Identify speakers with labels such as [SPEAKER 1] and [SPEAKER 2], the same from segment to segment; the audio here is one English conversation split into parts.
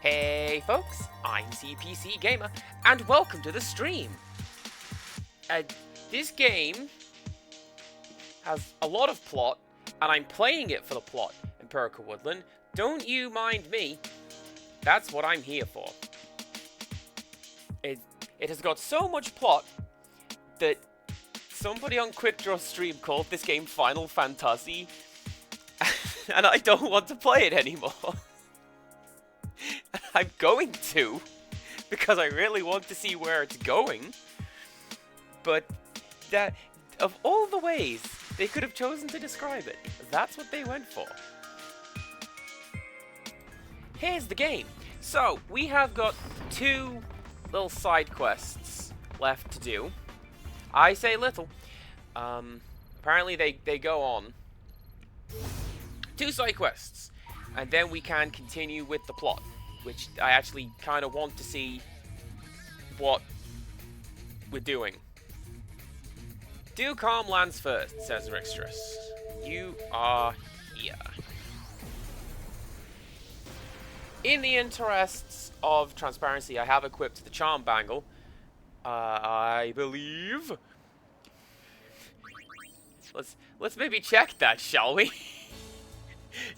[SPEAKER 1] Hey folks, I'm CPC Gamer, and welcome to the stream. This game has a lot of plot, and I'm playing it for the plot, Empirical Woodland. Don't you mind me. That's what I'm here for. It has got so much plot that somebody on Quick Draw stream called this game Final Fantasy, and I don't want to play it anymore. I'm going to, because I really want to see where it's going. But that, of all the ways they could have chosen to describe it, that's what they went for. Here's the game. So, we have got two little side quests left to do. I say little. Apparently they go on. Two side quests. And then we can continue with the plot, which I actually kind of want to see what we're doing. Do calm lands first, says Rixtress. You are here. In the interests of transparency, I have equipped the charm bangle. I believe. Let's maybe check that, shall we?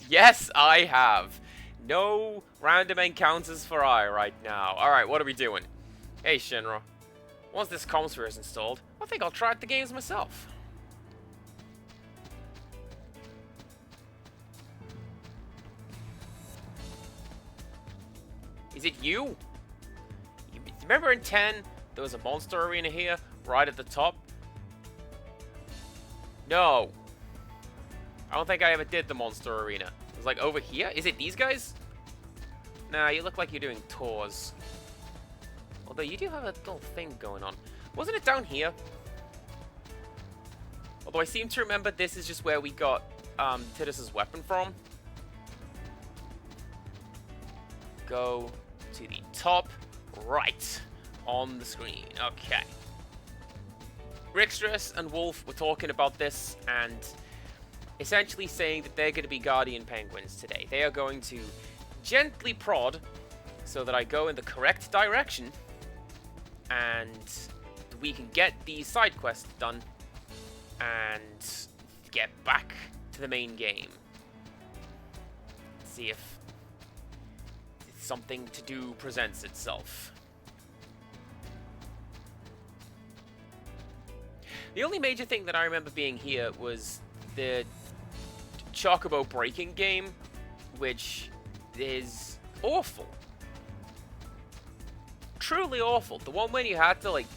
[SPEAKER 1] Yes, I have. No random encounters for I right now. Alright, what are we doing? Hey, Shinra. Once this comsphere is installed, I think I'll try out the games myself. Is it you? Remember in 10, there was a monster arena here, right at the top? No. I don't think I ever did the monster arena. It was like over here? Is it these guys? Nah, you look like you're doing tours. Although you do have a little thing going on. Wasn't it down here? Although I seem to remember this is just where we got Tidus's weapon from. Go to the top right on the screen. Okay. Rixtress and Wolf were talking about this and essentially saying that they're going to be guardian penguins today. They are going to gently prod so that I go in the correct direction and we can get the side quest done and get back to the main game. See if something to do presents itself. The only major thing that I remember being here was the Chocobo breaking game, which is awful. Truly awful. The one when you had to, like,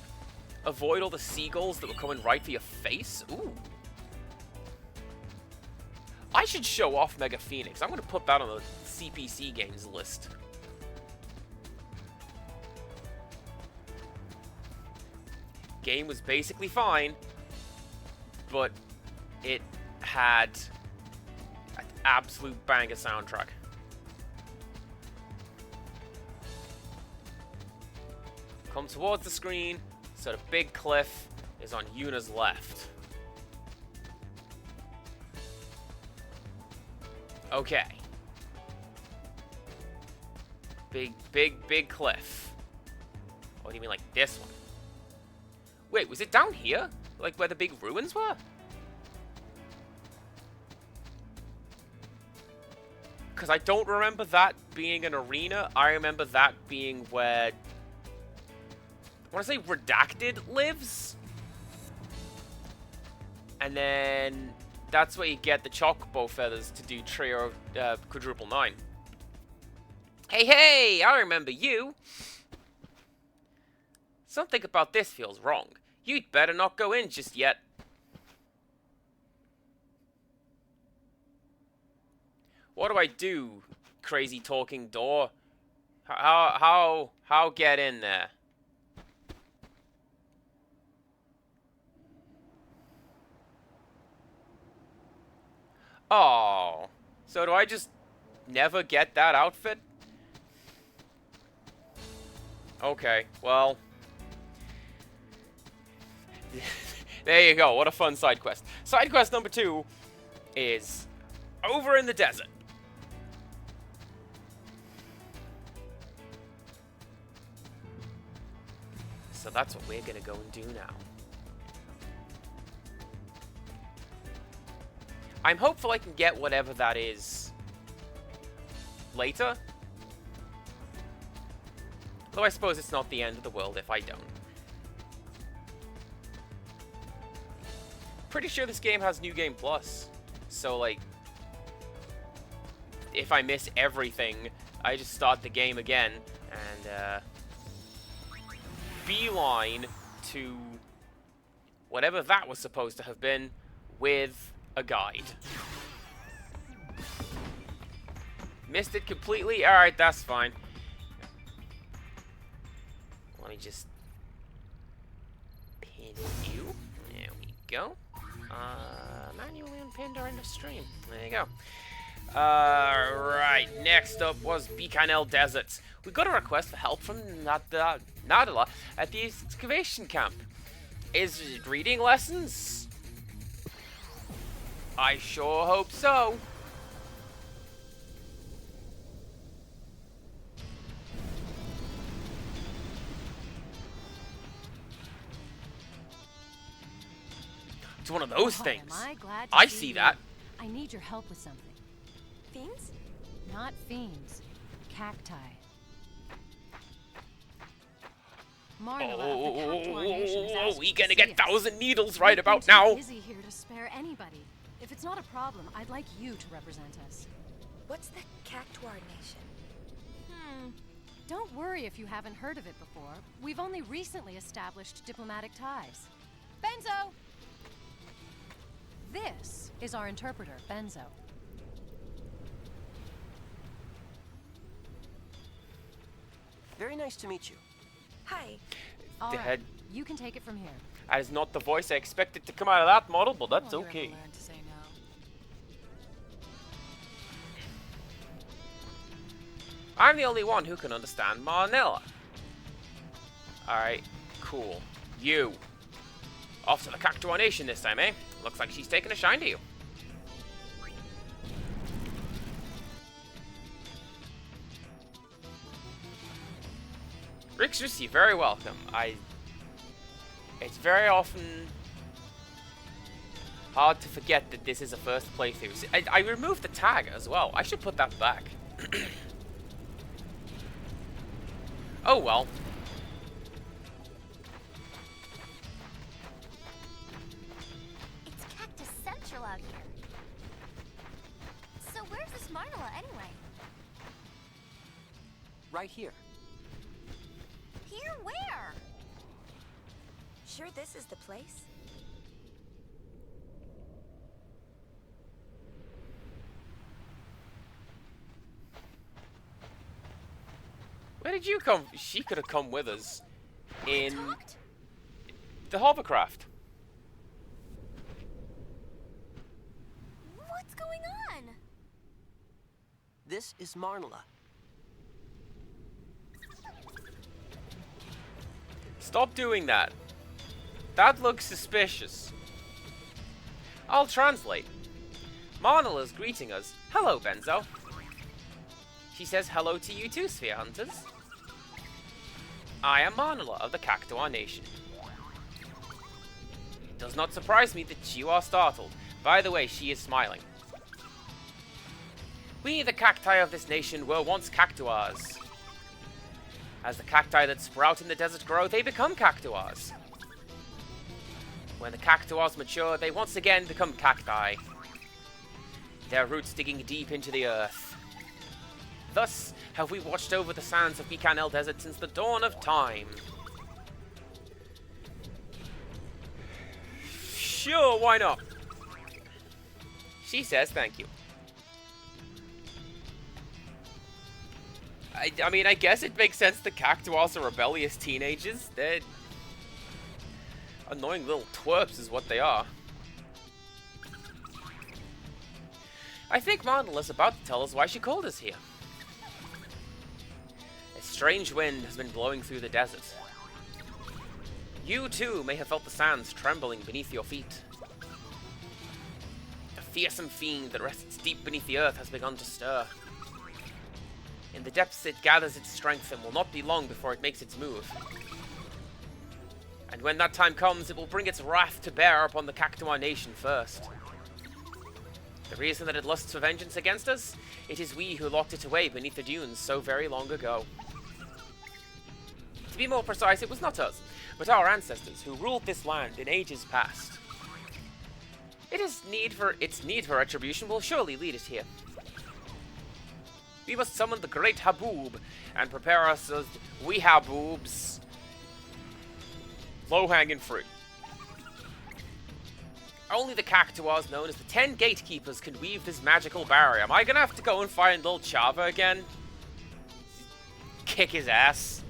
[SPEAKER 1] avoid all the seagulls that were coming right for your face. Ooh. I should show off Mega Phoenix. I'm going to put that on the CPC games list. Game was basically fine, but it had an absolute banger soundtrack. Come towards the screen, so the big cliff is on Yuna's left. Okay. Big cliff. What do you mean, like this one? Wait, was it down here? Like where the big ruins were? Because I don't remember that being an arena. I remember that being where, I want to say Redacted lives? And then that's where you get the Chocobo feathers to do trio quadruple 9. Hey, I remember you. Something about this feels wrong. You'd better not go in just yet. What do I do, crazy talking door? How get in there? Oh, so do I just never get that outfit? Okay, well. There you go, what a fun side quest. Side quest number 2 is over in the desert. So that's what we're gonna go and do now. I'm hopeful I can get whatever that is later. Though I suppose it's not the end of the world if I don't. Pretty sure this game has New Game Plus. So, like, if I miss everything, I just start the game again and beeline to whatever that was supposed to have been with a guide. Missed it completely? Alright, that's fine. Let me just pin you. There we go. Manually unpinned or end of stream. There you go. Right, next up was Bikanel Deserts. We got a request for help from Nadala at the excavation camp. Is it reading lessons? I sure hope so. It's one of those things. I see that.
[SPEAKER 2] I need your help with something.
[SPEAKER 3] Fiends?
[SPEAKER 2] Not fiends. Cacti.
[SPEAKER 1] Oh, we gonna get 1,000 needles right about now.
[SPEAKER 2] Busy here to spare anybody. If it's not a problem, I'd like you to represent us.
[SPEAKER 3] What's the Cactuar Nation?
[SPEAKER 2] Don't worry if you haven't heard of it before. We've only recently established diplomatic ties. Benzo! This is our interpreter, Benzo.
[SPEAKER 4] Very nice to meet you.
[SPEAKER 3] Hi.
[SPEAKER 2] All
[SPEAKER 1] The
[SPEAKER 2] right,
[SPEAKER 1] head.
[SPEAKER 2] you can take it from here.
[SPEAKER 1] That is not the voice I expected to come out of that model, but that's okay.
[SPEAKER 2] Learn to say no.
[SPEAKER 1] I'm the only one who can understand Marnella. Alright, cool. You. Off to the Cactuar Nation this time, eh? Looks like she's taking a shine to you. Rixus, you're very welcome. It's very often hard to forget that this is a first playthrough. I removed the tag as well. I should put that back. Oh well.
[SPEAKER 3] It's Cactus Central out here. So where's this Marnella anyway?
[SPEAKER 4] Right here.
[SPEAKER 3] Here where? Sure this is the place?
[SPEAKER 1] Where did you come? She could have come with us in
[SPEAKER 3] Talked?
[SPEAKER 1] the hovercraft.
[SPEAKER 3] What's going on?
[SPEAKER 4] This is Marnella.
[SPEAKER 1] Stop doing that. That looks suspicious. I'll translate. Marnella's greeting us. Hello, Benzo. She says hello to you too, Sphere Hunters. I am Marnella of the Cactuar Nation. It does not surprise me that you are startled. By the way, she is smiling. We, the cacti of this nation, were once Cactuars. As the cacti that sprout in the desert grow, they become Cactuars. When the Cactuars mature, they once again become cacti. Their roots digging deep into the earth. Thus have we watched over the sands of Bikanel Desert since the dawn of time. Sure, why not? She says thank you. I mean, I guess it makes sense the Cactuars are rebellious teenagers. They're annoying little twerps is what they are. I think Marnella's about to tell us why she called us here. A strange wind has been blowing through the desert. You too may have felt the sands trembling beneath your feet. A fearsome fiend that rests deep beneath the earth has begun to stir. In the depths it gathers its strength and will not be long before it makes its move. And when that time comes, it will bring its wrath to bear upon the Cactuar nation first. The reason that it lusts for vengeance against us? It is we who locked it away beneath the dunes so very long ago. To be more precise, it was not us, but our ancestors who ruled this land in ages past. Its need for retribution will surely lead it here. We must summon the great Haboob and prepare us as we Haboobs. Low-hanging fruit. Only the Cactuars, known as the 10 Gatekeepers, can weave this magical barrier. Am I gonna have to go and find little Chava again? Kick his ass.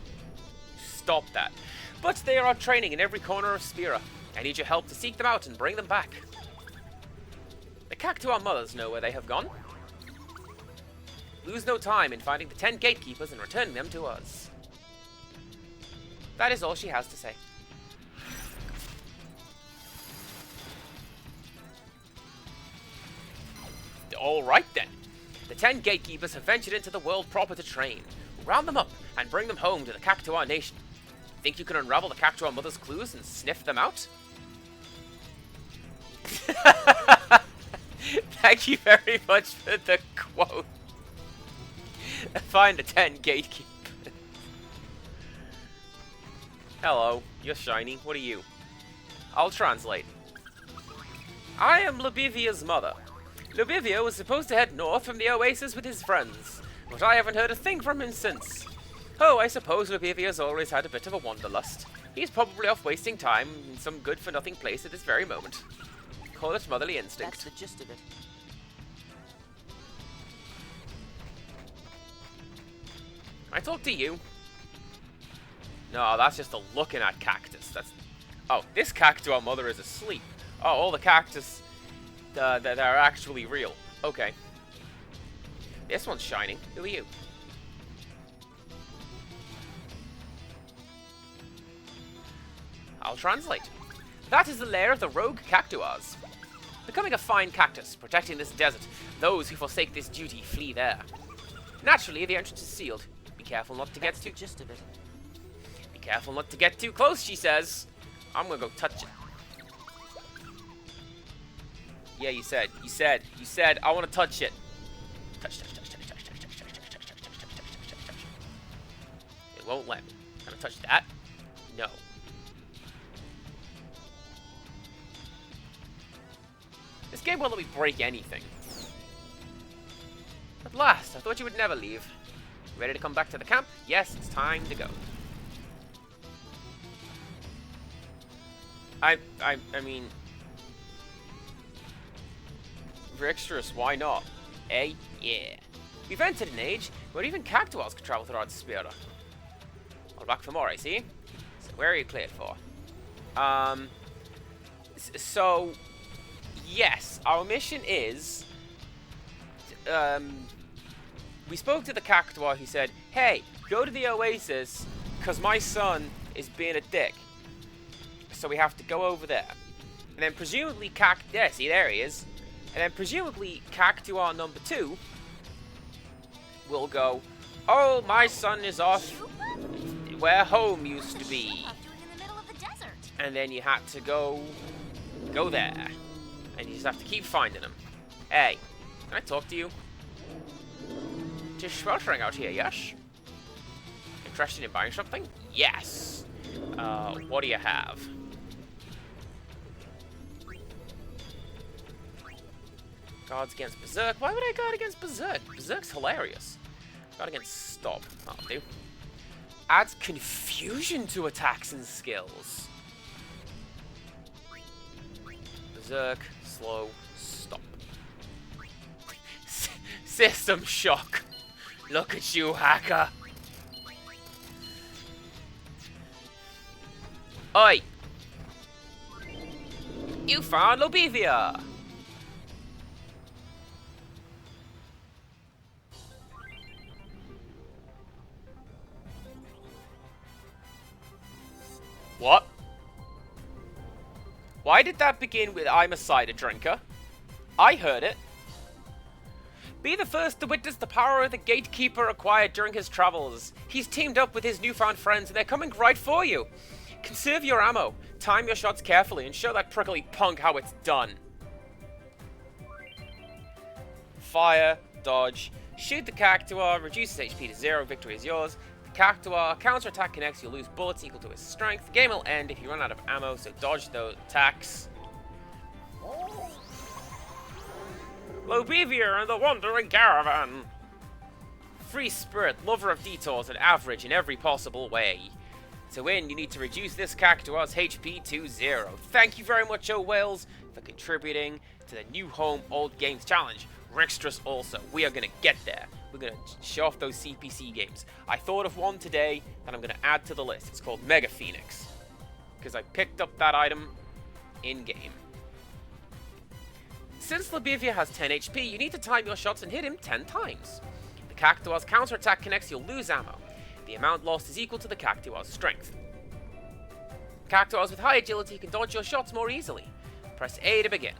[SPEAKER 1] Stop that. But they are training in every corner of Spira. I need your help to seek them out and bring them back. The Cactuar mothers know where they have gone. Lose no time in finding the 10 Gatekeepers and returning them to us. That is all she has to say. Alright then. The 10 Gatekeepers have ventured into the world proper to train. Round them up and bring them home to the Cactuar nation. Think you can unravel the Cactuar mother's clues and sniff them out? Thank you very much for the quote. Find the 10 Gatekeepers. Hello, you're shiny. What are you? I'll translate. I am Lubivia's mother. Lubivia was supposed to head north from the oasis with his friends, but I haven't heard a thing from him since. Oh, I suppose Lubivia's always had a bit of a wanderlust. He's probably off wasting time in some good-for-nothing place at this very moment. Call it motherly instinct.
[SPEAKER 4] That's the gist of it.
[SPEAKER 1] I talk to you. No, that's just a looking at cactus. That's. Oh, this Cactuar mother is asleep. Oh, all the cactus that are actually real. Okay. This one's shining. Who are you? I'll translate. That is the lair of the rogue Cactuars. Becoming a fine cactus, protecting this desert, those who forsake this duty flee there. Naturally, the entrance is sealed. Be careful not to get too...
[SPEAKER 4] That's the gist of it.
[SPEAKER 1] Be careful not to get too close, she says. I'm gonna go touch it. Yeah, you said, I want to touch it. Touch. It won't let me. Can I touch that? No. This game won't let me break anything. At last, I thought you would never leave. Ready to come back to the camp? Yes, it's time to go. I mean... Rextrous, why not? Eh? Yeah. We've entered an age where even Cactuars can travel throughout Spira. All back for more, I see. So where are you cleared for? So... Yes, our mission is... we spoke to the Cactuar who said, hey, go to the oasis, because my son is being a dick. So we have to go over there. And then presumably yeah, see, there he is. And then presumably Cactuar number 2 will go, oh, my son is off where home used to be. And then you had to go there. And you just have to keep finding him. Hey, can I talk to you? Just sweltering out here, yes? Interested in buying something? Yes. What do you have? Guards against Berserk. Why would I guard against Berserk? Berserk's hilarious. Guard against Stop. That'll do. Adds confusion to attacks and skills. Berserk, slow, stop. System shock. Look at you, hacker. Oi! You found Lobivia! What? Why did that begin with I'm a cider drinker? I heard it. Be the first to witness the power of the Gatekeeper acquired during his travels. He's teamed up with his newfound friends and they're coming right for you. Conserve your ammo, time your shots carefully, and show that prickly punk how it's done. Fire, dodge, shoot the Cactuar, reduces HP to 0, victory is yours. The Cactuar, counter-attack connects, you'll lose bullets equal to his strength. The game will end if you run out of ammo, so dodge those attacks. Lobevia and the Wandering Caravan! Free spirit, lover of detours, and average in every possible way. To win, you need to reduce this Cactuar's HP to 0. Thank you very much, O Wales, for contributing to the New Home Old Games Challenge. Rixtrus also. We are going to get there. We're going to show off those CPC games. I thought of one today that I'm going to add to the list. It's called Mega Phoenix. Because I picked up that item in-game. Since Lobevia has 10 HP, you need to time your shots and hit him 10 times. The Cactuar's counterattack connects, you'll lose ammo. The amount lost is equal to the Cactuar's strength. Cactuars with high agility can dodge your shots more easily. Press A to begin.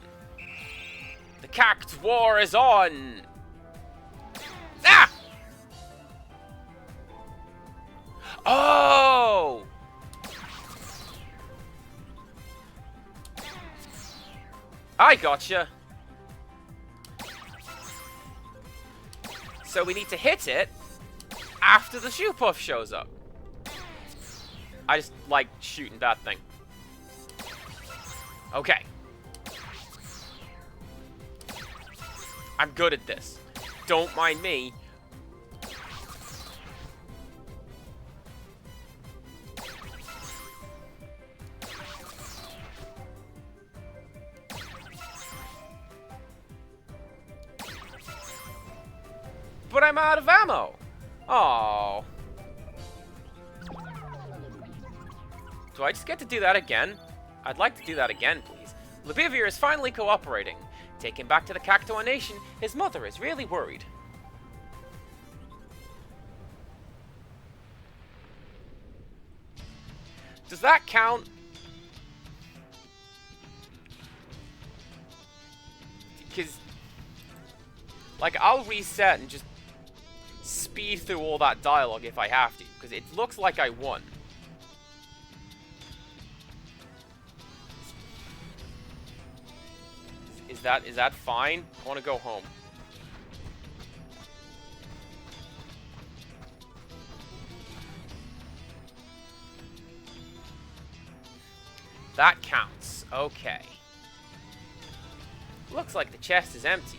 [SPEAKER 1] The Cact War is on! Ah! Oh! I gotcha. So we need to hit it after the shoe puff shows up. I just like shooting that thing. Okay. I'm good at this. Don't mind me. But I'm out of ammo. Oh. Do I just get to do that again? I'd like to do that again, please. Lobevia is finally cooperating. Take him back to the Cactuar Nation. His mother is really worried. Does that count? Because, like, I'll reset and just speed through all that dialogue if I have to, because it looks like I won. Is that fine? I want to go home. That counts. Okay. Looks like the chest is empty.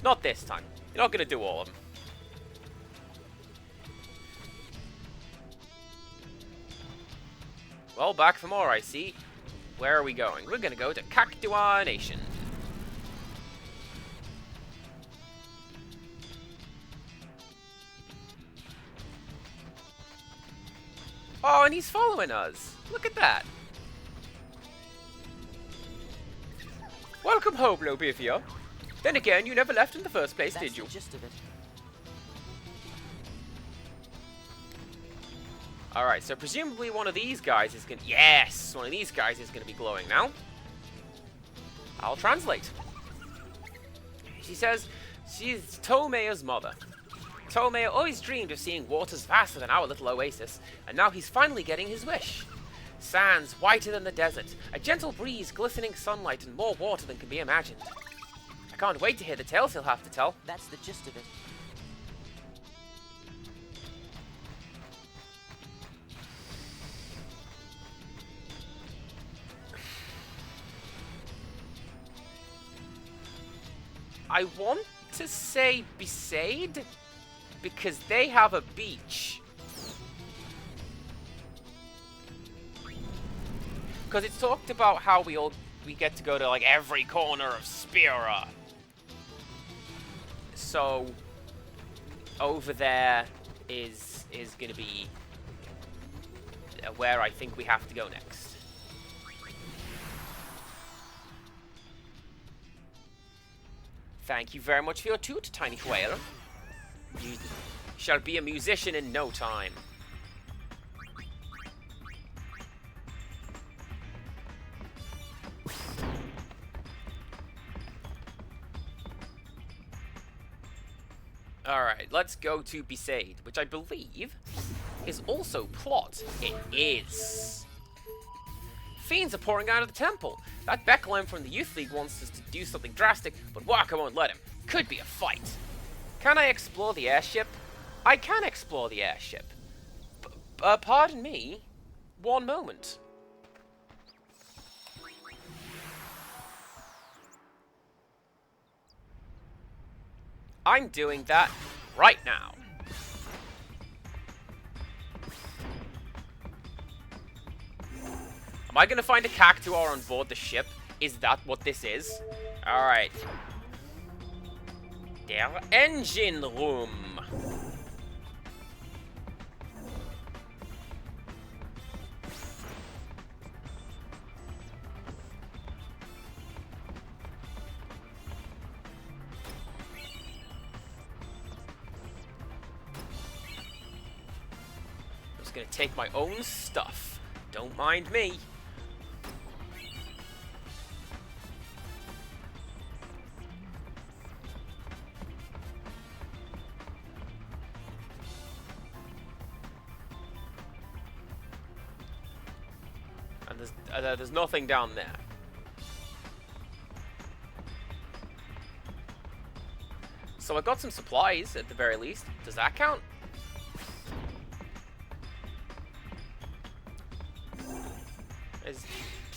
[SPEAKER 1] Not this time. You're not going to do all of them. Well, back for more, I see. Where are we going? We're going to go to Cactuar Nation. Oh, and he's following us. Look at that. Welcome home, Lobevia. Then again, you never left in the first place, did you?
[SPEAKER 4] That's the gist of it.
[SPEAKER 1] Alright, so presumably one of these guys is going to... Yes! One of these guys is going to be glowing now. I'll translate. She says she's Tomea's mother. Tomea always dreamed of seeing waters vaster than our little oasis, and now he's finally getting his wish. Sands whiter than the desert, a gentle breeze, glistening sunlight, and more water than can be imagined. I can't wait to hear the tales he'll have to tell.
[SPEAKER 4] That's the gist of it.
[SPEAKER 1] I want to say Besaid, because they have a beach. Because it's talked about how we get to go to like every corner of Spira. So over there is going to be where I think we have to go next. Thank you very much for your toot, tiny whale. You shall be a musician in no time. Alright, let's go to Besaid, which I believe is also plot. It is. Fiends are pouring out of the temple. That Becklem from the Youth League wants us to do something drastic, but Walker won't let him. Could be a fight. Can I explore the airship? I can explore the airship. Pardon me? One moment. I'm doing that right now. Am I gonna find a cactuar on board the ship? Is that what this is? Alright. Der engine room. Gonna take my own stuff. Don't mind me. And there's nothing down there. So I got some supplies at the very least. Does that count?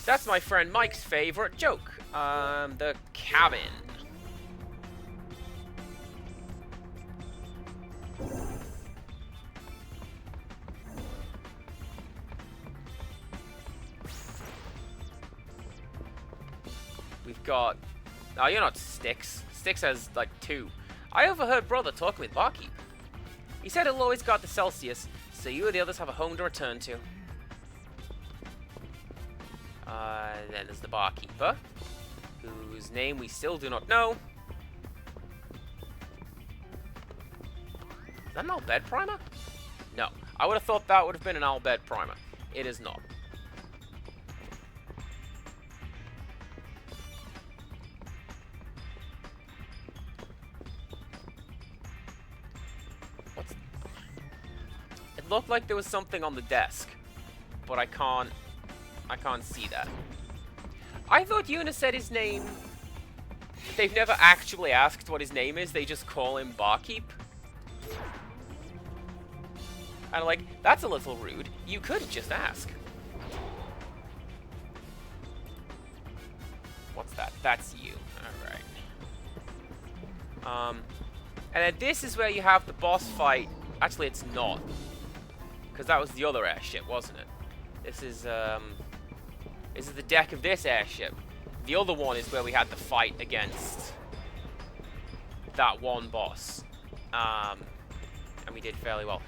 [SPEAKER 1] That's my friend Mike's favorite joke. The cabin. We've got... Oh, you're not Styx. Styx has, like, 2. I overheard Brother talking with Barkeep. He said he'll always guard the Celsius, so you and the others have a home to return to. Then there's the barkeeper, whose name we still do not know. Is that an Albed primer? No. I would have thought that would have been an Albed primer. It is not. What's... It looked like there was something on the desk, but I can't see that. I thought Yuna said his name... They've never actually asked what his name is, they just call him Barkeep. And like, that's a little rude. You could just ask. What's that? That's you. Alright. And then this is where you have the boss fight. Actually, it's not. Because that was the other airship, wasn't it? This is the deck of this airship. The other one is where we had the fight against that one boss. And we did fairly well.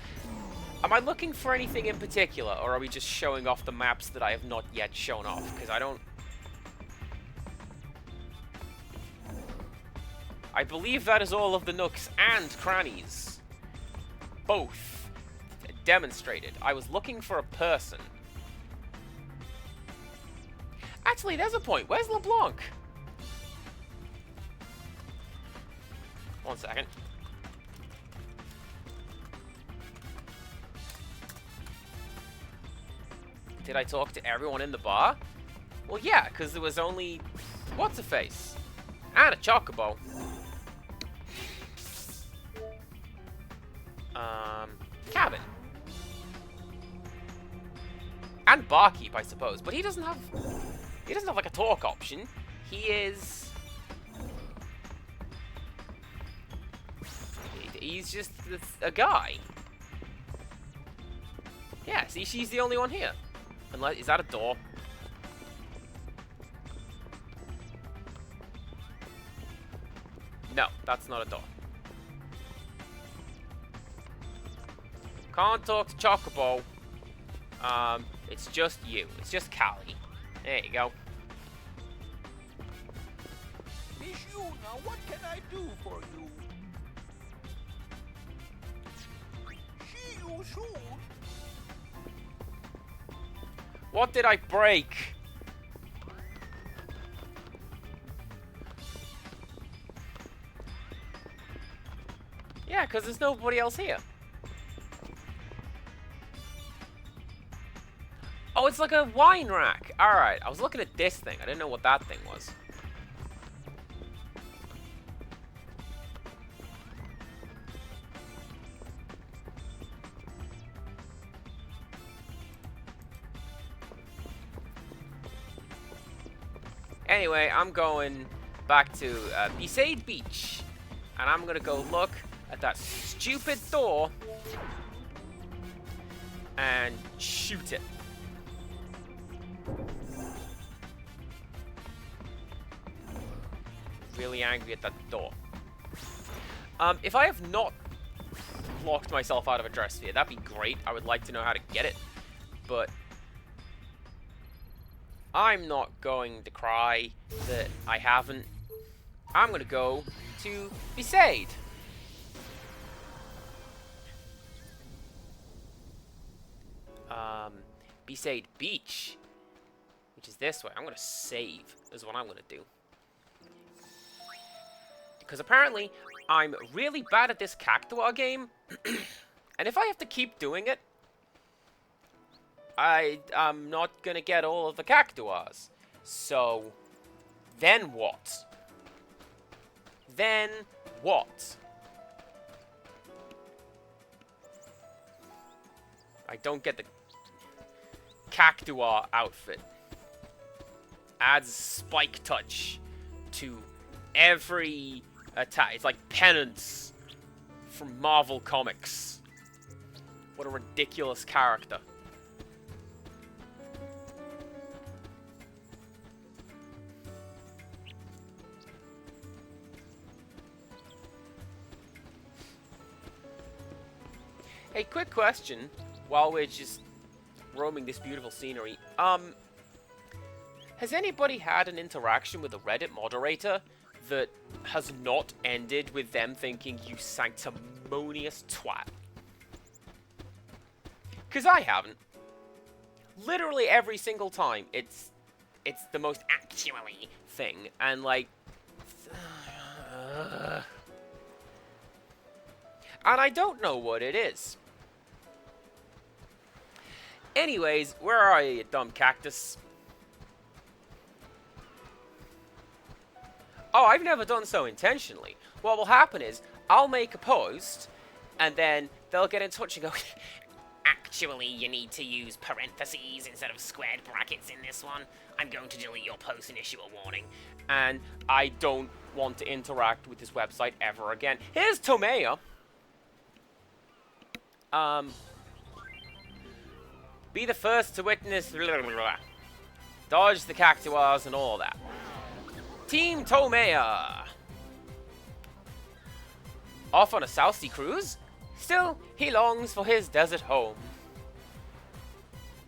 [SPEAKER 1] Am I looking for anything in particular, or are we just showing off the maps that I have not yet shown off? Because I don't... I believe that is all of the nooks and crannies. Both demonstrated. I was looking for a person. Actually, there's a point. Where's LeBlanc? One second. Did I talk to everyone in the bar? Well, yeah, because there was only... What's-a-face? And a chocobo. Cabin. And Barkeep, I suppose. But he doesn't have... He doesn't have, like, a talk option. He is... He's just a guy. Yeah, see, she's the only one here. Unless... Is that a door? No, that's not a door. Can't talk to Chocobo. It's just you. It's just Callie. There you go.
[SPEAKER 5] Miss Yuna, what can I do for you? See you soon.
[SPEAKER 1] What did I break? Yeah, because there's nobody else here. Oh, it's like a wine rack. Alright, I was looking at this thing. I didn't know what that thing was. Anyway, I'm going back to Besaid Beach. And I'm going to go look at that stupid door and shoot it. Really angry at that door. If I have not locked myself out of a dress sphere, that'd be great. I would like to know how to get it. But I'm not going to cry that I haven't. I'm going to go to Besaid. Besaid Beach, which is this way. I'm going to save, is what I'm going to do. Because apparently, I'm really bad at this Cactuar game. And if I have to keep doing it, I'm not going to get all of the Cactuars. So, then what? Then what? I don't get the Cactuar outfit. Adds spike touch to every attack. It's like penance from Marvel Comics. What a ridiculous character. Hey, quick question while we're just roaming this beautiful scenery. Has anybody had an interaction with a Reddit moderator that has not ended with them thinking you sanctimonious twat? Because I haven't. Literally every single time, it's the most actually thing, and like... and I don't know what it is. Anyways, where are you dumb cactus? Oh, I've never done so intentionally. What will happen is, I'll make a post, and then they'll get in touch and go, actually, you need to use parentheses instead of squared brackets in this one. I'm going to delete your post and issue a warning. And I don't want to interact with this website ever again. Here's Tomea. Be the first to witness... blah, blah, blah. Dodge the Cactuars and all that. Team Tomea. Off on a South Sea cruise? Still, he longs for his desert home.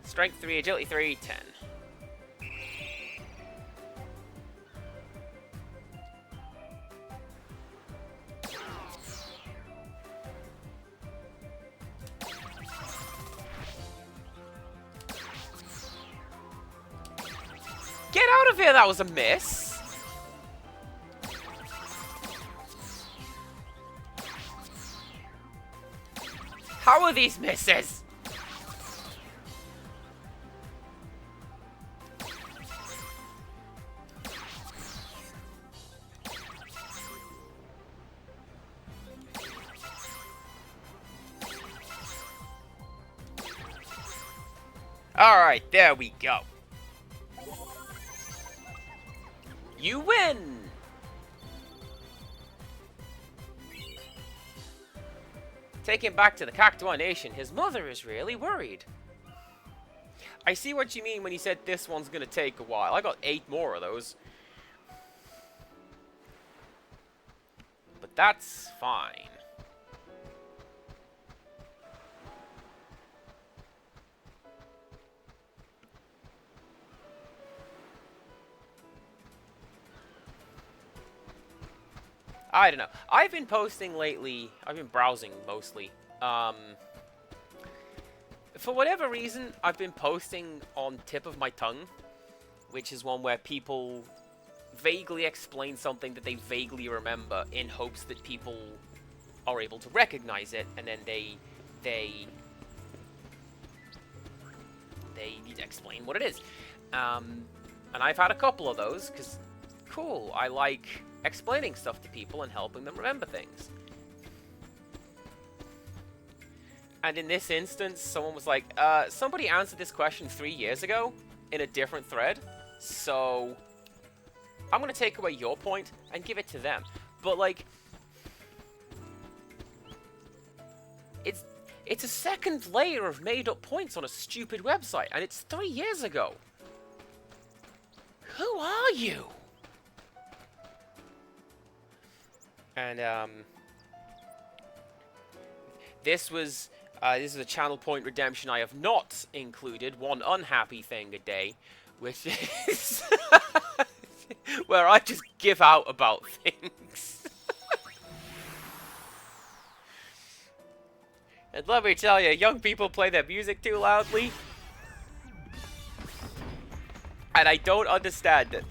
[SPEAKER 1] Strength 3, Agility 3, 10. Get out of here, that was a miss. How are these misses? Alright, there we go. You win! Taken back to the Cactuar Nation, his mother is really worried. I see what you mean when you said this one's gonna take a while. I got 8 more of those. But that's fine. I don't know. I've been posting lately. I've been browsing mostly. For whatever reason, I've been posting on tip of my tongue, which is one where people vaguely explain something that they vaguely remember in hopes that people are able to recognize it, and then they explain what it is. And I've had a couple of those, because, cool, I like explaining stuff to people and helping them remember things. And in this instance, someone was like, somebody answered this question 3 years ago in a different thread, so I'm going to take away your point and give it to them. But, like, it's a second layer of made-up points on a stupid website, and it's 3 years ago. Who are you? And, this is a channel point redemption I have not included. One unhappy thing a day, which is where I just give out about things. And let me tell you, young people play their music too loudly. And I don't understand it.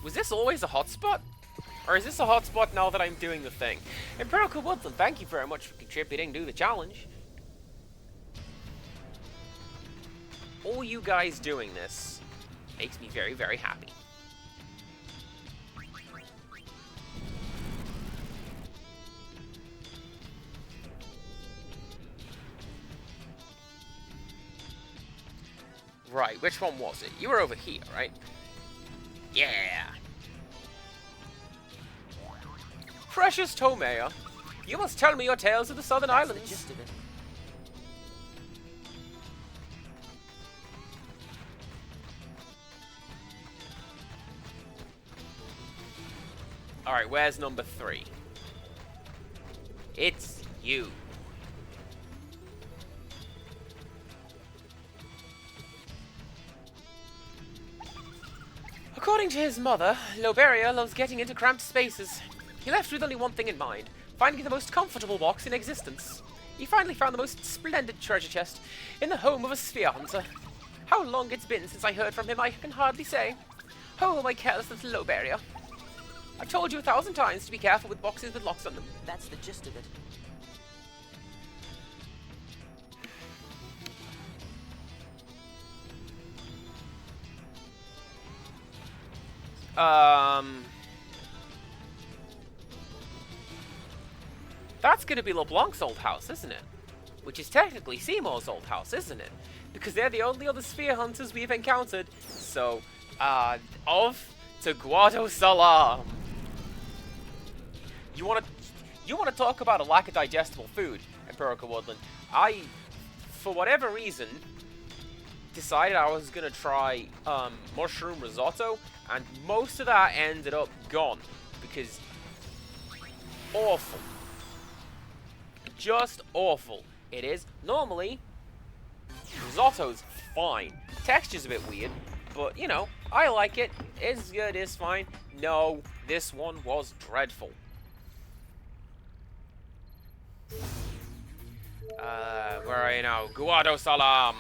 [SPEAKER 1] Was this always a hotspot? Or is this a hotspot now that I'm doing the thing? Empirical Woodland, thank you very much for contributing to the challenge. All you guys doing this makes me very, very happy. Right, which one was it? You were over here, right? Yeah! Precious Tomea, you must tell me your tales of the Southern Islands.
[SPEAKER 4] The gist of it.
[SPEAKER 1] Alright, where's number 3? It's you. According to his mother, Loberia loves getting into cramped spaces. He left with only one thing in mind, finding the most comfortable box in existence. He finally found the most splendid treasure chest in the home of a sphere hunter. How long it's been since I heard from him, I can hardly say. Oh, my careless little Loberia. I've told you 1,000 times to be careful with boxes with locks on them.
[SPEAKER 4] That's the gist of it.
[SPEAKER 1] That's gonna be LeBlanc's old house, isn't it? Which is technically Seymour's old house, isn't it? Because they're the only other sphere hunters we've encountered. So, off to Guado Salam. You wanna talk about a lack of digestible food, Empirical Woodland? I, for whatever reason, decided I was gonna try mushroom risotto, and most of that ended up gone because awful, just awful. It is normally risotto's fine. Texture's a bit weird, but you know I like it. It's good. It's fine. No, this one was dreadful. Where are you now? Guado Salam.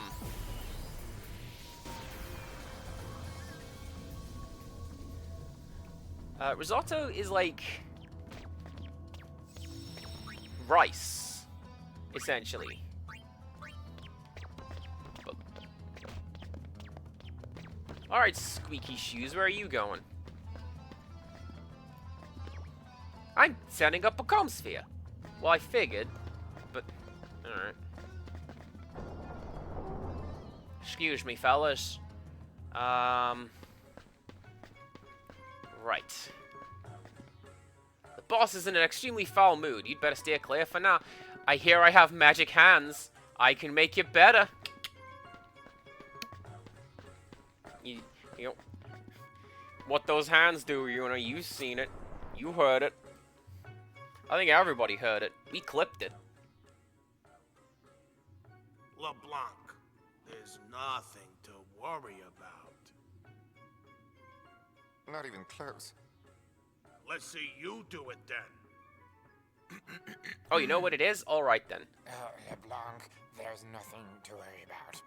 [SPEAKER 1] Risotto is like rice, essentially. But... Alright, Squeaky Shoes, where are you going? I'm setting up a comm sphere. Well, I figured, but... Alright. Excuse me, fellas. Right. The boss is in an extremely foul mood. You'd better steer clear for now. I hear I have magic hands. I can make you better. You know, what those hands do, you know, you've seen it. You heard it. I think everybody heard it. We clipped it.
[SPEAKER 5] LeBlanc, there's nothing to worry about.
[SPEAKER 6] Not even close.
[SPEAKER 5] Let's see you do it then.
[SPEAKER 1] Oh, you know what it is? Alright then.
[SPEAKER 6] LeBlanc, there's nothing to worry about.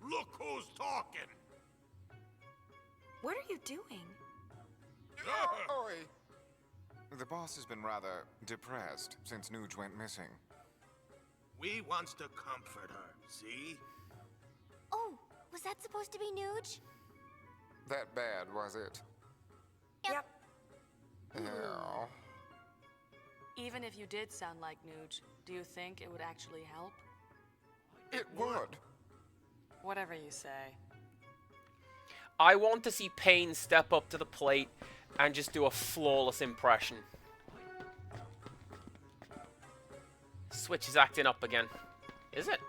[SPEAKER 5] Look who's talking.
[SPEAKER 3] What are you doing?
[SPEAKER 6] Oi! The boss has been rather depressed since Nuge went missing.
[SPEAKER 5] We wants to comfort her, see?
[SPEAKER 3] Oh, was that supposed to be Nuge?
[SPEAKER 6] That bad, was it?
[SPEAKER 3] Yep.
[SPEAKER 6] Yeah.
[SPEAKER 7] Even if you did sound like Nuge, do you think it would actually help?
[SPEAKER 6] It would.
[SPEAKER 7] Whatever you say.
[SPEAKER 1] I want to see Payne step up to the plate and just do a flawless impression. Switch is acting up again. Is it?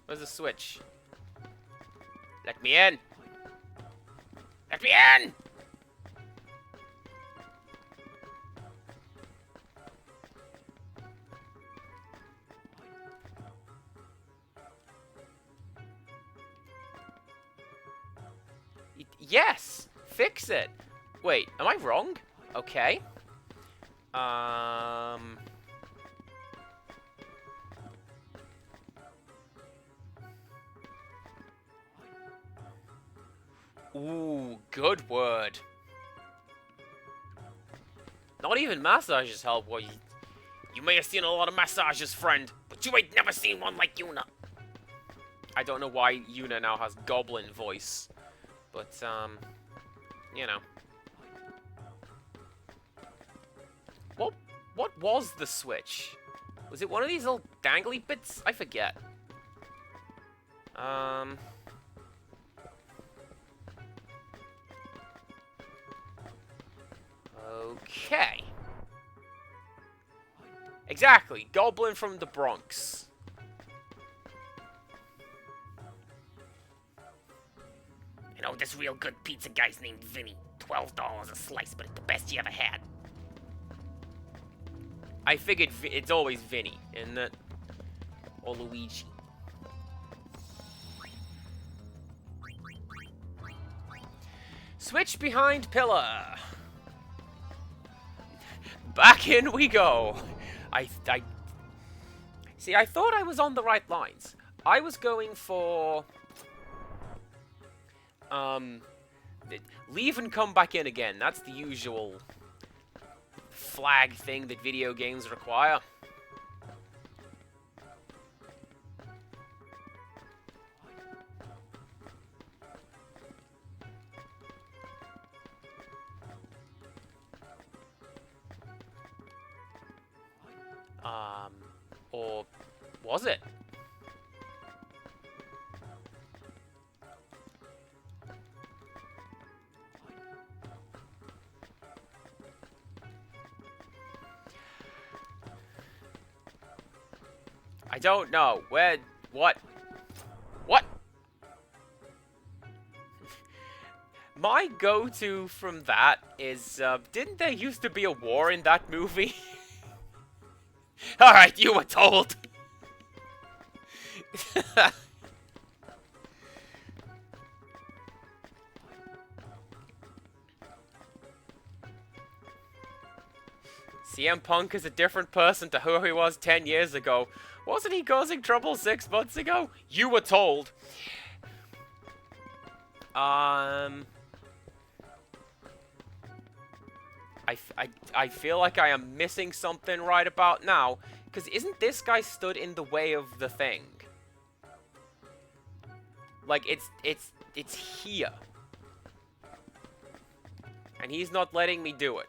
[SPEAKER 1] Where's the switch? Let me in! Let me in! Yes! Fix it! Wait, am I wrong? Okay. Ooh, good word. Not even massages help. Well, you may have seen a lot of massages, friend, but you ain't never seen one like Yuna. I don't know why Yuna now has goblin voice, but, you know. What was the switch? Was it one of these little dangly bits? I forget. Okay. Exactly. Goblin from the Bronx. You know, this real good pizza guy's named Vinny. $12 a slice, but it's the best you ever had. I figured it's always Vinny, isn't it? Or Luigi. Switch behind pillar. Back in we go. See, I thought I was on the right lines. I was going for leave and come back in again. That's the usual flag thing that video games require. Or was it? I don't know. Where? What? What? My go-to from that is, didn't there used to be a war in that movie? Alright, you were told! CM Punk is a different person to who he was 10 years ago. Wasn't he causing trouble 6 months ago? You were told. I feel like I am missing something right about now. Because isn't this guy stood in the way of the thing? Like, it's here. And he's not letting me do it.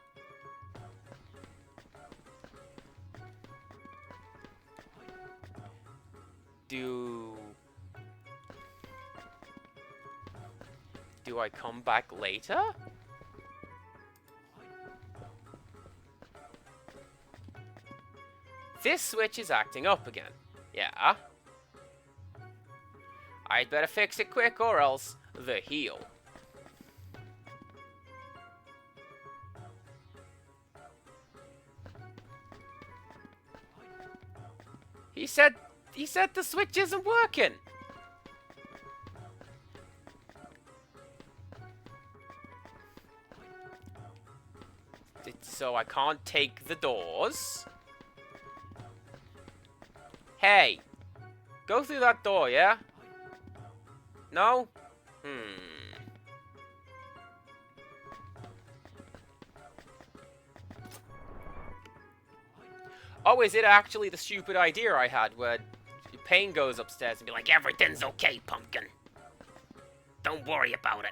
[SPEAKER 1] Do I come back later? This switch is acting up again. Yeah. I'd better fix it quick or else the heel. He said the switch isn't working. So I can't take the doors. Hey! Go through that door, yeah? No? Oh, is it actually the stupid idea I had where Pain goes upstairs and be like, everything's okay, Pumpkin. Don't worry about it.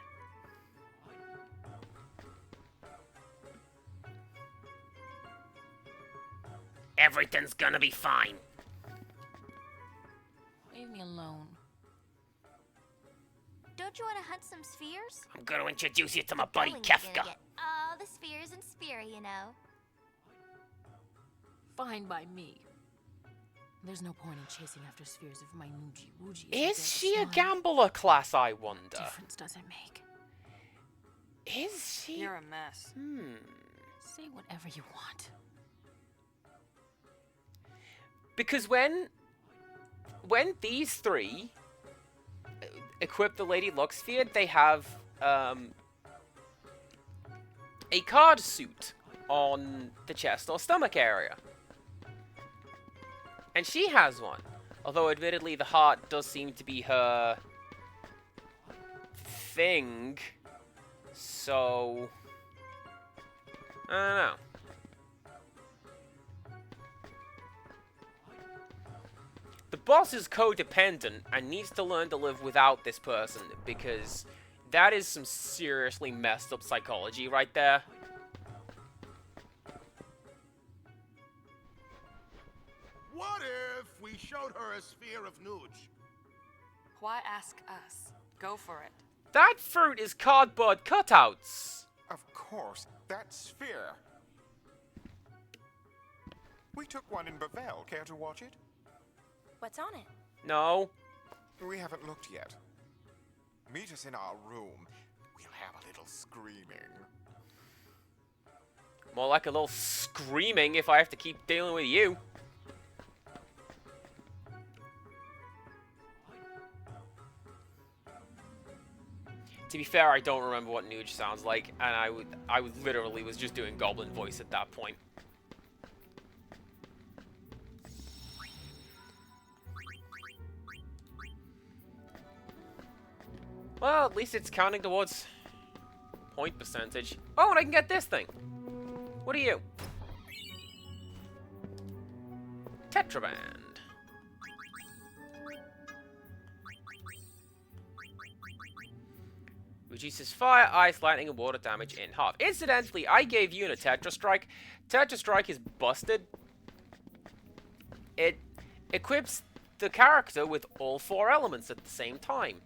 [SPEAKER 1] Everything's gonna be fine.
[SPEAKER 7] Leave me alone.
[SPEAKER 3] Don't you want to hunt some spheres?
[SPEAKER 1] I'm gonna introduce you to my
[SPEAKER 3] Going,
[SPEAKER 1] buddy
[SPEAKER 3] you're
[SPEAKER 1] Kefka.
[SPEAKER 3] gonna get all the spheres in Sphere, you know.
[SPEAKER 7] Fine by me. There's no point in chasing after spheres if my Noogie Woogie
[SPEAKER 1] Is she a gambler class, I wonder?
[SPEAKER 7] Difference does it make?
[SPEAKER 1] Is she?
[SPEAKER 7] You're a mess. Say whatever you want.
[SPEAKER 1] Because when these three equip the Lady Luck sphere, they have a card suit on the chest or stomach area. And she has one. Although, admittedly, the heart does seem to be her thing. So, I don't know. The boss is codependent and needs to learn to live without this person, because that is some seriously messed up psychology right there.
[SPEAKER 5] What if we showed her a sphere of Nuge?
[SPEAKER 7] Why ask us? Go for it.
[SPEAKER 1] That fruit is cardboard cutouts.
[SPEAKER 6] Of course, that sphere. We took one in Bavel. Care to watch it?
[SPEAKER 3] What's on it?
[SPEAKER 1] No.
[SPEAKER 6] We haven't looked yet. Meet us in our room. We'll have a little screaming.
[SPEAKER 1] More like a little screaming if I have to keep dealing with you. To be fair, I don't remember what Nuge sounds like, and I literally was just doing goblin voice at that point. Well, at least it's counting towards point percentage. Oh, and I can get this thing. What are you? Tetraband. Reduces fire, ice, lightning, and water damage in half. Incidentally, I gave you a Tetra Strike. Tetra Strike is busted. It equips the character with all 4 elements at the same time.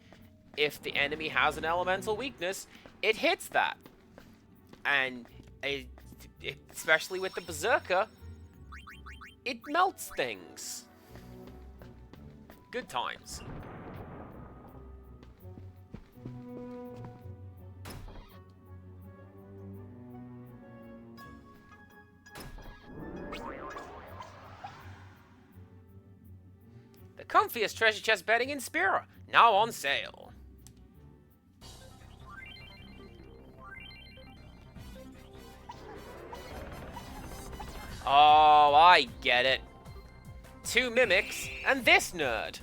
[SPEAKER 1] If the enemy has an elemental weakness, it hits that. And especially with the Berserker, it melts things. Good times. The comfiest treasure chest bedding in Spira, now on sale. Oh, I get it. 2 mimics and this nerd.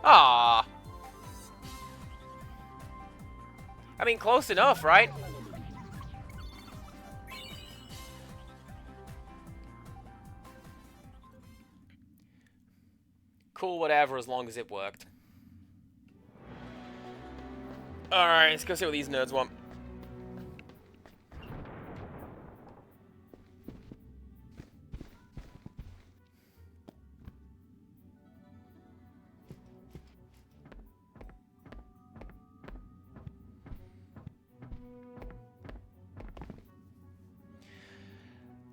[SPEAKER 1] Ah. I mean, close enough, right? Cool, whatever, as long as it worked. Alright, let's go see what these nerds want.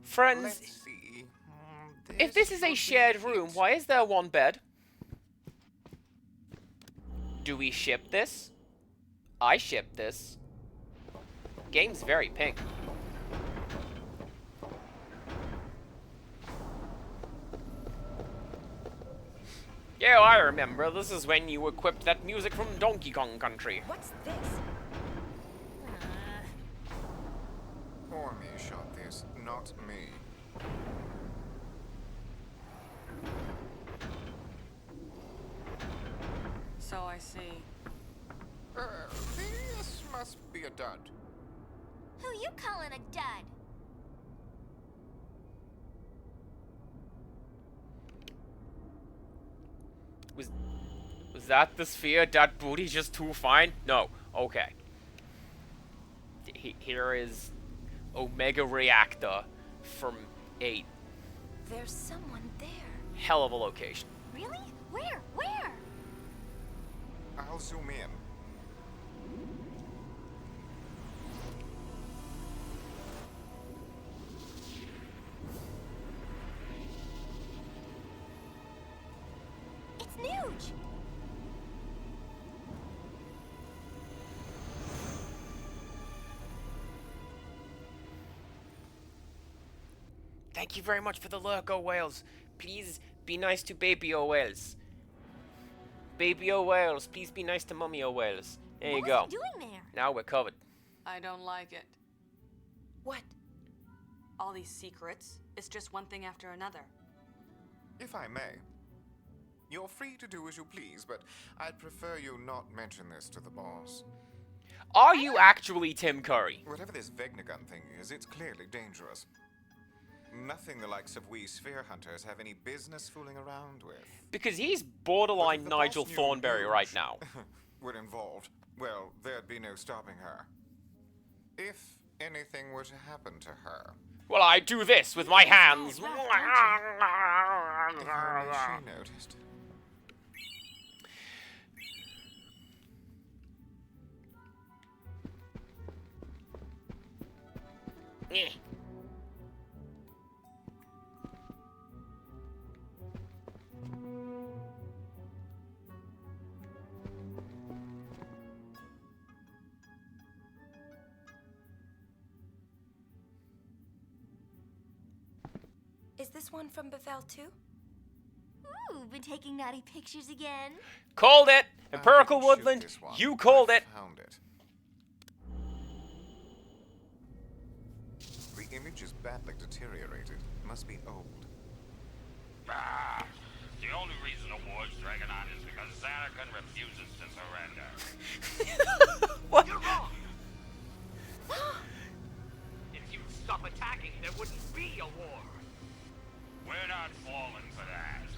[SPEAKER 1] Friends,
[SPEAKER 6] Let's see.
[SPEAKER 1] if this is a shared room, why is there 1 bed? Do we ship this? I ship this. Game's very pink. Yeah, I remember. This is when you equipped that music from Donkey Kong Country.
[SPEAKER 7] What's this?
[SPEAKER 6] Ormy shot this, not me.
[SPEAKER 7] So I see.
[SPEAKER 6] This must be a dud.
[SPEAKER 3] Who you calling a dud?
[SPEAKER 1] Was that the sphere? That booty just too fine? No. Okay. Here is Omega Reactor from 8.
[SPEAKER 3] There's someone there.
[SPEAKER 1] Hell of a location.
[SPEAKER 3] Really? Where? Where?
[SPEAKER 6] I'll zoom in.
[SPEAKER 3] It's Nuge!
[SPEAKER 1] Thank you very much for the lurk, O whales. Please be nice to baby O whales. Baby O whales, please be nice to mummy O whales. There you
[SPEAKER 3] What
[SPEAKER 1] go.
[SPEAKER 3] was he doing there?
[SPEAKER 1] Now we're covered.
[SPEAKER 7] I don't like it. What? All these secrets? It's just one thing after another.
[SPEAKER 6] If I may. You're free to do as you please, but I'd prefer you not mention this to the boss.
[SPEAKER 1] Are you actually Tim Curry?
[SPEAKER 6] Whatever this Vegnagun thing is, it's clearly dangerous. Nothing the likes of we sphere hunters have any business fooling around with.
[SPEAKER 1] Because he's
[SPEAKER 6] But
[SPEAKER 1] borderline
[SPEAKER 6] if the
[SPEAKER 1] Nigel
[SPEAKER 6] boss knew
[SPEAKER 1] Thornberry
[SPEAKER 6] Nuge
[SPEAKER 1] right now.
[SPEAKER 6] were involved, well, there'd be no stopping her. If anything were to happen to her,
[SPEAKER 1] Well, I do this with my hands.
[SPEAKER 6] if only she noticed.
[SPEAKER 1] Eh.
[SPEAKER 3] Is this one from Bethel too? Ooh, been taking naughty pictures again.
[SPEAKER 1] Called it!
[SPEAKER 6] I
[SPEAKER 1] Empirical
[SPEAKER 6] didn't shoot
[SPEAKER 1] Woodland,
[SPEAKER 6] this one.
[SPEAKER 1] you called
[SPEAKER 6] I
[SPEAKER 1] it.
[SPEAKER 6] Found it. The image is badly deteriorated. Must be old.
[SPEAKER 8] Ah, the only reason the war's dragging on is because Xanarkand refuses to surrender.
[SPEAKER 1] What?
[SPEAKER 8] You're wrong! If you'd stop attacking, there wouldn't be a war. We're not falling for that.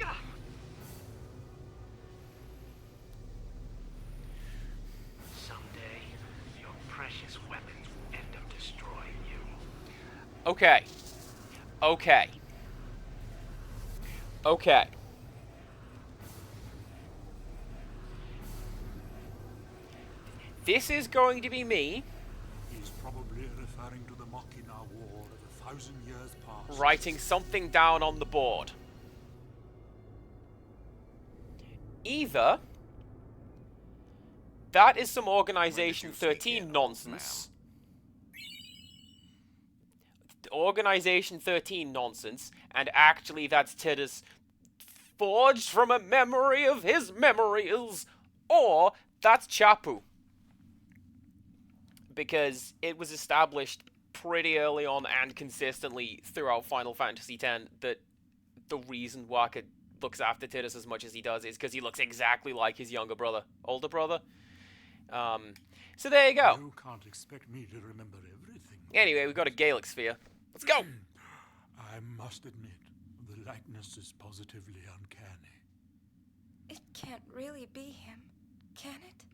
[SPEAKER 8] Ah. Someday, your precious weapons will end up destroying you.
[SPEAKER 1] Okay. Okay. Okay. This is going to be me
[SPEAKER 9] He's probably referring to the Machina War of 1,000 years past.
[SPEAKER 1] writing something down on the board. Either that is some Organization 13 nonsense. Organization 13 nonsense, and actually that's Tidus forged from a memory of his memories, or that's Chapu. Because it was established pretty early on and consistently throughout Final Fantasy X that the reason Waka looks after Tidus as much as he does is because he looks exactly like his older brother. So there you go.
[SPEAKER 9] You can't expect me to remember everything.
[SPEAKER 1] Anyway, we've got a Gaelic sphere. Let's go!
[SPEAKER 9] I must admit, the likeness is positively uncanny.
[SPEAKER 3] It can't really be him, can it?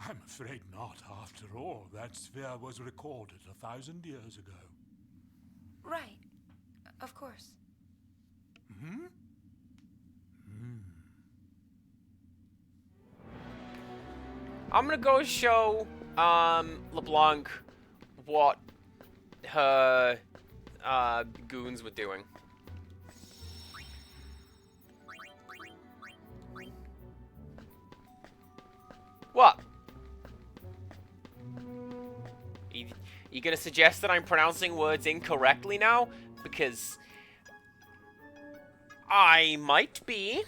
[SPEAKER 9] I'm afraid not. After all, that sphere was recorded 1,000 years ago.
[SPEAKER 3] Right. Of course.
[SPEAKER 9] Hmm?
[SPEAKER 1] I'm gonna go show LeBlanc what her goons were doing. What? You gonna suggest that I'm pronouncing words incorrectly now? Because I might be.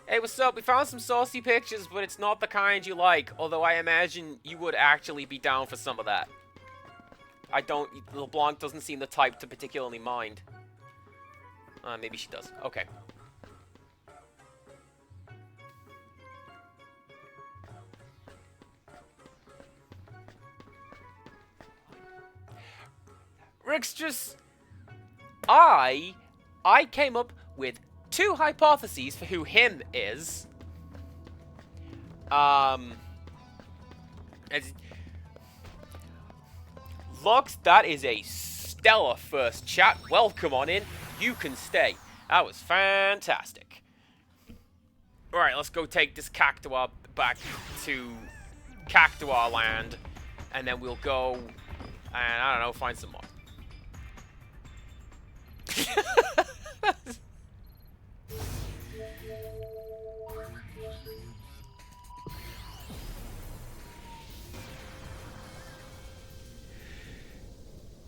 [SPEAKER 1] Hey, what's up? We found some saucy pictures, but it's not the kind you like. Although I imagine you would actually be down for some of that. LeBlanc doesn't seem the type to particularly mind. Maybe she does. Okay. Rickstress, I came up with 2 hypotheses for who him is. Lux, that is a stellar first chat. Welcome on in. You can stay. That was fantastic. Alright, let's go take this Cactuar back to Cactuar land. And then we'll go and, I don't know, find some more.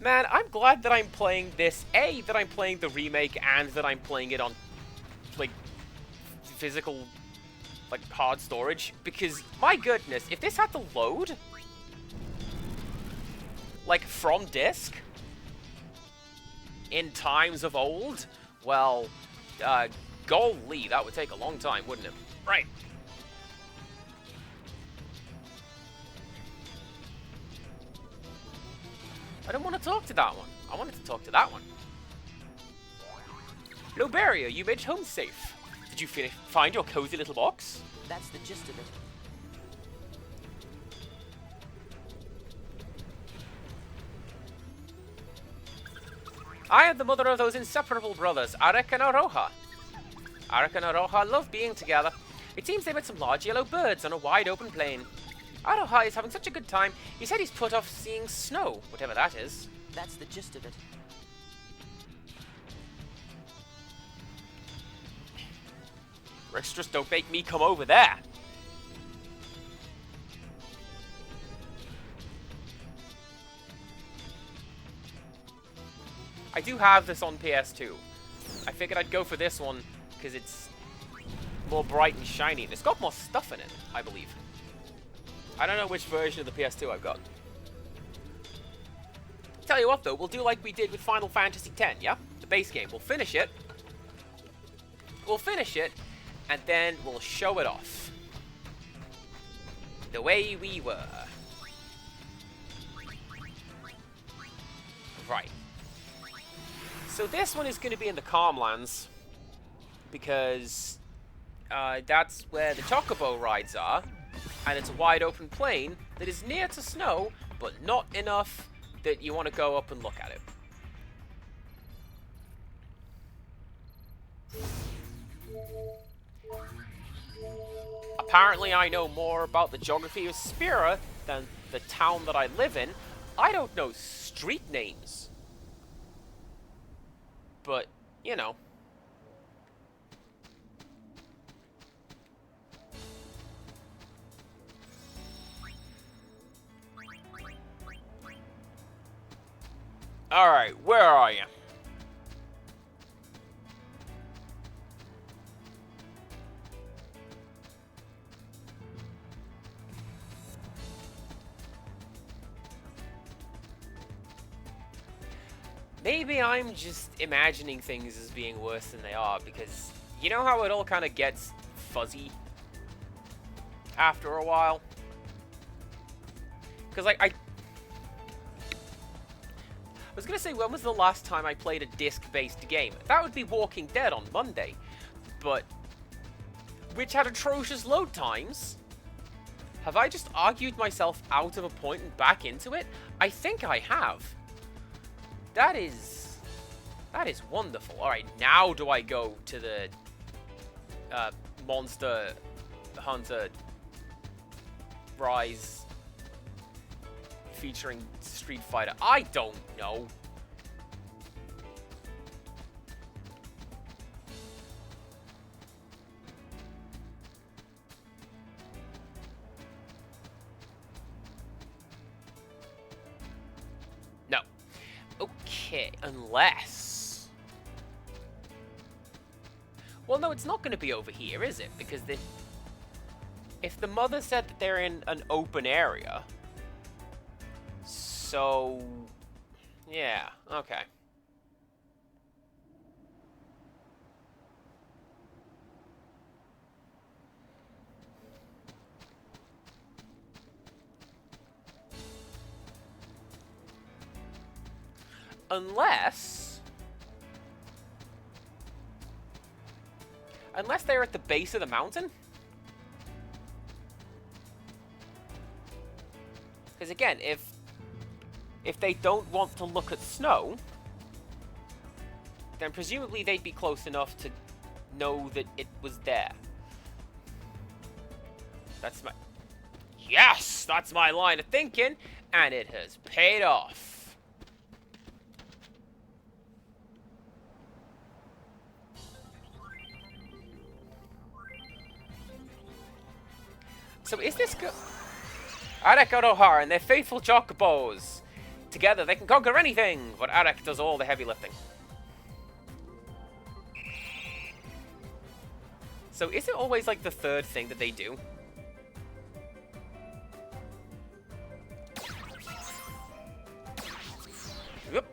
[SPEAKER 1] Man, I'm glad that I'm playing this. A, that I'm playing the remake, and that I'm playing it on, like, physical, like, hard storage. Because, my goodness, if this had to load, like, from disk, in times of old, well, golly, that would take a long time, wouldn't it? Right. I don't want to talk to that one. I wanted to talk to that one. Loberia, you made it home safe. Did you find your cozy little box?
[SPEAKER 4] That's the gist of it.
[SPEAKER 1] I am the mother of those inseparable brothers, Arek and Aroha. Arek and Aroha love being together. It seems they met some large yellow birds on a wide open plain. Aroha is having such a good time. He said he's put off seeing snow, whatever that is.
[SPEAKER 4] That's the gist of it.
[SPEAKER 1] Rickstress, don't make me come over there. I do have this on PS2. I figured I'd go for this one because it's more bright and shiny. It's got more stuff in it, I believe. I don't know which version of the PS2 I've got. Tell you what, though, we'll do like we did with Final Fantasy X, yeah? The base game. We'll finish it. And then we'll show it off. The way we were. Right. So this one is going to be in the Calmlands. Because that's where the Chocobo rides are. And it's a wide open plain that is near to snow, but not enough that you want to go up and look at it. Apparently I know more about the geography of Spira than the town that I live in. I don't know street names. But, you know. Alright, where are you? Maybe I'm just imagining things as being worse than they are, because you know how it all kind of gets fuzzy after a while? Because, like, I was going to say, when was the last time I played a disc-based game? That would be Walking Dead on Monday, but which had atrocious load times. Have I just argued myself out of a point and back into it? I think I have. That is wonderful. Alright, now do I go to the Monster Hunter Rise featuring Street Fighter? I don't know. No. Okay, unless... Well, no, it's not going to be over here, is it? Because if the mother said that they're in an open area... So... Yeah, okay. Unless they're at the base of the mountain? Because again, if they don't want to look at snow, then presumably they'd be close enough to know that it was there. That's my... Yes! That's my line of thinking, and it has paid off. So is this good? Arek and O'Hara and their faithful chocobos. Together they can conquer anything, but Arek does all the heavy lifting. So is it always like the third thing that they do? Yep.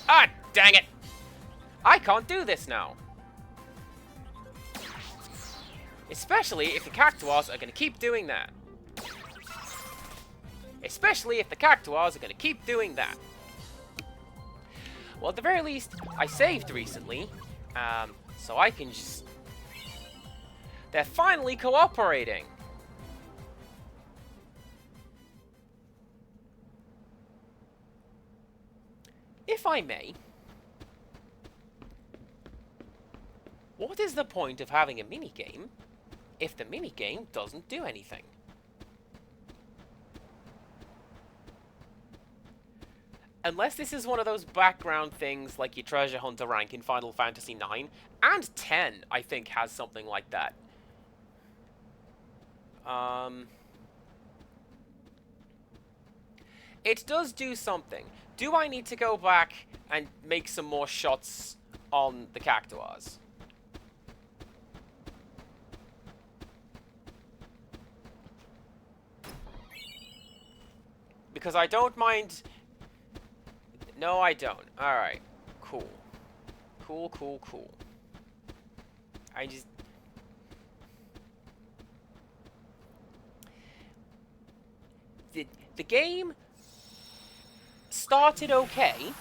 [SPEAKER 1] Ah, dang it! I can't do this now. Especially if the Cactuars are going to keep doing that. Especially if the Cactuars are going to keep doing that. Well, at the very least, I saved recently, so I can just... They're finally cooperating. If I may, what is the point of having a minigame if the minigame doesn't do anything? Unless this is one of those background things like your treasure hunter rank in Final Fantasy IX, and 10, I think, has something like that. It does do something. Do I need to go back and make some more shots on the Cactuars? Because I don't mind... No, I don't. Alright. Cool. Cool, cool, cool. I just... The game started okay,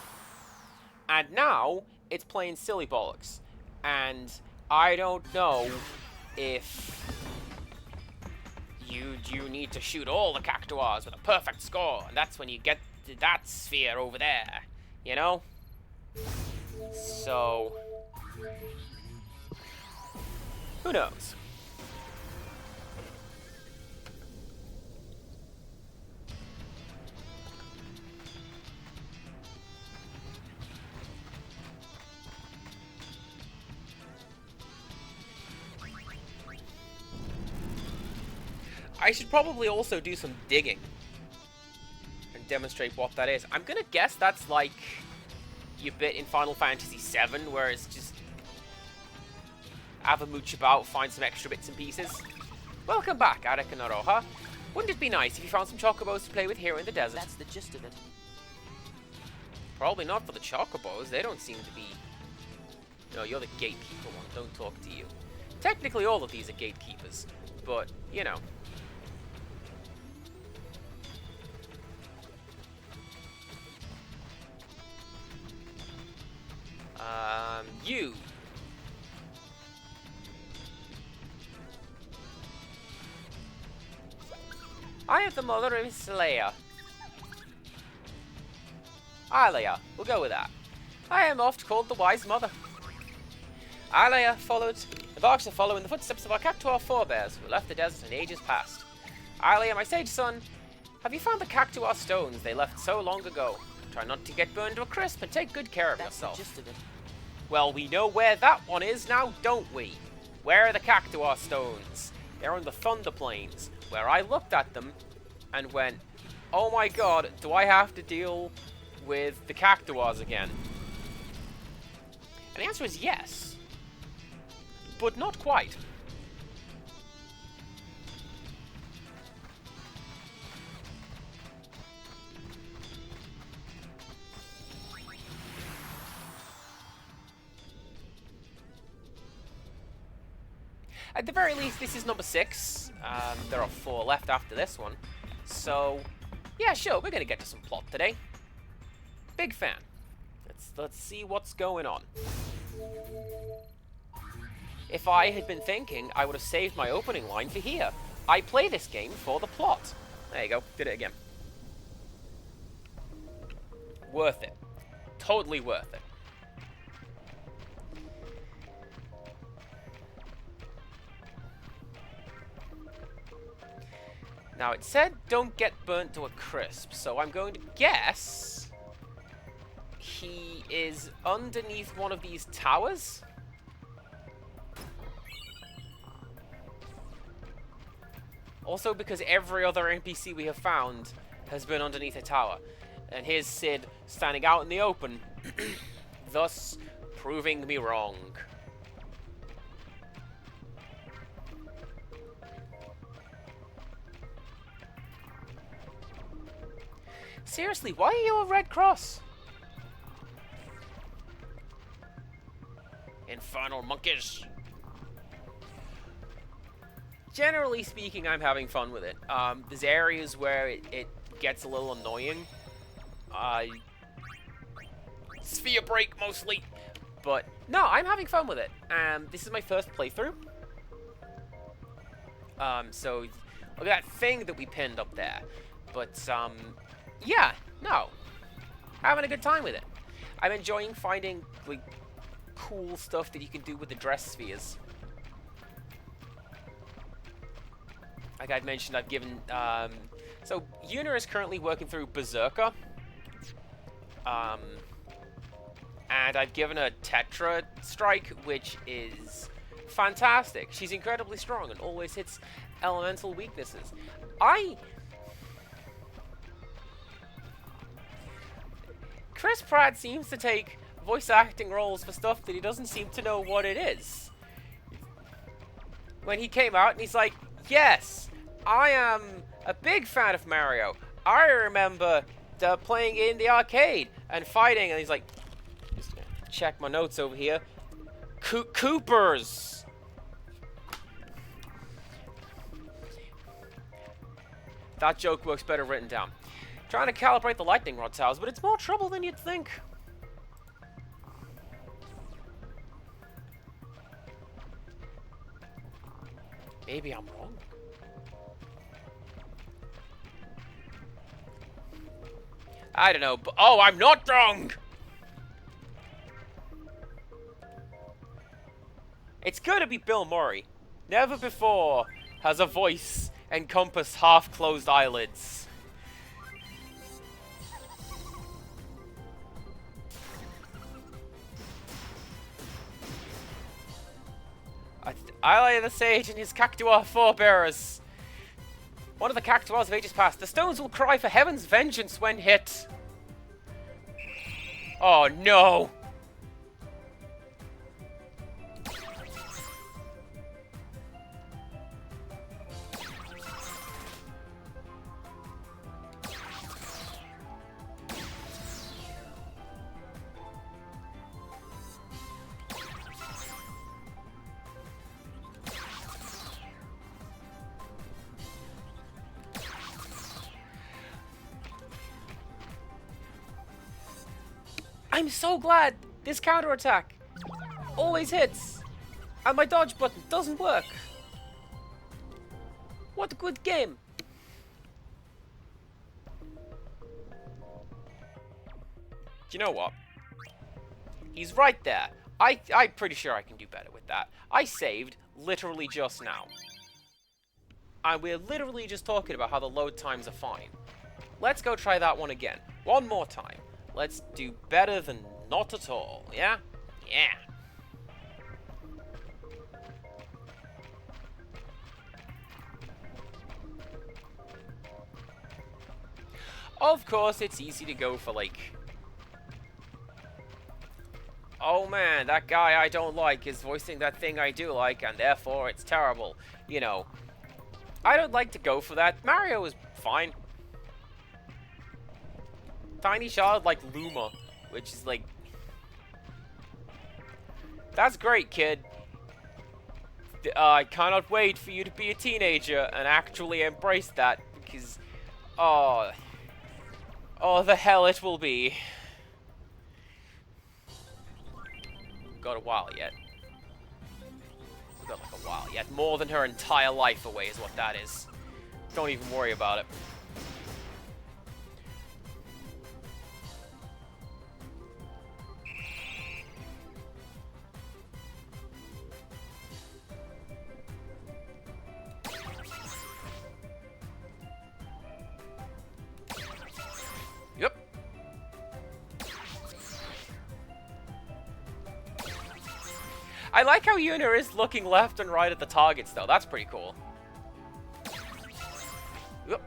[SPEAKER 1] and now it's playing silly bollocks. And I don't know if you need to shoot all the Cactuars with a perfect score, and that's when you get to that sphere over there, you know? So, who knows? I should probably also do some digging and demonstrate what that is. I'm gonna guess that's like your bit in Final Fantasy VII, where it's just have a mooch about, find some extra bits and pieces. Welcome back, Arek and Aroha. Wouldn't it be nice if you found some chocobos to play with here in the desert?
[SPEAKER 4] That's the gist of it.
[SPEAKER 1] Probably not for the chocobos. They don't seem to be... No, you're the gatekeeper one. Don't talk to you. Technically, all of these are gatekeepers, but, you know. You. I am the mother of Leia. Leia. We'll go with that. I am oft called the wise mother. Leia embarks to follow in the footsteps of our Cactuar forebears who left the desert in ages past. Leia, my sage son, have you found the Cactuar stones they left so long ago? Try not to get burned to a crisp and take good care of yourself.
[SPEAKER 4] That's the gist of it.
[SPEAKER 1] Well, we know where that one is now, don't we? Where are the Cactuar stones? They're on the Thunder Plains, where I looked at them and went, oh my god, do I have to deal with the Cactuars again? And the answer is yes. But not quite. At the very least, this is number 6. There are 4 left after this one. So, yeah, sure, we're going to get to some plot today. Big fan. Let's see what's going on. If I had been thinking, I would have saved my opening line for here. I play this game for the plot. There you go, did it again. Worth it. Totally worth it. Now, it said don't get burnt to a crisp, so I'm going to guess he is underneath one of these towers? Also because every other NPC we have found has been underneath a tower. And here's Sid standing out in the open, thus proving me wrong. Seriously, why are you a Red Cross? Infernal monkeys. Generally speaking, I'm having fun with it. There's areas where it gets a little annoying. Sphere break mostly. But no, I'm having fun with it. This is my first playthrough. So look at that thing that we pinned up there. But yeah, no. Having a good time with it. I'm enjoying finding like cool stuff that you can do with the dress spheres. Like I'd mentioned, I've given so Yuna is currently working through Berserker. And I've given her Tetra Strike, which is fantastic. She's incredibly strong and always hits elemental weaknesses. Chris Pratt seems to take voice acting roles for stuff that he doesn't seem to know what it is. When he came out and he's like, yes, I am a big fan of Mario. I remember playing in the arcade and fighting, and he's like, just gonna check my notes over here. Coopers. That joke works better written down. Trying to calibrate the lightning rod towers, but it's more trouble than you'd think. Maybe I'm wrong. I don't know, but oh, I'm not wrong! It's gonna be Bill Murray. Never before has a voice encompassed half-closed eyelids. Leia the Sage and his Cactuar forebearers. One of the Cactuars of ages past. The stones will cry for heaven's vengeance when hit. Oh no! I'm so glad this counterattack always hits, and my dodge button doesn't work. What a good game. You know what? He's right there. I'm pretty sure I can do better with that. I saved literally just now. And we're literally just talking about how the load times are fine. Let's go try that one again. One more time. Let's do better than not at all, yeah? Yeah. Of course, it's easy to go for, like... Oh man, that guy I don't like is voicing that thing I do like, and therefore it's terrible. You know, I don't like to go for that. Mario is fine. Tiny child like Luma, which is like... That's great, kid. I cannot wait for you to be a teenager and actually embrace that, because... Oh, the hell it will be. Got a while yet. We've got like a while yet. More than her entire life away is what that is. Don't even worry about it. Yep. I like how Yuna is looking left and right at the targets, though. That's pretty cool. Yep.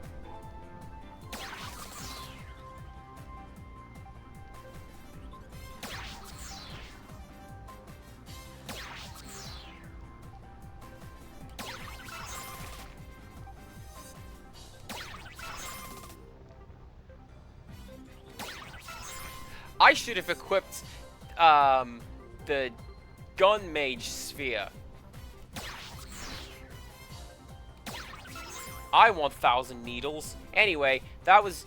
[SPEAKER 1] I should have equipped the gun mage sphere. I want 1,000 needles. Anyway, that was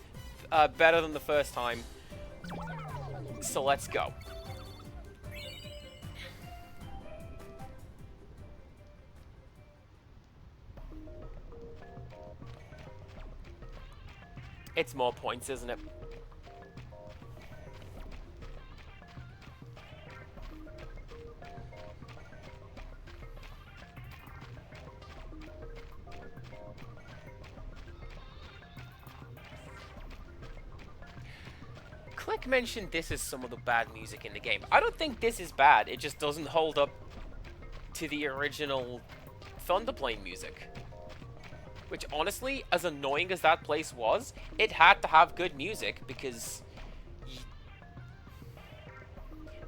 [SPEAKER 1] better than the first time. So let's go. It's more points, isn't it? Click mentioned this is some of the bad music in the game. I don't think this is bad. It just doesn't hold up to the original Thunderplane music. Which, honestly, as annoying as that place was, it had to have good music because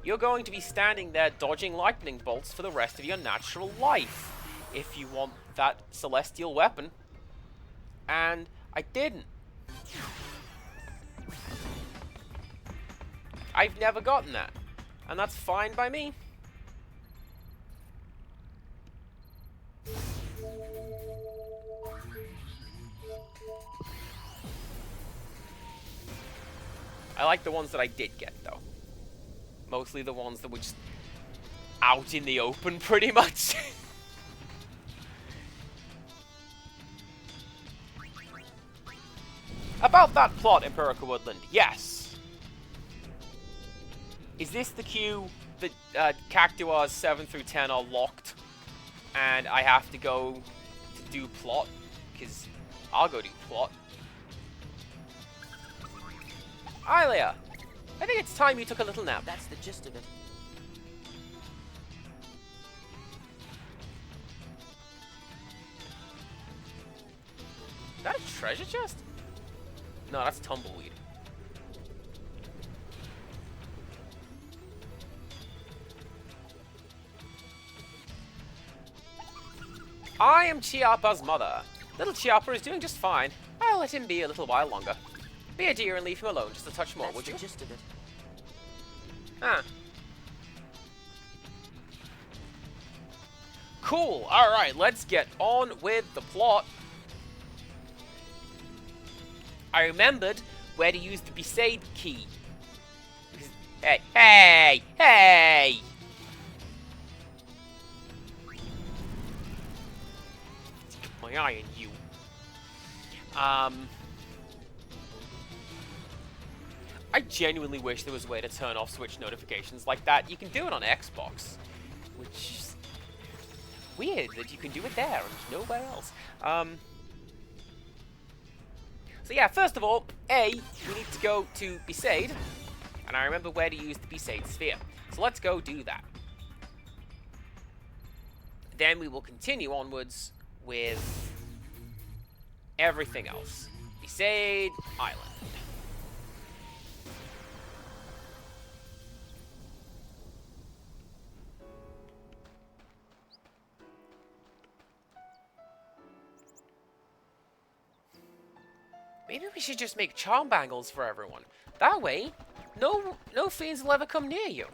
[SPEAKER 1] you're going to be standing there dodging lightning bolts for the rest of your natural life if you want that celestial weapon. And I didn't. I've never gotten that, and that's fine by me. I like the ones that I did get, though. Mostly the ones that were just out in the open, pretty much. About that plot, Empirical Woodland, yes. Is this the queue that Cactuars 7 through 10 are locked, and I have to go to do plot? Because I'll go do plot. Ilia, I think it's time you took a little nap.
[SPEAKER 4] That's the gist of it.
[SPEAKER 1] Is that a treasure chest? No, that's tumbleweed. I am Chiappa's mother. Little Chiappa is doing just fine. I'll let him be a little while longer. Be a dear and leave him alone just a touch more, would you?
[SPEAKER 4] That's the gist of it.
[SPEAKER 1] Huh. Cool. Alright, let's get on with the plot. I remembered where to use the Besaid key. Hey, hey, hey! My eye on you. I genuinely wish there was a way to turn off Switch notifications like that. You can do it on Xbox, which is weird that you can do it there and nowhere else. So yeah, first of all, we need to go to Besaid, and I remember where to use the Besaid sphere. So let's go do that. Then we will continue onwards with everything else. Besaid Island. Maybe we should just make charm bangles for everyone. That way, no fiends will ever come near you.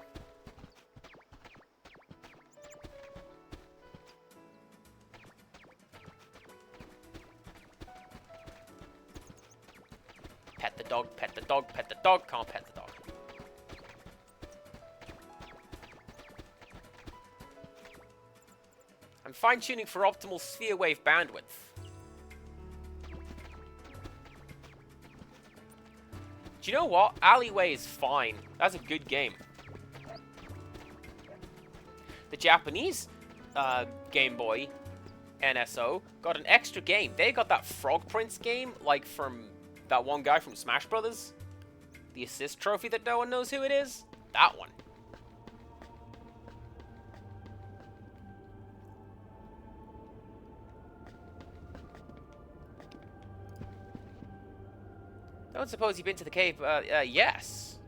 [SPEAKER 1] Pet the dog, pet the dog, pet the dog. Can't pet the dog. I'm fine-tuning for optimal sphere wave bandwidth. Do you know what? Alleyway is fine. That's a good game. The Japanese Game Boy NSO got an extra game. They got that Frog Prince game, like from that one guy from Smash Brothers. The assist trophy that no one knows who it is. That one. Don't suppose you've been to the cave? Yes.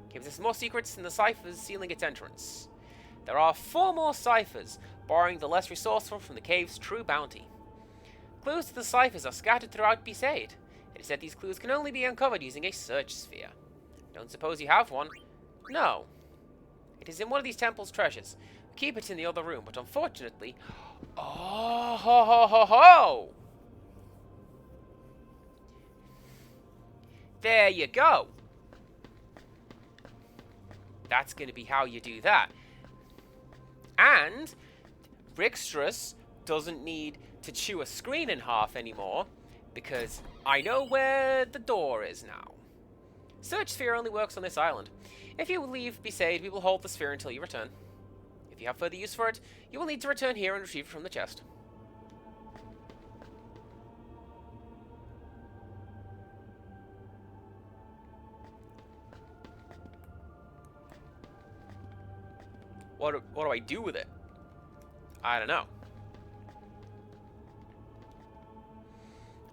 [SPEAKER 1] Cave possesses more secrets than the ciphers sealing its entrance. There are 4 more ciphers, borrowing the less resourceful from the cave's true bounty. Clues to the ciphers are scattered throughout Besaid. It is said these clues can only be uncovered using a search sphere. Don't suppose you have one? No. It is in one of these temple's treasures. We keep it in the other room, but unfortunately... Oh, ho, ho, ho, ho! There you go. That's going to be how you do that. And Rixtrus doesn't need to chew a screen in half anymore, because I know where the door is now. Search sphere only works on this island. If you leave Besaid, we will hold the sphere until you return. If you have further use for it, you will need to return here and retrieve it from the chest. What do I do with it? I don't know.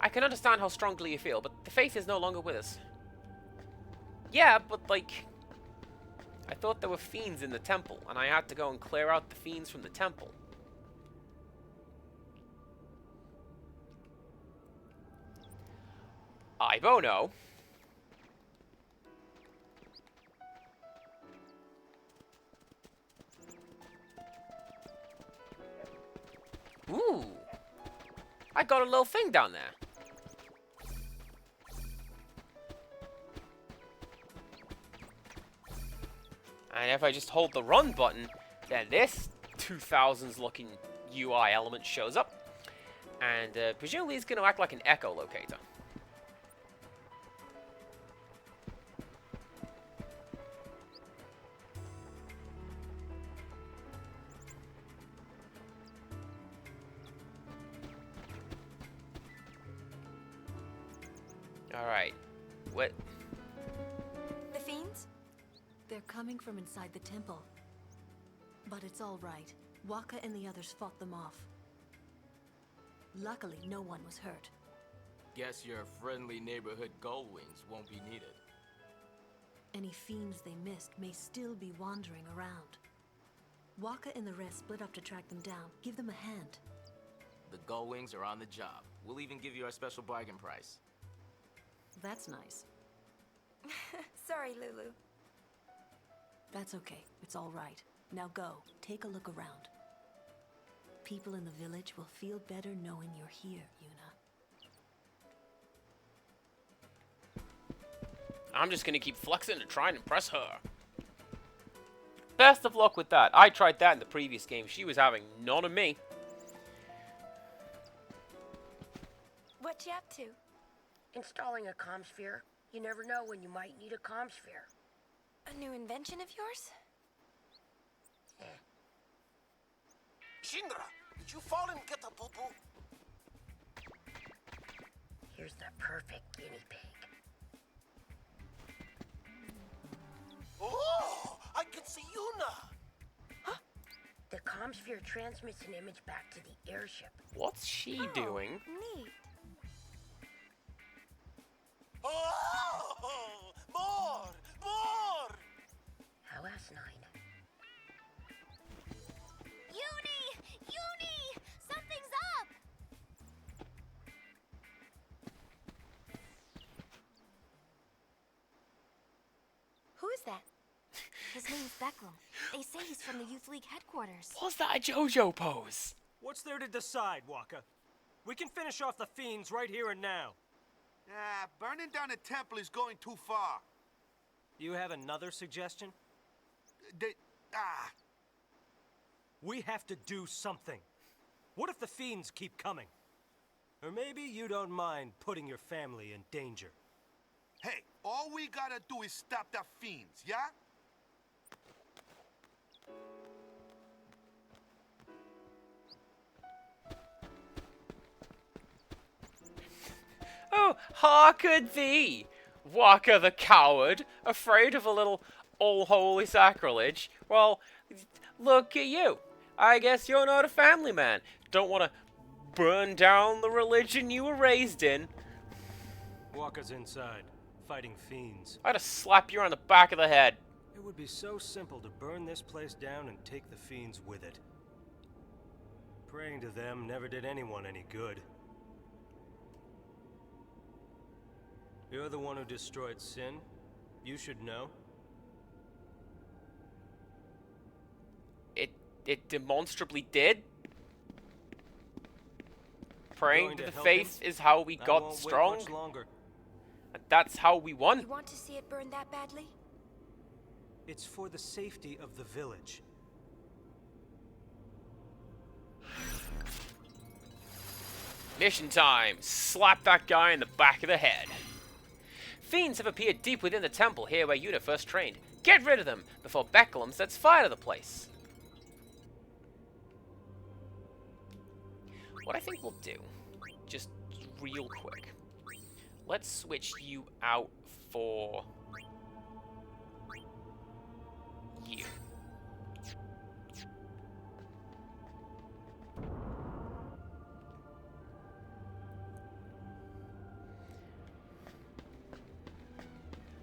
[SPEAKER 1] I can understand how strongly you feel, but the faith is no longer with us. Yeah, but like... I thought there were fiends in the temple, and I had to go and clear out the fiends from the temple. I bono. Ooh. I got a little thing down there. And if I just hold the run button, then this 2000s looking UI element shows up. And presumably it's going to act like an echolocator. Alright. What?
[SPEAKER 3] The fiends?
[SPEAKER 2] They're coming from inside the temple. But it's all right. Waka and the others fought them off. Luckily, no one was hurt.
[SPEAKER 10] Guess your friendly neighborhood gullwings won't be needed.
[SPEAKER 2] Any fiends they missed may still be wandering around. Waka and the rest split up to track them down. Give them a hand.
[SPEAKER 10] The gullwings are on the job. We'll even give you our special bargain price.
[SPEAKER 2] That's nice.
[SPEAKER 3] Sorry, Lulu.
[SPEAKER 2] That's okay. It's all right. Now go. Take a look around. People in the village will feel better knowing you're here, Yuna.
[SPEAKER 1] I'm just gonna keep flexing and try and impress her. Best of luck with that. I tried that in the previous game. She was having none of me.
[SPEAKER 3] What you up to?
[SPEAKER 11] Installing a comm sphere. You never know when you might need a comm sphere.
[SPEAKER 3] A new invention of yours?
[SPEAKER 12] Shinra, did you fall and get a poo-poo?
[SPEAKER 11] Here's the perfect guinea pig.
[SPEAKER 12] Oh, I can see Yuna.
[SPEAKER 11] The comm sphere transmits an image back to the airship.
[SPEAKER 1] What's she doing?
[SPEAKER 3] Neat.
[SPEAKER 12] Oh, more!
[SPEAKER 11] How asinine.
[SPEAKER 3] Uni! Something's up! Who is that? His name's Becklem. They say he's from the Youth League headquarters.
[SPEAKER 1] Was that a JoJo pose?
[SPEAKER 13] What's there to decide, Waka? We can finish off the fiends right here and now.
[SPEAKER 5] Burning down a temple is going too far.
[SPEAKER 13] You have another suggestion? We have to do something. What if the fiends keep coming? Or maybe you don't mind putting your family in danger.
[SPEAKER 5] Hey, all we gotta do is stop the fiends, yeah?
[SPEAKER 1] Oh, harked thee! Waka the coward, afraid of a little all-holy sacrilege. Well, look at you. I guess you're not a family man. Don't want to burn down the religion you were raised in.
[SPEAKER 13] Waka's inside, fighting fiends.
[SPEAKER 1] I'd have slapped you on the back of the head.
[SPEAKER 13] It would be so simple to burn this place down and take the fiends with it. Praying to them never did anyone any good. You're the one who destroyed Sin. You should know.
[SPEAKER 1] It demonstrably did. Praying to the faith is how we got strong.
[SPEAKER 13] Much longer.
[SPEAKER 1] And that's how we won.
[SPEAKER 3] You want to see it burn that badly?
[SPEAKER 13] It's for the safety of the village.
[SPEAKER 1] Mission time. Slap that guy in the back of the head. Fiends have appeared deep within the temple here where Yuna first trained. Get rid of them before Becklem sets fire to the place. What I think we'll do, just real quick, let's switch you out for you.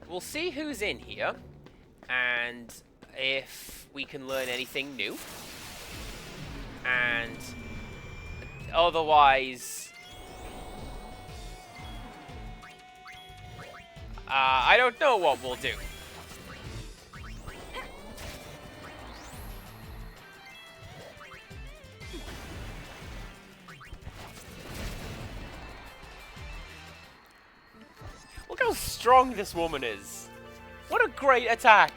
[SPEAKER 1] We'll see who's in here, and if we can learn anything new. And otherwise, I don't know what we'll do. Look how strong this woman is. What a great attack.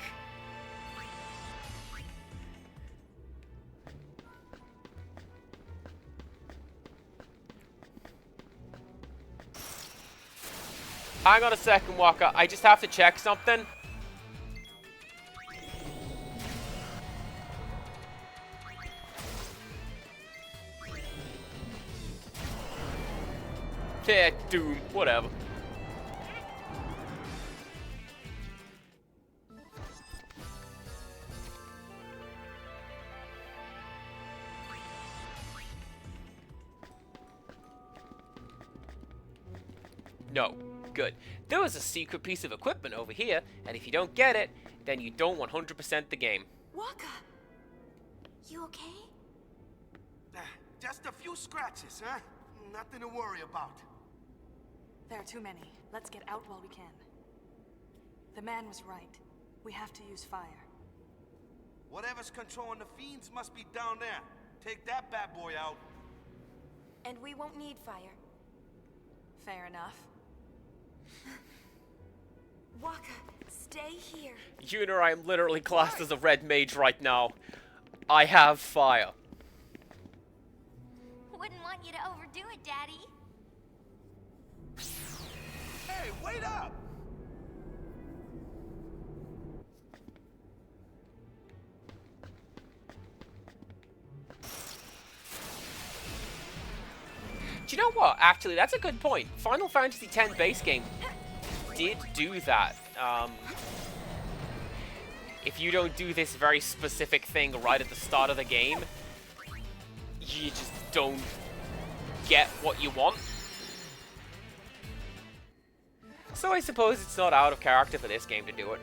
[SPEAKER 1] Hang on a second, Waka. I just have to check something. Yeah, Doom. Whatever. No. Good. There was a secret piece of equipment over here, and if you don't get it, then you don't 100% the game.
[SPEAKER 3] Waka! You okay?
[SPEAKER 5] Just a few scratches, huh? Nothing to worry about.
[SPEAKER 7] There are too many. Let's get out while we can. The man was right. We have to use fire.
[SPEAKER 5] Whatever's controlling the fiends must be down there. Take that bad boy out.
[SPEAKER 3] And we won't need fire.
[SPEAKER 7] Fair enough.
[SPEAKER 3] Waka, stay here.
[SPEAKER 1] Yuna, I am literally classed as a red mage right now. I have fire.
[SPEAKER 3] Wouldn't want you to overdo it, Daddy.
[SPEAKER 5] Hey, wait up!
[SPEAKER 1] Do you know what? Actually, that's a good point. Final Fantasy X base game did do that. If you don't do this very specific thing right at the start of the game, you just don't get what you want. So I suppose it's not out of character for this game to do it.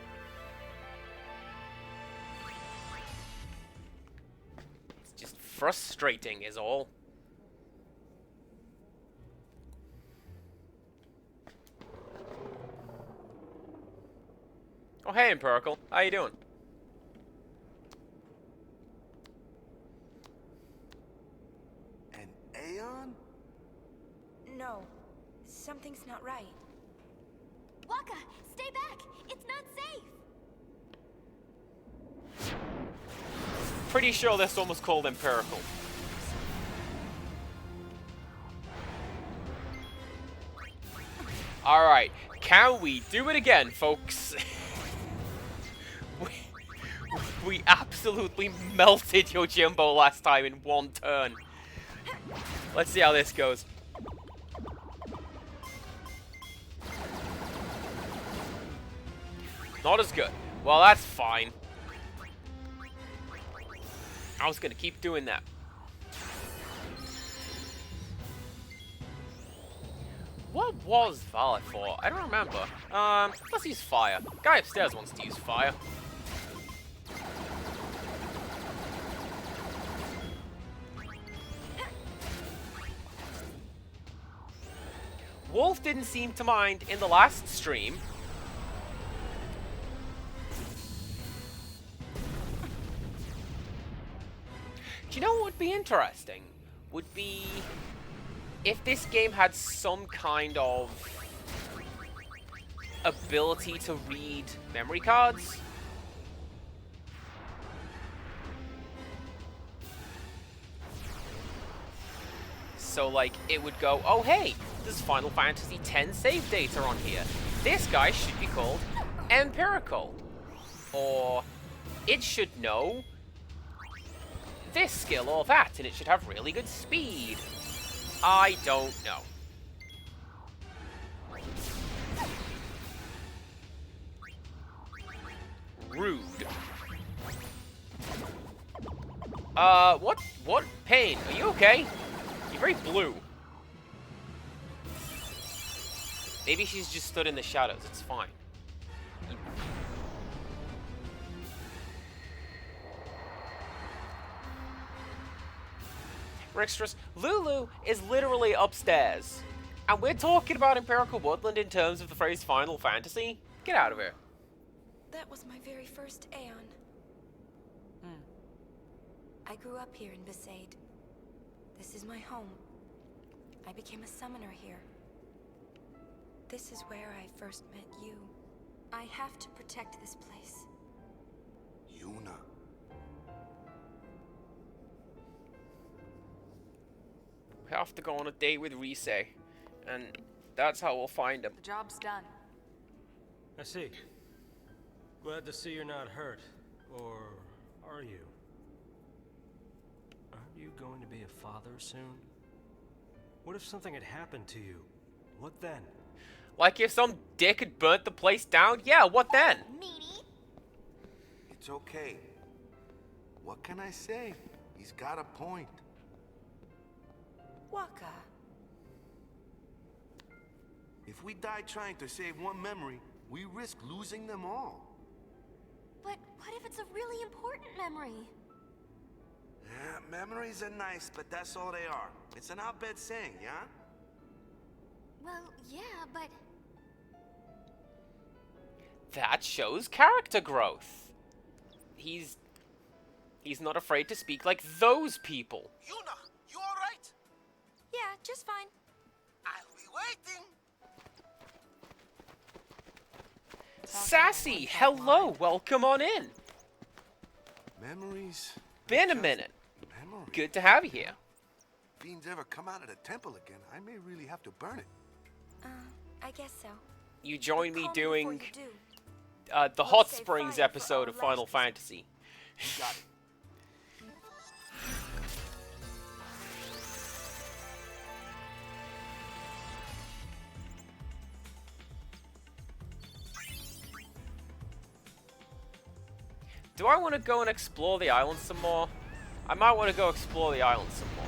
[SPEAKER 1] It's just frustrating is all. Oh hey Empirical, how you doing?
[SPEAKER 5] An Aeon?
[SPEAKER 3] No, something's not right. Waka, stay back! It's not safe!
[SPEAKER 1] Pretty sure this one was called Empirical. Alright, can we do it again, folks? we absolutely melted Yojimbo last time in one turn. Let's see how this goes. Not as good. Well, that's fine. I was gonna keep doing that. What was Valor for? I don't remember. Let's use fire. Guy upstairs wants to use fire. Wolf didn't seem to mind in the last stream. Do you know what would be interesting? Would be if this game had some kind of ability to read memory cards. So, like, it would go, oh, hey, there's Final Fantasy X save data on here. This guy should be called Empirical. Or it should know this skill or that, and it should have really good speed. I don't know. Rude. What? Pain, are you okay? You're very blue. Maybe she's just stood in the shadows, it's fine. Rickstress, Lulu is literally upstairs. And we're talking about Empirical Woodland in terms of the phrase Final Fantasy? Get out of here.
[SPEAKER 3] That was my very first Aeon. I grew up here in Besaid. This is my home. I became a summoner here. This is where I first met you. I have to protect this place.
[SPEAKER 5] Yuna.
[SPEAKER 1] We have to go on a date with Rise, and that's how we'll find him.
[SPEAKER 7] The job's done.
[SPEAKER 13] I see. Glad to see you're not hurt. Or are you? Aren't you going to be a father soon? What if something had happened to you? What then?
[SPEAKER 1] Like if some dick had burnt the place down? Yeah, what then?
[SPEAKER 3] Meanie.
[SPEAKER 5] It's okay. What can I say? He's got a point.
[SPEAKER 3] Waka.
[SPEAKER 5] If we die trying to save one memory, we risk losing them all.
[SPEAKER 3] But what if it's a really important memory?
[SPEAKER 5] Yeah, memories are nice, but that's all they are. It's an outbed saying, yeah?
[SPEAKER 3] Well, yeah, but...
[SPEAKER 1] That shows character growth. He's not afraid to speak like those people.
[SPEAKER 12] Yuna, you alright?
[SPEAKER 3] Yeah, just fine.
[SPEAKER 12] I'll be waiting.
[SPEAKER 1] Sassy, hello, welcome on in.
[SPEAKER 5] Memories.
[SPEAKER 1] Been a minute.
[SPEAKER 5] Memories.
[SPEAKER 1] Good to have you here.
[SPEAKER 5] If fiends ever come out of the temple again, I may really have to burn it.
[SPEAKER 3] I guess so.
[SPEAKER 1] You join me
[SPEAKER 3] Call
[SPEAKER 1] doing
[SPEAKER 3] before you do.
[SPEAKER 1] the
[SPEAKER 3] We'll
[SPEAKER 1] Hot
[SPEAKER 3] save
[SPEAKER 1] Springs
[SPEAKER 3] fire for
[SPEAKER 1] episode
[SPEAKER 3] our
[SPEAKER 1] of Final
[SPEAKER 3] last
[SPEAKER 1] Fantasy.
[SPEAKER 5] You got it.
[SPEAKER 1] Do I want to go and explore the island some more? I might want to go explore the island some more.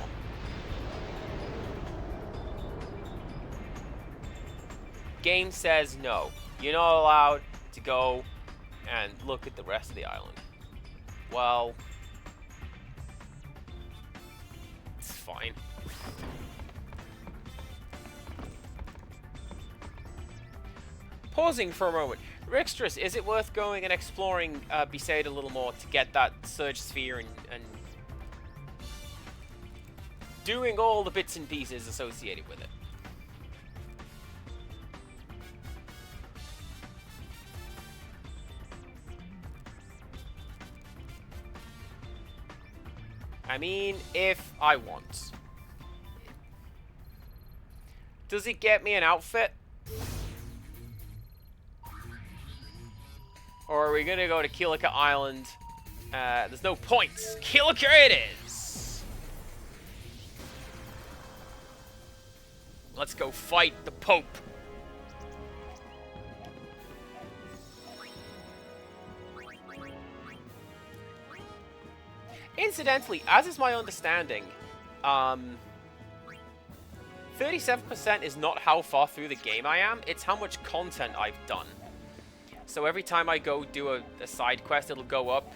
[SPEAKER 1] Game says no. You're not allowed to go and look at the rest of the island. Well, it's fine. Pausing for a moment. Rixtrus, is it worth going and exploring Besaid a little more to get that Surge Sphere and doing all the bits and pieces associated with it? I mean, if I want. Does it get me an outfit? Or are we gonna go to Kilika Island? There's no points. Kilika it is! Let's go fight the Pope. Incidentally, as is my understanding, 37% is not how far through the game I am, it's how much content I've done. So every time I go do a side quest, it'll go up.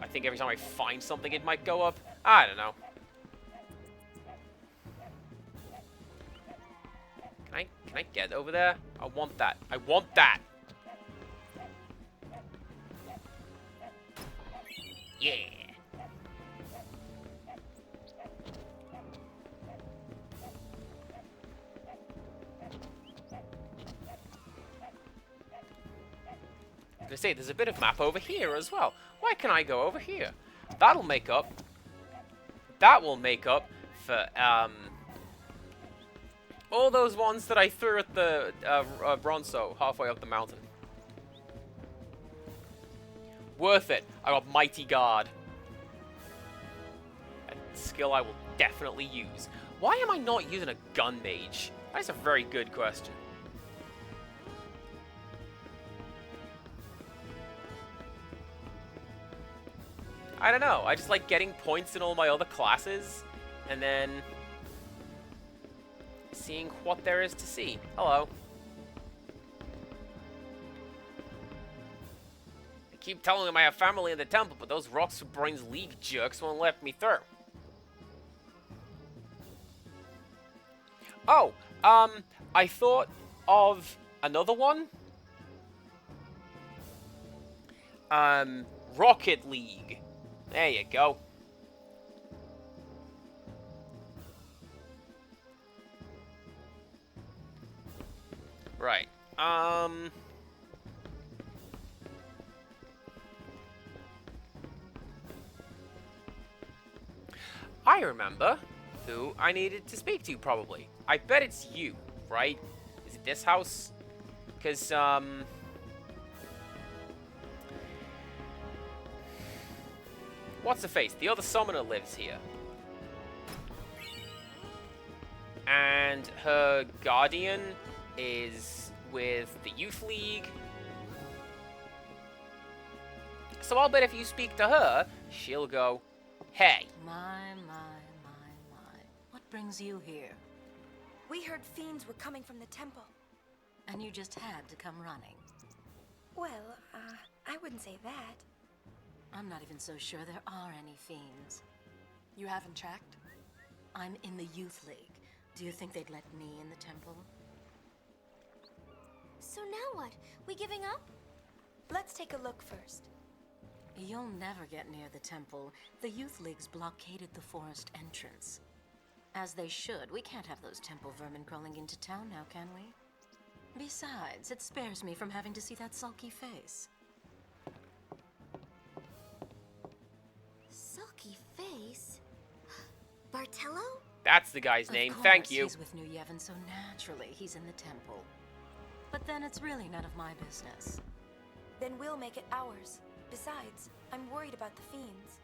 [SPEAKER 1] I think every time I find something, it might go up. I don't know. Can I get over there? I want that. I want that! Yeah! I was gonna say, there's a bit of map over here as well. Why can I go over here? That'll make up. That will make up for, all those ones that I threw at the, Bronzo halfway up the mountain. Worth it. I got Mighty Guard. A skill I will definitely use. Why am I not using a gun mage? That's a very good question. I don't know. I just like getting points in all my other classes, and then seeing what there is to see. Hello. I keep telling them I have family in the temple, but those Rocks for Brains League jerks won't let me through. Oh, I thought of another one. Rocket League. There you go. Right. I remember who I needed to speak to, probably. I bet it's you, right? Is it this house? Because, what's her face? The other summoner lives here. And her guardian is with the Youth League. So I'll bet if you speak to her, she'll go, hey.
[SPEAKER 2] My. What brings you here?
[SPEAKER 3] We heard fiends were coming from the temple.
[SPEAKER 2] And you just had to come running.
[SPEAKER 3] Well, I wouldn't say that.
[SPEAKER 2] I'm not even so sure there are any fiends.
[SPEAKER 7] You haven't checked?
[SPEAKER 2] I'm in the Youth League. Do you think they'd let me in the temple?
[SPEAKER 3] So now what? We giving up? Let's take a look first.
[SPEAKER 2] You'll never get near the temple. The Youth League's blockaded the forest entrance. As they should. We can't have those temple vermin crawling into town now, can we? Besides, it spares me from having to see that sulky face.
[SPEAKER 3] Sulky face? Bartello?
[SPEAKER 1] That's the guy's name. Thank you.
[SPEAKER 2] He's with New Yevon, so naturally he's in the temple. But then it's really none of my business.
[SPEAKER 3] Then we'll make it ours. Besides, I'm worried about the fiends.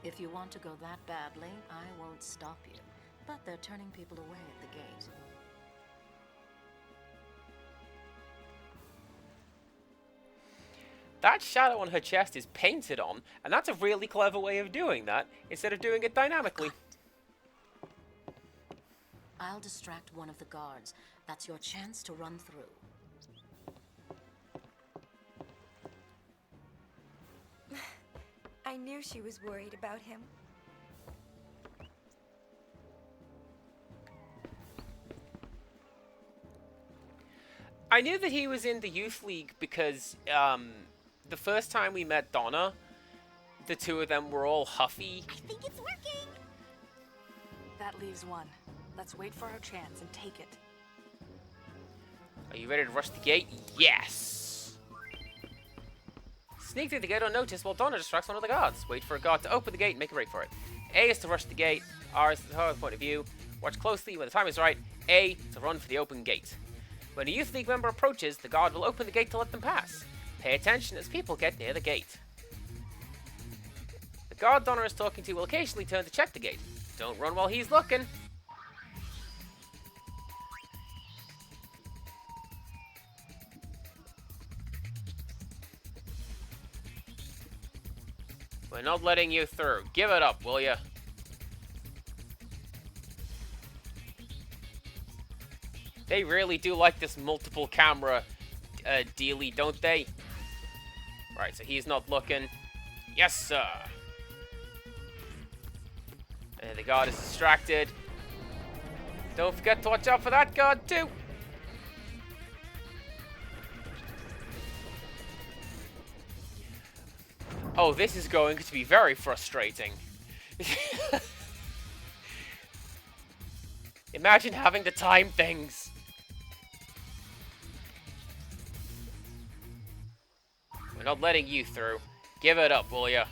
[SPEAKER 2] If you want to go that badly, I won't stop you. But they're turning people away at the gate.
[SPEAKER 1] that shadow on her chest is painted on, and that's a really clever way of doing that, instead of doing it dynamically.
[SPEAKER 2] I'll distract one of the guards. That's your chance to run through.
[SPEAKER 3] I knew she was worried about him.
[SPEAKER 1] I knew that he was in the youth league because the first time we met Donna, the two of them were all huffy.
[SPEAKER 7] I think it's working! That leaves one. Let's wait for our chance and take it.
[SPEAKER 1] Are you ready to rush the gate? Yes! Sneak through the gate unnoticed while Donna distracts one of the guards. Wait for a guard to open the gate and make a break for it. A is to rush the gate. R is the point of view. Watch closely when the time is right. A to run for the open gate. When a youth league member approaches, the guard will open the gate to let them pass. Pay attention as people get near the gate. The guard Donna is talking to will occasionally turn to check the gate. Don't run while he's looking. We're not letting you through. Give it up, will ya? They really do like this multiple camera dealy, don't they? Right, so he's not looking. Yes, sir. And the guard is distracted. Don't forget to watch out for that guard, too. Oh, this is going to be very frustrating. Imagine having to time things. We're not letting you through. Give it up, will ya?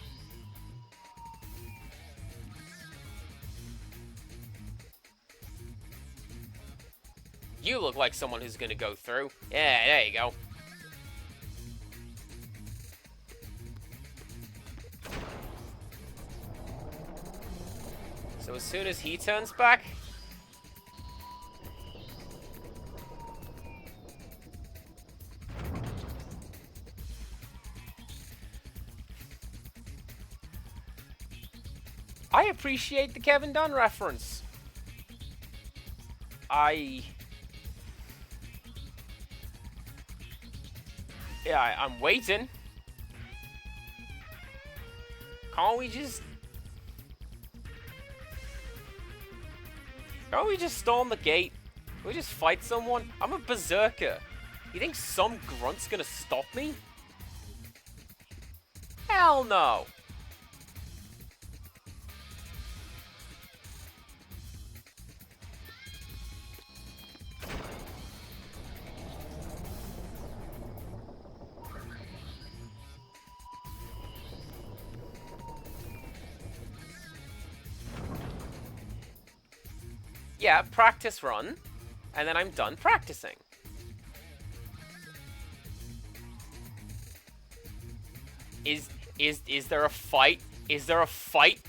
[SPEAKER 1] You look like someone who's gonna go through. Yeah, there you go. So as soon as he turns back... I appreciate the Kevin Dunn reference. Yeah, I'm waiting. Can't we just storm the gate? Can we just fight someone? I'm a berserker. You think some grunt's gonna stop me? Hell no. Yeah, practice run, and then I'm done practicing. Is there a fight? Is there a fight?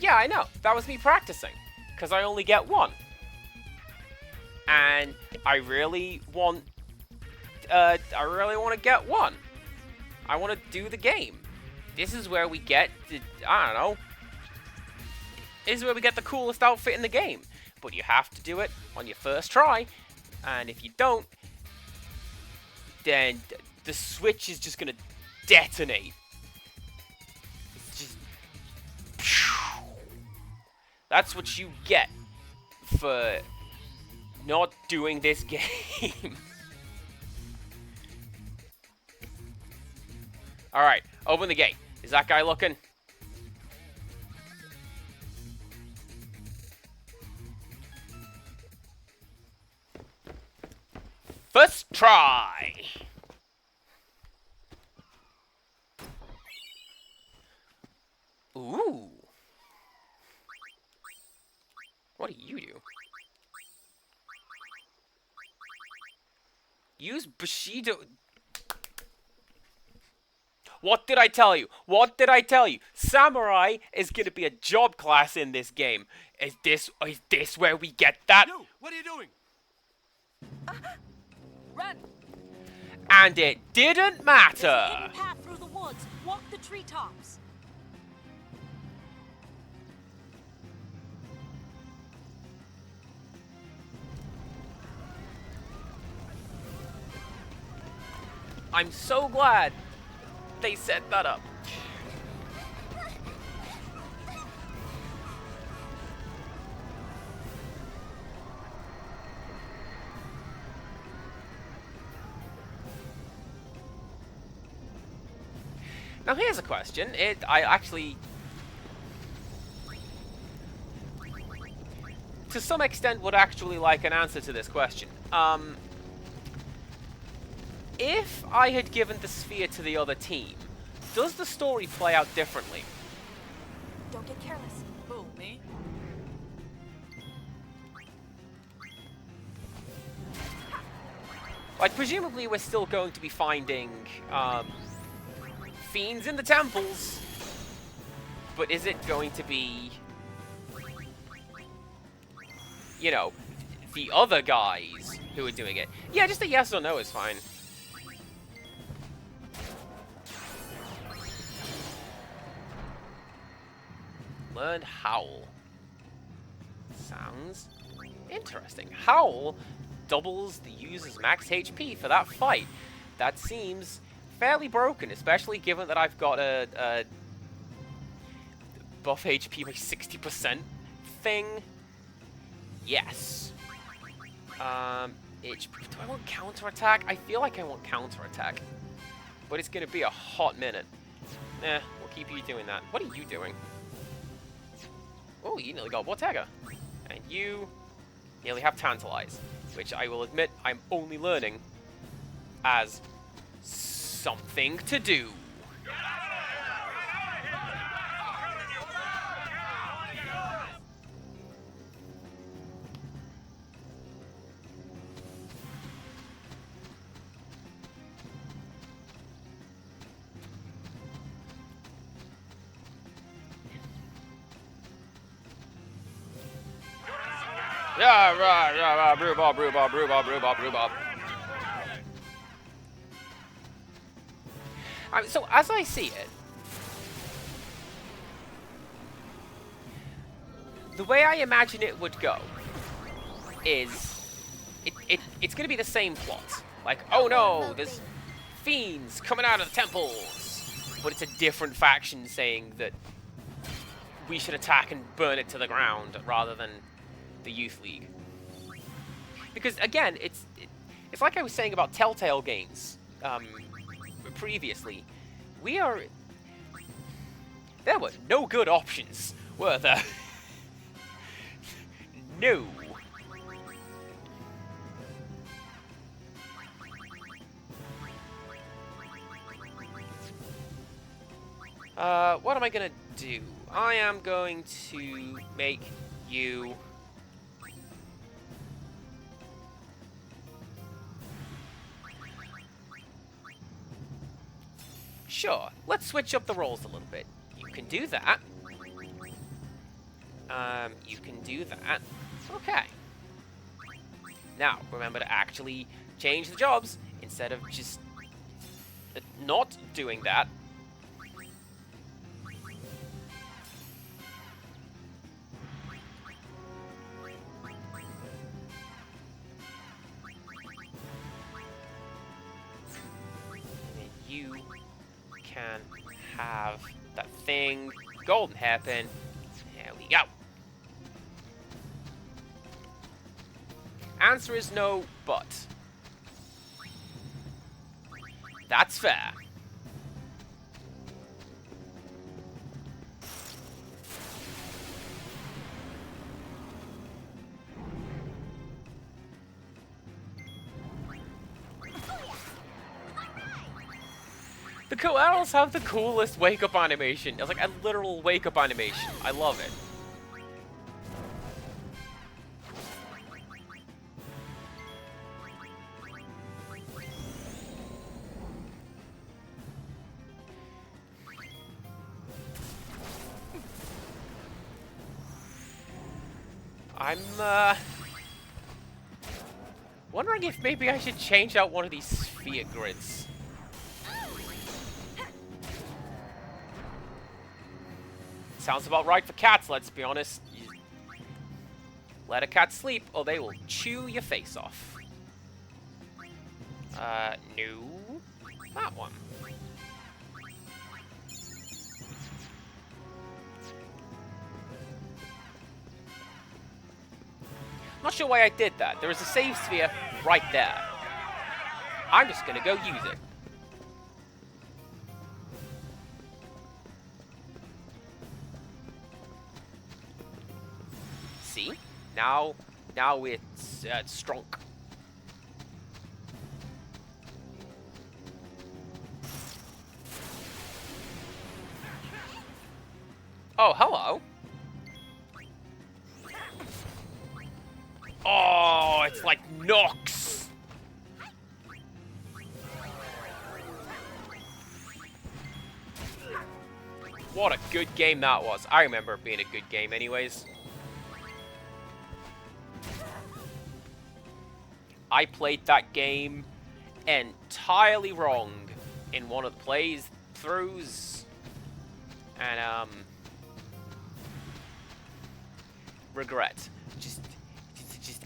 [SPEAKER 1] Yeah, I know. That was me practicing. Because I only get one. And I really want to get one. I want to do the game. This is where we get the, I don't know. This is where we get the coolest outfit in the game. But you have to do it on your first try. And if you don't, then the Switch is just going to detonate. It's just... That's what you get for not doing this game. Alright, open the gate. Is that guy looking? First try! Ooh. What do you do? Use Bushido. What did I tell you? What did I tell you? Samurai is gonna be a job class in this game. Is this where we get that?
[SPEAKER 13] You, what are you doing?
[SPEAKER 7] Run!
[SPEAKER 1] And it didn't matter.
[SPEAKER 2] There's a hidden path through the woods. Walk the treetops.
[SPEAKER 1] I'm so glad they set that up. Now here's a question. I actually, to some extent, would actually like an answer to this question. If I had given the sphere to the other team, does the story play out differently?
[SPEAKER 3] Don't get careless.
[SPEAKER 7] Who, me?
[SPEAKER 1] Like, presumably we're still going to be finding, fiends in the temples. But is it going to be, you know, the other guys who are doing it? Yeah, just a yes or no is fine. Learn Howl. Sounds interesting. Howl doubles the user's max HP for that fight. That seems fairly broken, especially given that I've got a buff HP by 60% thing. Yes. Do I want counterattack? I feel like I want counterattack. But it's gonna be a hot minute. We'll keep you doing that. What are you doing? Oh, you nearly got Bottega. And you nearly have Tantalize, which I will admit I'm only learning as something to do. Yeah, rhubarb. So, as I see it, the way I imagine it would go is it's going to be the same plot. Like, oh no, there's fiends coming out of the temples. But it's a different faction saying that we should attack and burn it to the ground rather than the Youth League. Because again, it's like I was saying about Telltale games previously. There were no good options, were there? No. What am I gonna do? I am going to make you sure, let's switch up the roles a little bit. You can do that. You can do that. Okay. Now, remember to actually change the jobs instead of just not doing that. You can have that thing golden happen. There we go. Answer is no, but that's fair. The Koalas have the coolest wake-up animation. It's like a literal wake-up animation. I love it. I'm, wondering if maybe I should change out one of these sphere grids. Sounds about right for cats, let's be honest. You let a cat sleep, or they will chew your face off. No. That one. Not sure why I did that. There is a save sphere right there. I'm just gonna go use it. See? Now it's strong. Oh, hello. Oh, it's like Nox. What a good game that was. I remember it being a good game anyways. I played that game entirely wrong in one of the playthroughs. And, regret. Just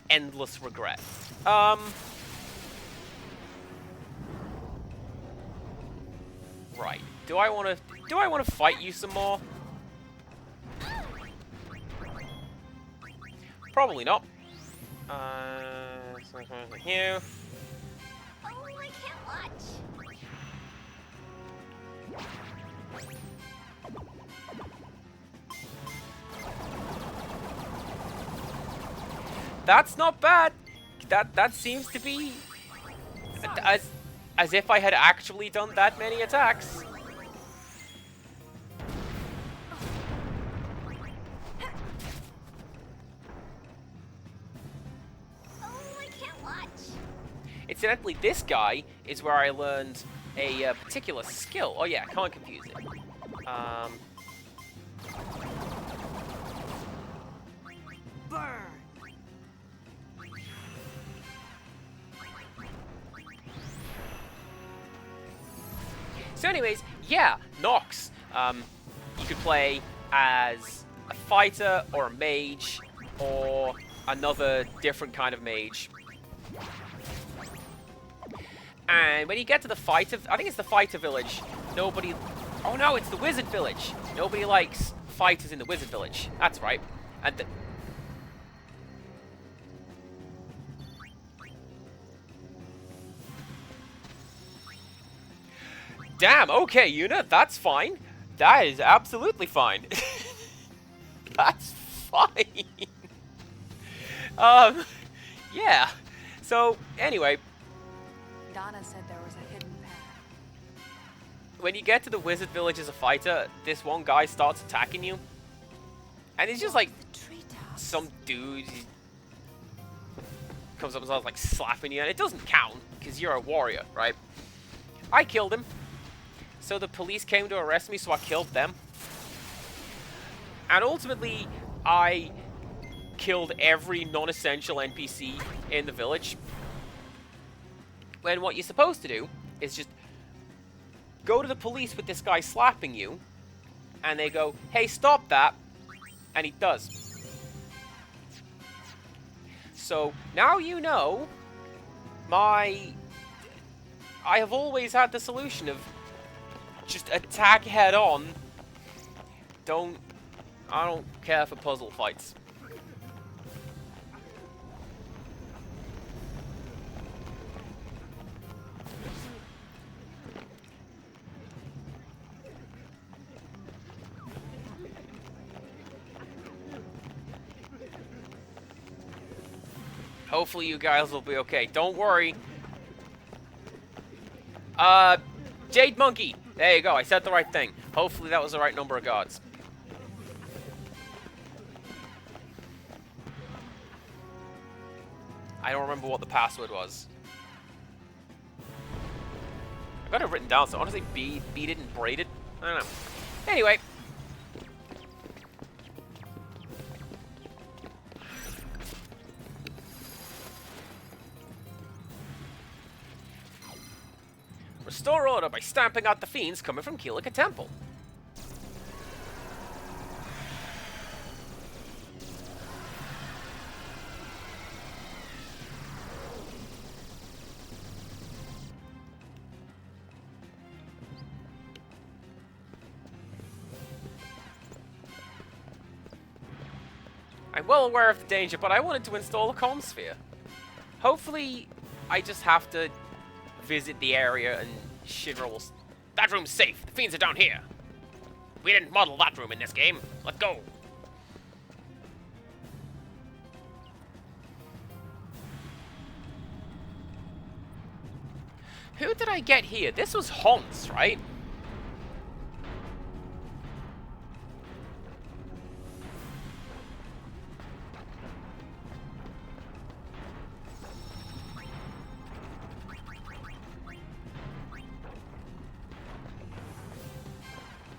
[SPEAKER 1] endless regret. Right. Do I want to fight you some more? Probably not. Something like you.
[SPEAKER 11] Oh, I can't watch.
[SPEAKER 1] That's not bad. That seems to be as if I had actually done that many attacks.
[SPEAKER 11] Oh, I can't watch.
[SPEAKER 1] Incidentally, this guy is where I learned a particular skill. Oh yeah, can't confuse it.
[SPEAKER 7] Burn.
[SPEAKER 1] So anyways, yeah, Nox. You could play as a fighter or a mage or another different kind of mage. And when you get to the fighter, I think it's the fighter village, nobody... Oh no, it's the wizard village. Nobody likes fighters in the wizard village. That's right. And damn, okay, Una, that's fine. That is absolutely fine. That's fine. Yeah. So, anyway.
[SPEAKER 7] Donna said there was a hidden path.
[SPEAKER 1] When you get to the wizard village as a fighter, this one guy starts attacking you. And he's just like some dude. He comes up and starts like slapping you, and it doesn't count, because you're a warrior, right? I killed him. So the police came to arrest me, so I killed them. And ultimately, I killed every non-essential NPC in the village. When what you're supposed to do is just go to the police with this guy slapping you, and they go, hey, stop that, and he does. So now you know, I have always had the solution of just attack head on. I don't care for puzzle fights. Hopefully you guys will be okay. Don't worry. Jade Monkey. There you go. I said the right thing. Hopefully that was the right number of gods. I don't remember what the password was. I got it written down, so honestly, beat it and braid it. I don't know. Anyway. restore order by stamping out the fiends coming from Keelika Temple. I'm well aware of the danger, but I wanted to install a comm sphere. Hopefully, I just have to visit the area and Shinra will... That room's safe. The fiends are down here. We didn't model that room in this game. Let's go. Who did I get here? This was Hans, right?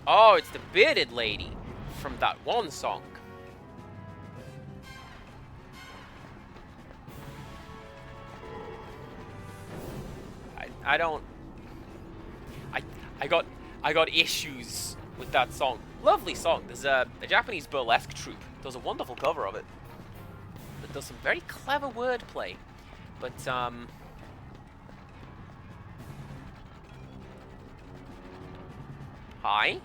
[SPEAKER 1] Oh, it's the bearded lady from that one song. I don't... I got issues with that song. Lovely song. There's a Japanese burlesque troupe does a wonderful cover of it. That does some very clever wordplay. But hi?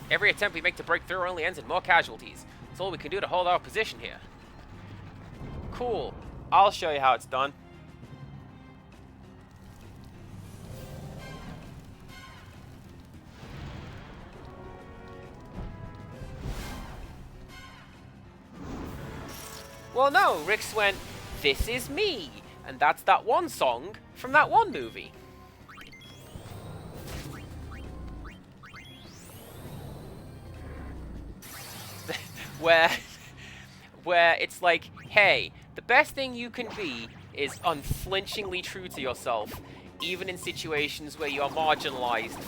[SPEAKER 1] Every attempt we make to break through only ends in more casualties. That's all we can do to hold our position here. Cool. I'll show you how it's done. Well, no, Rix went, "This is me." And that's that one song from that one movie. where it's like, hey, the best thing you can be is unflinchingly true to yourself, even in situations where you are marginalized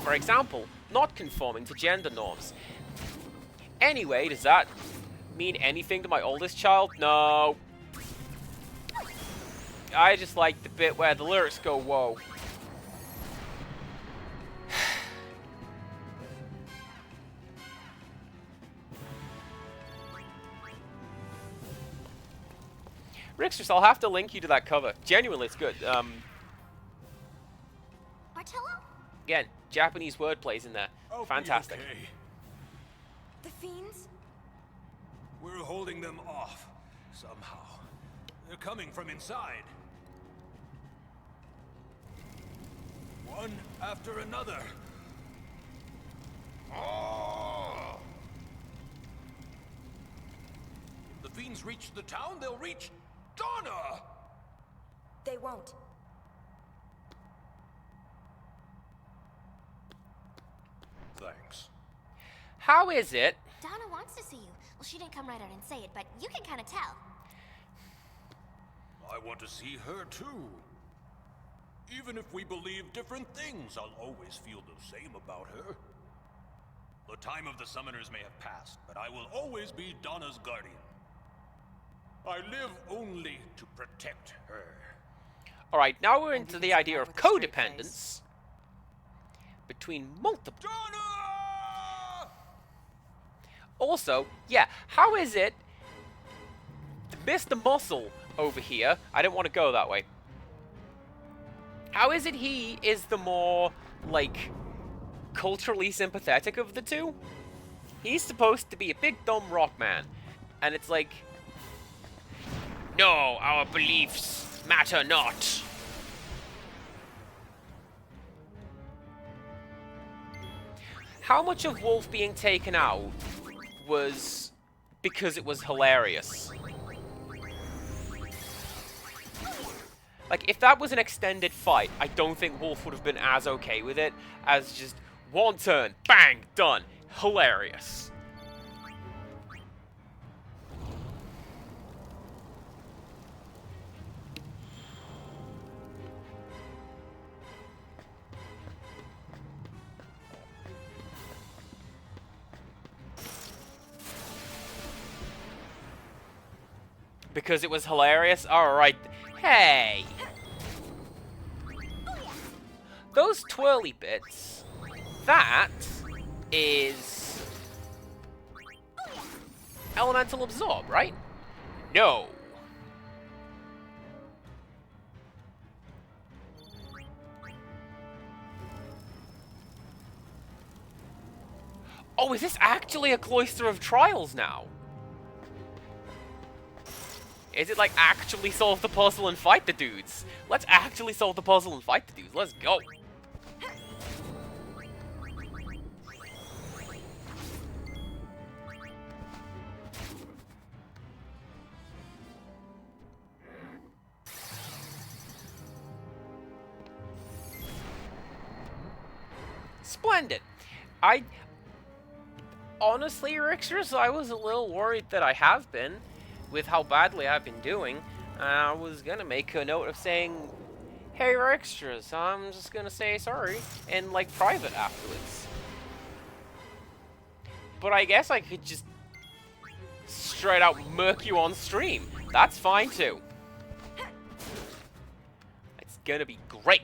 [SPEAKER 1] for example, not conforming to gender norms. Anyway, does that mean anything to my oldest child? No. I just like the bit where the lyrics go, whoa. Rixers, I'll have to link you to that cover. Genuinely, it's good.
[SPEAKER 3] Martello?
[SPEAKER 1] Again, Japanese wordplays in there.
[SPEAKER 9] Oh,
[SPEAKER 1] Fantastic.
[SPEAKER 9] okay.
[SPEAKER 3] The fiends?
[SPEAKER 9] We're holding them off, somehow. They're coming from inside. One after another. Oh! If the fiends reach the town, they'll reach Donna!
[SPEAKER 3] They won't.
[SPEAKER 9] Thanks.
[SPEAKER 1] How is it?
[SPEAKER 14] Donna wants to see you. Well, she didn't come right out and say it, but you can kind of tell.
[SPEAKER 9] I want to see her too. Even if we believe different things, I'll always feel the same about her. The time of the summoners may have passed, but I will always be Donna's guardian. I live only to protect her.
[SPEAKER 1] Alright, now we're into the idea of codependence between multiple...
[SPEAKER 9] Donna!
[SPEAKER 1] Also, yeah, how is it Mr. Muscle over here, I didn't want to go that way. How is it he is the more, like, culturally sympathetic of the two? He's supposed to be a big dumb rock man. And it's like, no, our beliefs matter not. How much of Wolf being taken out was because it was hilarious? Like, if that was an extended fight, I don't think Wolf would have been as okay with it as just one turn, bang, done. Hilarious. Because it was hilarious? Alright. Hey! those twirly bits, that is elemental absorb, right? No. Oh, is this actually a Cloister of Trials now? Is it like actually solve the puzzle and fight the dudes? Let's actually solve the puzzle and fight the dudes. Let's go. Splendid. Honestly, Rixers, I was a little worried that I have been, with how badly I've been doing. I was gonna make a note of saying, hey, Rixers, I'm just gonna say sorry, in, like, private afterwards. But I guess I could just straight out murk you on stream. That's fine, too. It's gonna be great.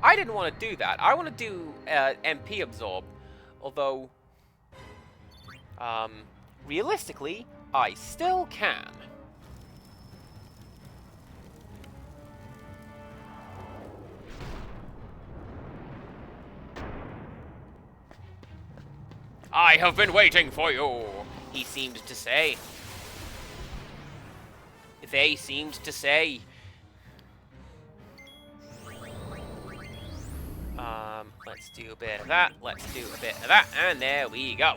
[SPEAKER 1] I didn't want to do that. I want to do MP absorb, although realistically, I still can. I have been waiting for you, he seemed to say. They seemed to say. Let's do a bit of that, let's do a bit of that, and there we go.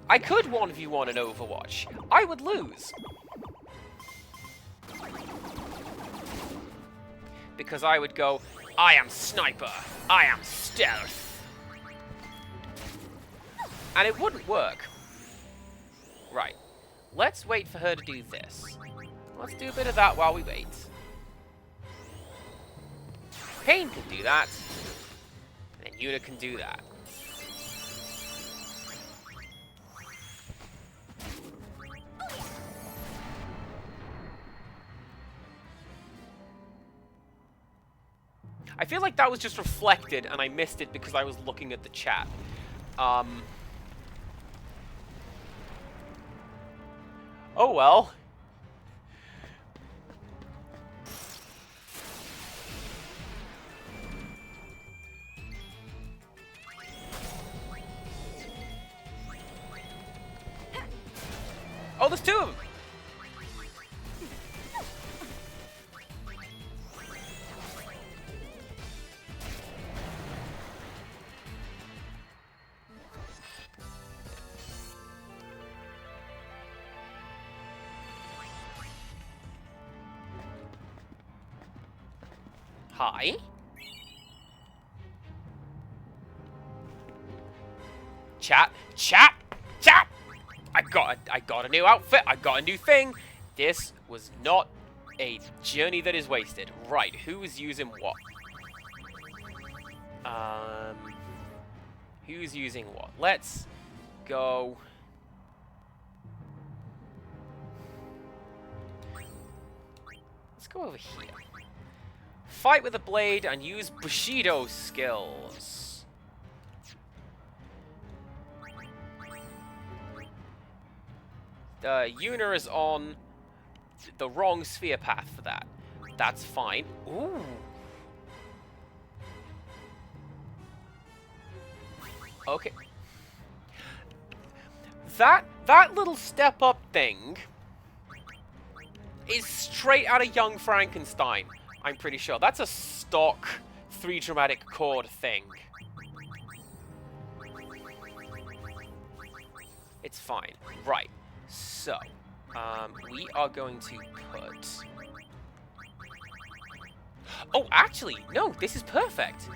[SPEAKER 1] I could 1v1 in Overwatch. I would lose. Because I would go, I am sniper, I am stealth. And it wouldn't work. Right. Let's wait for her to do this. Let's do a bit of that while we wait. Pain can do that. And then Yuna can do that. I feel like that was just reflected and I missed it because I was looking at the chat. Oh well. Oh, there's two of them! Hi. Chat. I got a new outfit. I got a new thing. This was not a journey that is wasted. Right, who is using what? Who's using what? Let's go. Let's go over here. Fight with a blade and use Bushido skills. Yuna is on the wrong sphere path for that. That's fine. Ooh. Okay. That little step up thing is straight out of Young Frankenstein. I'm pretty sure. That's a stock 3 dramatic chord thing. It's fine. Right. So, we are going to put... Oh, actually, no, this is perfect.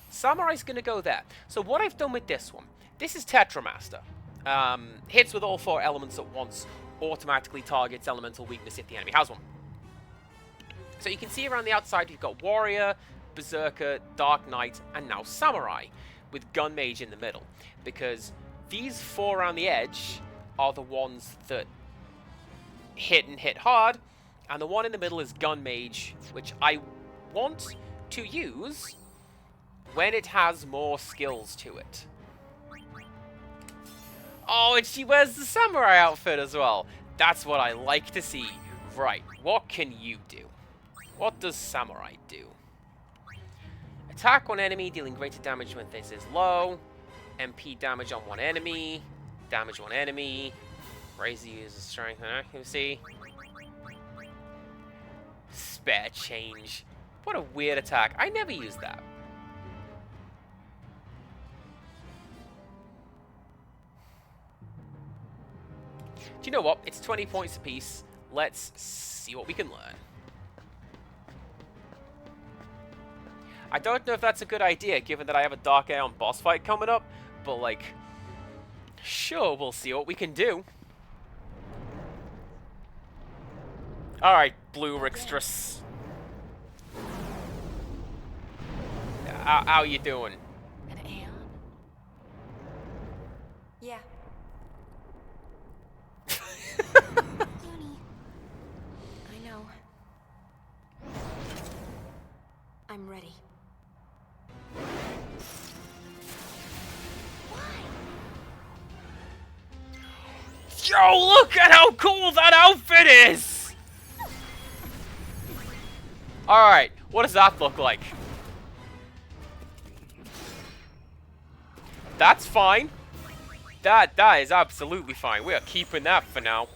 [SPEAKER 1] Samurai's going to go there. So what I've done with this one, this is Tetramaster. Hits with all 4 elements at once, automatically targets elemental weakness if the enemy has one. So you can see around the outside, you've got Warrior, Berserker, Dark Knight, and now Samurai. with Gun Mage in the middle, because these 4 around the edge are the ones that hit and hit hard, and the one in the middle is Gun Mage, which I want to use when it has more skills to it. Oh, and she wears the samurai outfit as well. That's what I like to see. Right, what can you do? What does samurai do? Attack one enemy, dealing greater damage when this is low. MP damage on one enemy. Damage one enemy. Raise the user's strength and accuracy. Spare change. What a weird attack. I never use that. Do you know what? It's 20 points apiece. Let's see what we can learn. I don't know if that's a good idea, given that I have a Dark Aeon boss fight coming up, but, like, sure, we'll see what we can do. Alright, Blue Rixtress. How you doing?
[SPEAKER 3] An Aeon? Yeah. I know. I'm ready.
[SPEAKER 1] Yo, look at how cool that outfit is! Alright, what does that look like? That's fine. That is absolutely fine. We are keeping that for now.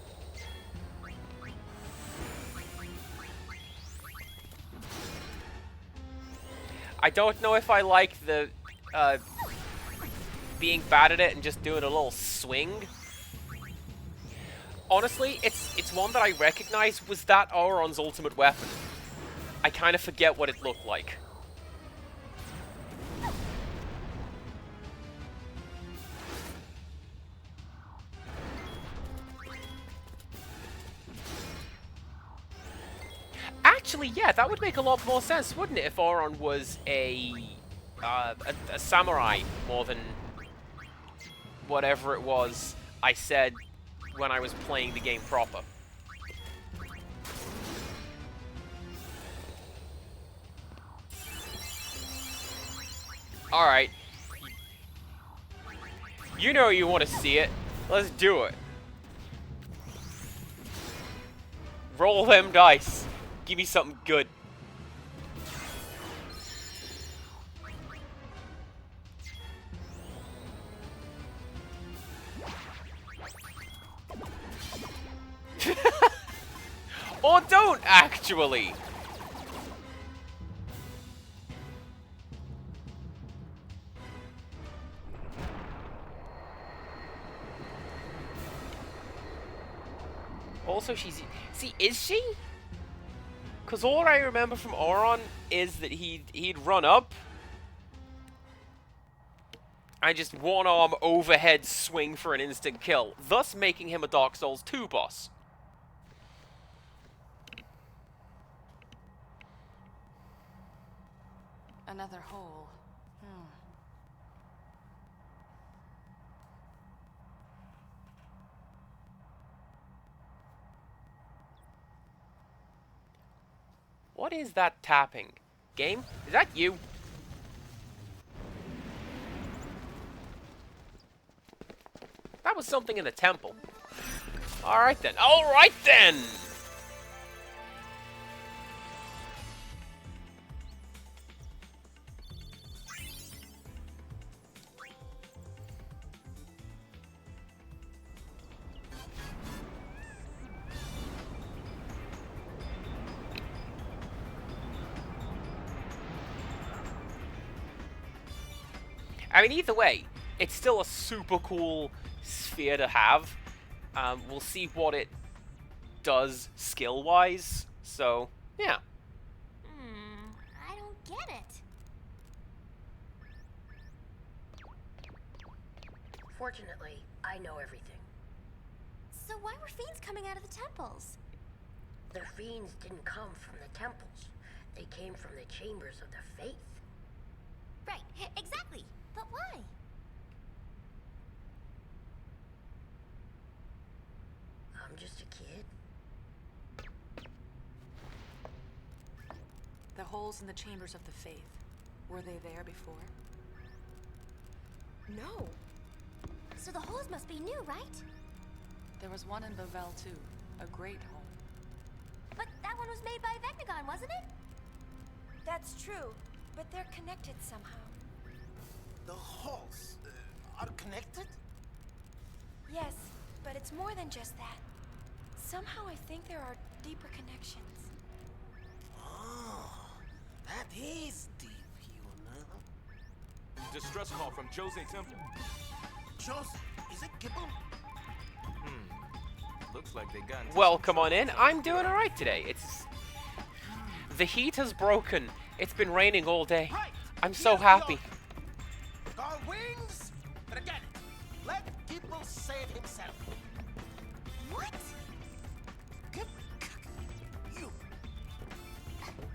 [SPEAKER 1] I don't know if I like the being bad at it and just doing a little swing. Honestly, it's one that I recognize was that Auron's ultimate weapon. I kind of forget what it looked like. Actually, yeah, that would make a lot more sense, wouldn't it, if Auron was a samurai more than whatever it was I said when I was playing the game proper. Alright. You know you want to see it. Let's do it. Roll them dice. Give me something good. Or don't, actually. Also, she's... See, is she? Because all I remember from Auron is that he'd run up and just one-arm overhead swing for an instant kill, thus making him a Dark Souls 2 boss.
[SPEAKER 7] Another hole.
[SPEAKER 1] What is that tapping? Game? Is that you? That was something in the temple. Alright then. Alright then! I mean, either way, it's still a super cool sphere to have. We'll see what it does skill-wise. So, yeah.
[SPEAKER 14] I don't get it.
[SPEAKER 11] Fortunately, I know everything.
[SPEAKER 14] So why were fiends coming out of the temples?
[SPEAKER 11] The fiends didn't come from the temples. They came from the chambers of the faith.
[SPEAKER 14] Right, exactly. But why?
[SPEAKER 11] I'm just a kid.
[SPEAKER 7] The holes in the chambers of the faith. Were they there before?
[SPEAKER 3] No.
[SPEAKER 14] So the holes must be new, right?
[SPEAKER 7] There was one in Bavel too. A great hole.
[SPEAKER 14] But that one was made by Vecnagon, wasn't it?
[SPEAKER 3] That's true, but they're connected somehow.
[SPEAKER 12] The holes are connected?
[SPEAKER 3] Yes, but it's more than just that. Somehow I think there are deeper connections.
[SPEAKER 12] Oh, that is deep, you know.
[SPEAKER 9] Distress call from Jose Temple.
[SPEAKER 12] Jose, is it Gibble?
[SPEAKER 10] Looks like they got into
[SPEAKER 1] Well, come on in. I'm doing alright today. The heat has broken. It's been raining all day. I'm so happy.
[SPEAKER 12] Got wings? Forget it. Let Gibble save himself.
[SPEAKER 14] What?
[SPEAKER 12] You.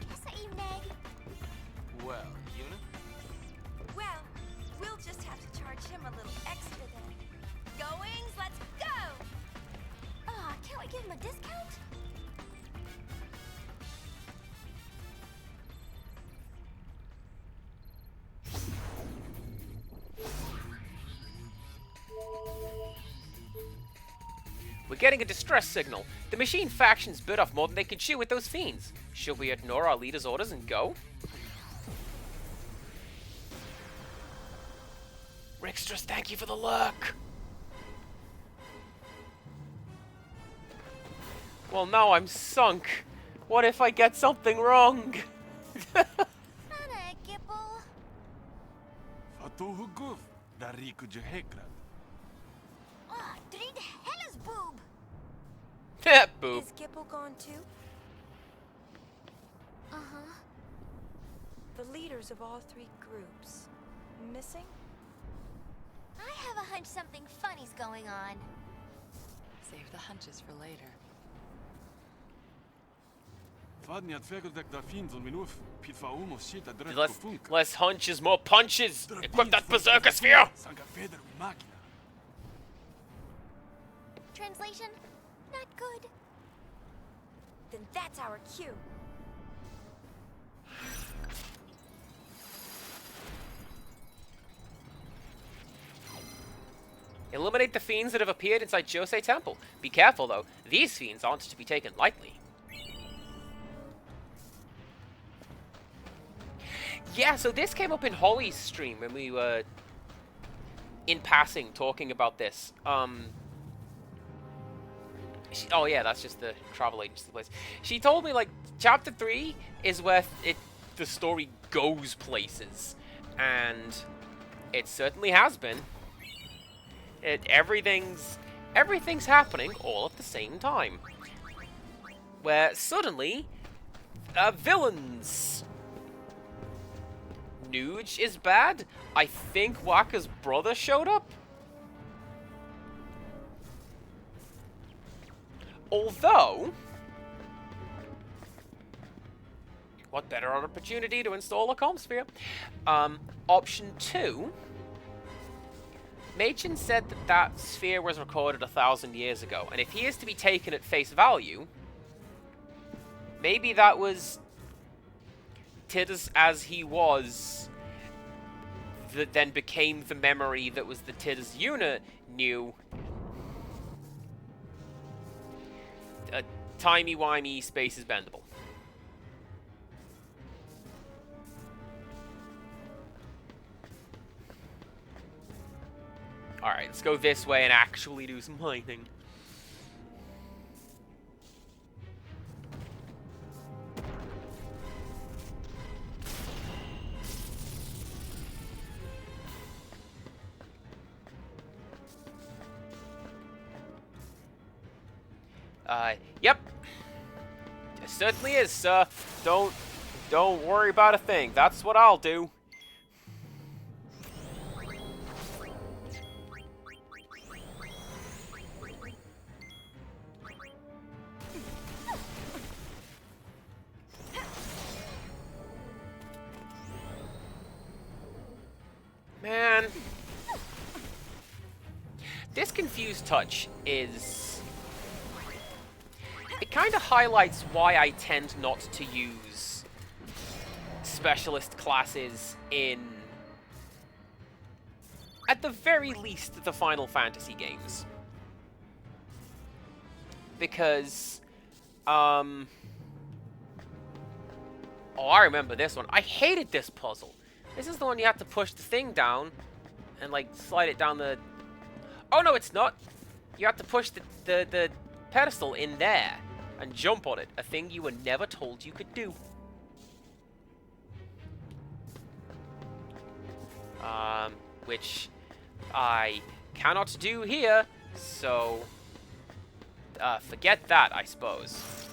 [SPEAKER 14] Yes, I am, Meg.
[SPEAKER 10] Well, Una?
[SPEAKER 3] Well, we'll just have to charge him a little extra then. Goings, let's go!
[SPEAKER 14] Aw, can't we give him a discount?
[SPEAKER 1] We're getting a distress signal. The machine factions bit off more than they can chew with those fiends. Should we ignore our leader's orders and go? Rickstress, thank you for the luck. Well, now I'm sunk. What if I get something wrong?
[SPEAKER 14] Anna, Gipple.
[SPEAKER 9] Fatuhuguf, Dariku Jehekra.
[SPEAKER 14] Ah, Drid Hella's boob.
[SPEAKER 1] Boop.
[SPEAKER 3] Is Gipple gone too?
[SPEAKER 14] Uh-huh.
[SPEAKER 3] The leaders of all three groups. Missing?
[SPEAKER 14] I have a hunch something funny's going on.
[SPEAKER 7] Save the hunches for later.
[SPEAKER 1] Less hunches, more punches. Equip that berserker sphere.
[SPEAKER 14] Translation? Not good.
[SPEAKER 3] Then that's our cue.
[SPEAKER 1] Eliminate the fiends that have appeared inside Jose Temple. Be careful, though. These fiends aren't to be taken lightly. Yeah, so this came up in Holly's stream when we were in passing talking about this. Oh yeah, that's just the travel agency place. She told me, like, chapter 3 is where the story goes places. And it certainly has been. Everything's happening all at the same time. Where suddenly, villains. Nuge is bad. I think Wakka's brother showed up. Although, what better opportunity to install a comm sphere? Option 2. Machen said that sphere was recorded 1,000 years ago, and if he is to be taken at face value, maybe that was Tidus as he was that then became the memory that was the Tidus Una knew. Timey-wimey, space is bendable. Alright, let's go this way and actually do some mining. Yep. It certainly is, sir. Don't worry about a thing. That's what I'll do. Man, confused touch is... It kind of highlights why I tend not to use specialist classes in, at the very least, the Final Fantasy games. Because, oh, I remember this one. I hated this puzzle. This is the one you have to push the thing down and, like, slide it down the... Oh, no, it's not. You have to push the pedestal in there and jump on it. A thing you were never told you could do. Which I cannot do here, so... forget that, I suppose.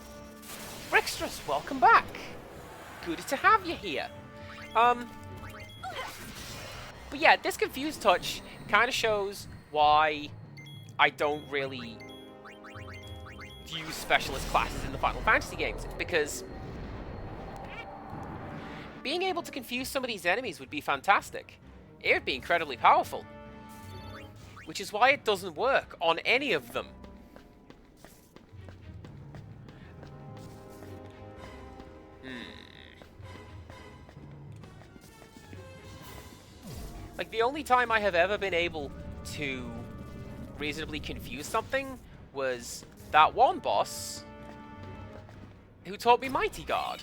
[SPEAKER 1] Brixtrus, welcome back. Good to have you here. But yeah, this confused touch kind of shows why I don't really use specialist classes in the Final Fantasy games, because being able to confuse some of these enemies would be fantastic. It would be incredibly powerful. Which is why it doesn't work on any of them. Like, the only time I have ever been able to reasonably confuse something was that one boss who taught me Mighty Guard.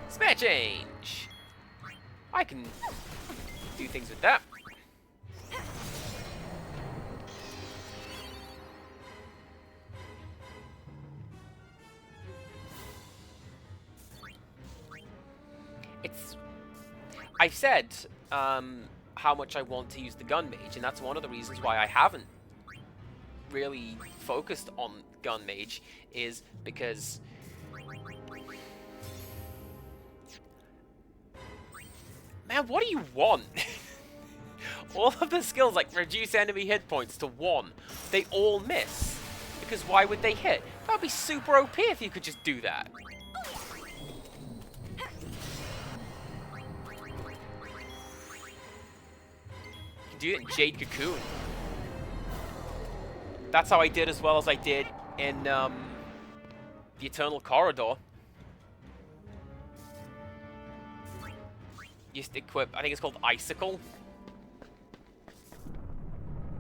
[SPEAKER 1] Spare change! I can do things with that. I've said how much I want to use the gun mage, and that's one of the reasons why I haven't really focused on gun mage, is because man, what do you want? All of the skills, like reduce enemy hit points to 1, they all miss. Because why would they hit? That would be super OP if you could just do that. You can do it in Jade Cocoon. That's how I did as well as I did in the Eternal Corridor. Just equip, I think it's called Icicle,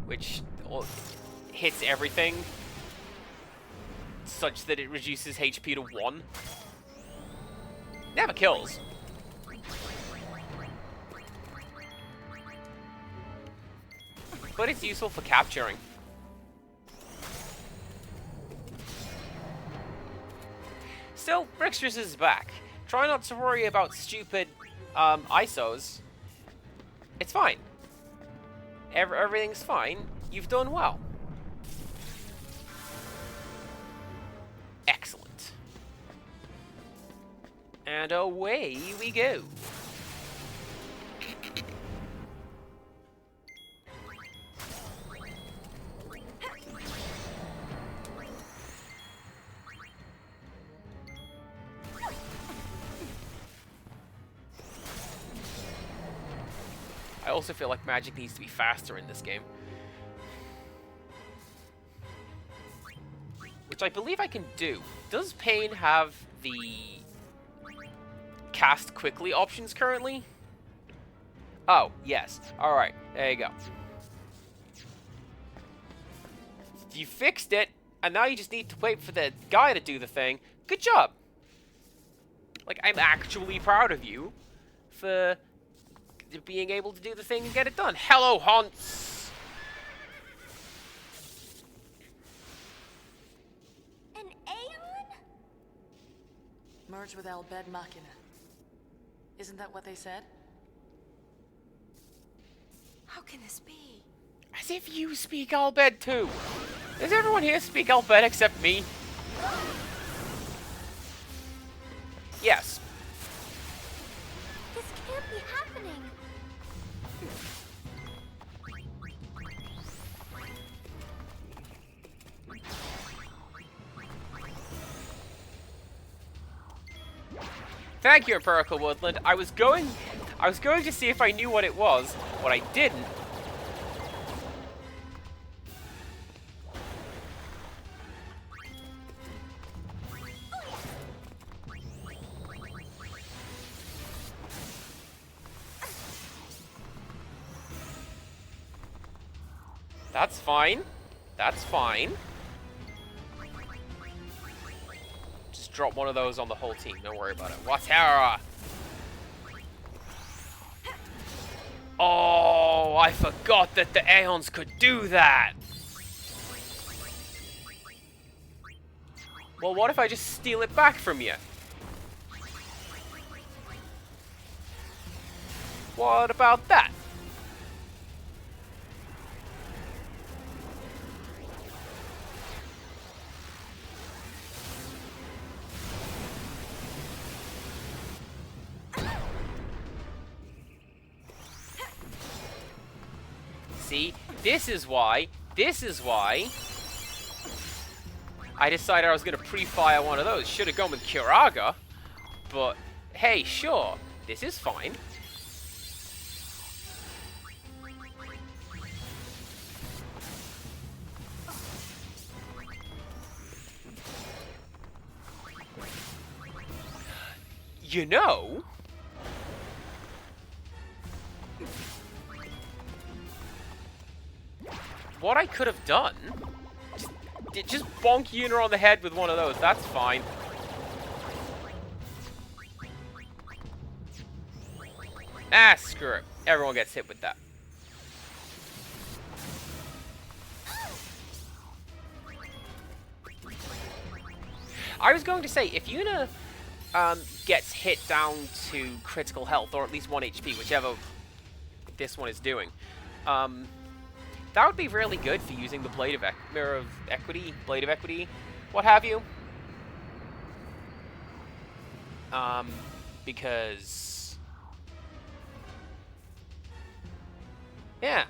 [SPEAKER 1] which hits everything such that it reduces HP to 1. Never kills. But it's useful for capturing. Still, Brixtrus is back. Try not to worry about stupid ISOs. It's fine. Everything's fine. You've done well. Excellent. And away we go. I also feel like magic needs to be faster in this game. Which I believe I can do. Does Pain have the cast quickly options currently? Oh, yes. Alright, there you go. You fixed it, and now you just need to wait for the guy to do the thing. Good job! Like, I'm actually proud of you for being able to do the thing and get it done. Hello, Haunts!
[SPEAKER 14] An Aeon?
[SPEAKER 7] Merge with Al Bed Machina. Isn't that what they said?
[SPEAKER 3] How can this be?
[SPEAKER 1] As if you speak Albed too. Does everyone here speak Albed except me? Yes.
[SPEAKER 14] This can't be happening.
[SPEAKER 1] Thank you, Empirical Woodland. I was going to see if I knew what it was, but I didn't. That's fine. That's fine. Just drop one of those on the whole team. Don't worry about it. Watera! Oh, I forgot that the Aeons could do that! Well, what if I just steal it back from you? What about that? See, this is why I decided I was going to pre-fire one of those. Should have gone with Kiraga, but hey, sure, this is fine. You know, what I could have done, just bonk Yuna on the head with one of those. That's fine. Ah, screw it. Everyone gets hit with that. I was going to say, if Yuna gets hit down to critical health, or at least 1 HP, whichever this one is doing, that would be really good for using the Mirror of Equity, Blade of Equity, what have you. Because... yeah.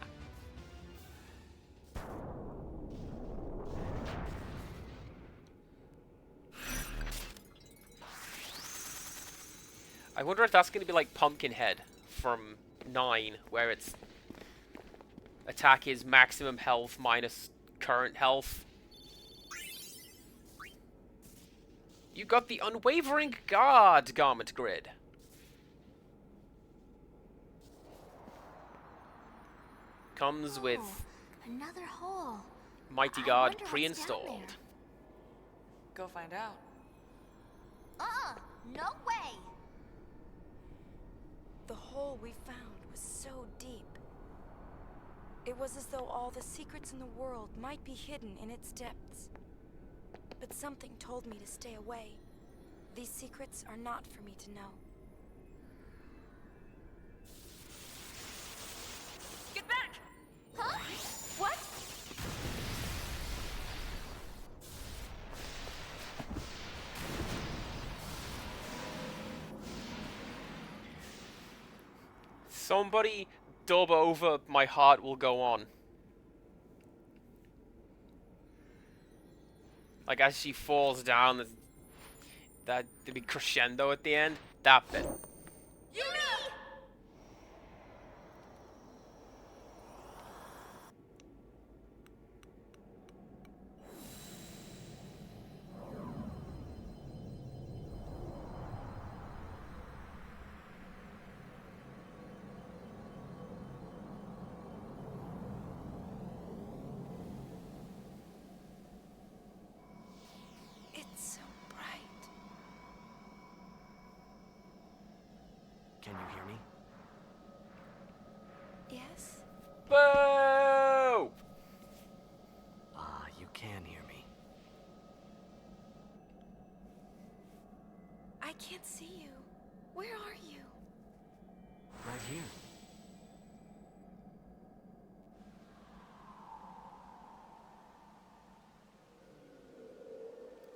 [SPEAKER 1] I wonder if that's going to be like Pumpkinhead from 9, where its attack is maximum health minus current health. You got the Unwavering Guard garment grid. Comes with
[SPEAKER 14] another hole.
[SPEAKER 1] Mighty Guard pre-installed.
[SPEAKER 7] Go find out.
[SPEAKER 14] No way.
[SPEAKER 3] The hole we found was so deep. It was as though all the secrets in the world might be hidden in its depths. But something told me to stay away. These secrets are not for me to know.
[SPEAKER 7] Get back!
[SPEAKER 14] Huh? What?
[SPEAKER 1] Somebody dub over "My Heart Will Go On." Like as she falls down, that the big crescendo at the end. That bit.
[SPEAKER 3] It's so bright.
[SPEAKER 13] Can you hear me?
[SPEAKER 3] Yes?
[SPEAKER 1] Boo!
[SPEAKER 13] Ah, you can hear me.
[SPEAKER 3] I can't see you. Where are you?
[SPEAKER 13] Right here.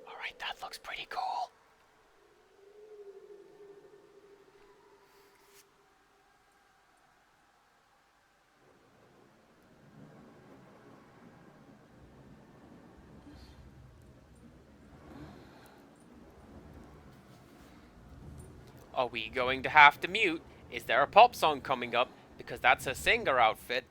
[SPEAKER 1] Alright, that looks pretty cool. Are we going to have to mute? Is there a pop song coming up? Because that's a singer outfit.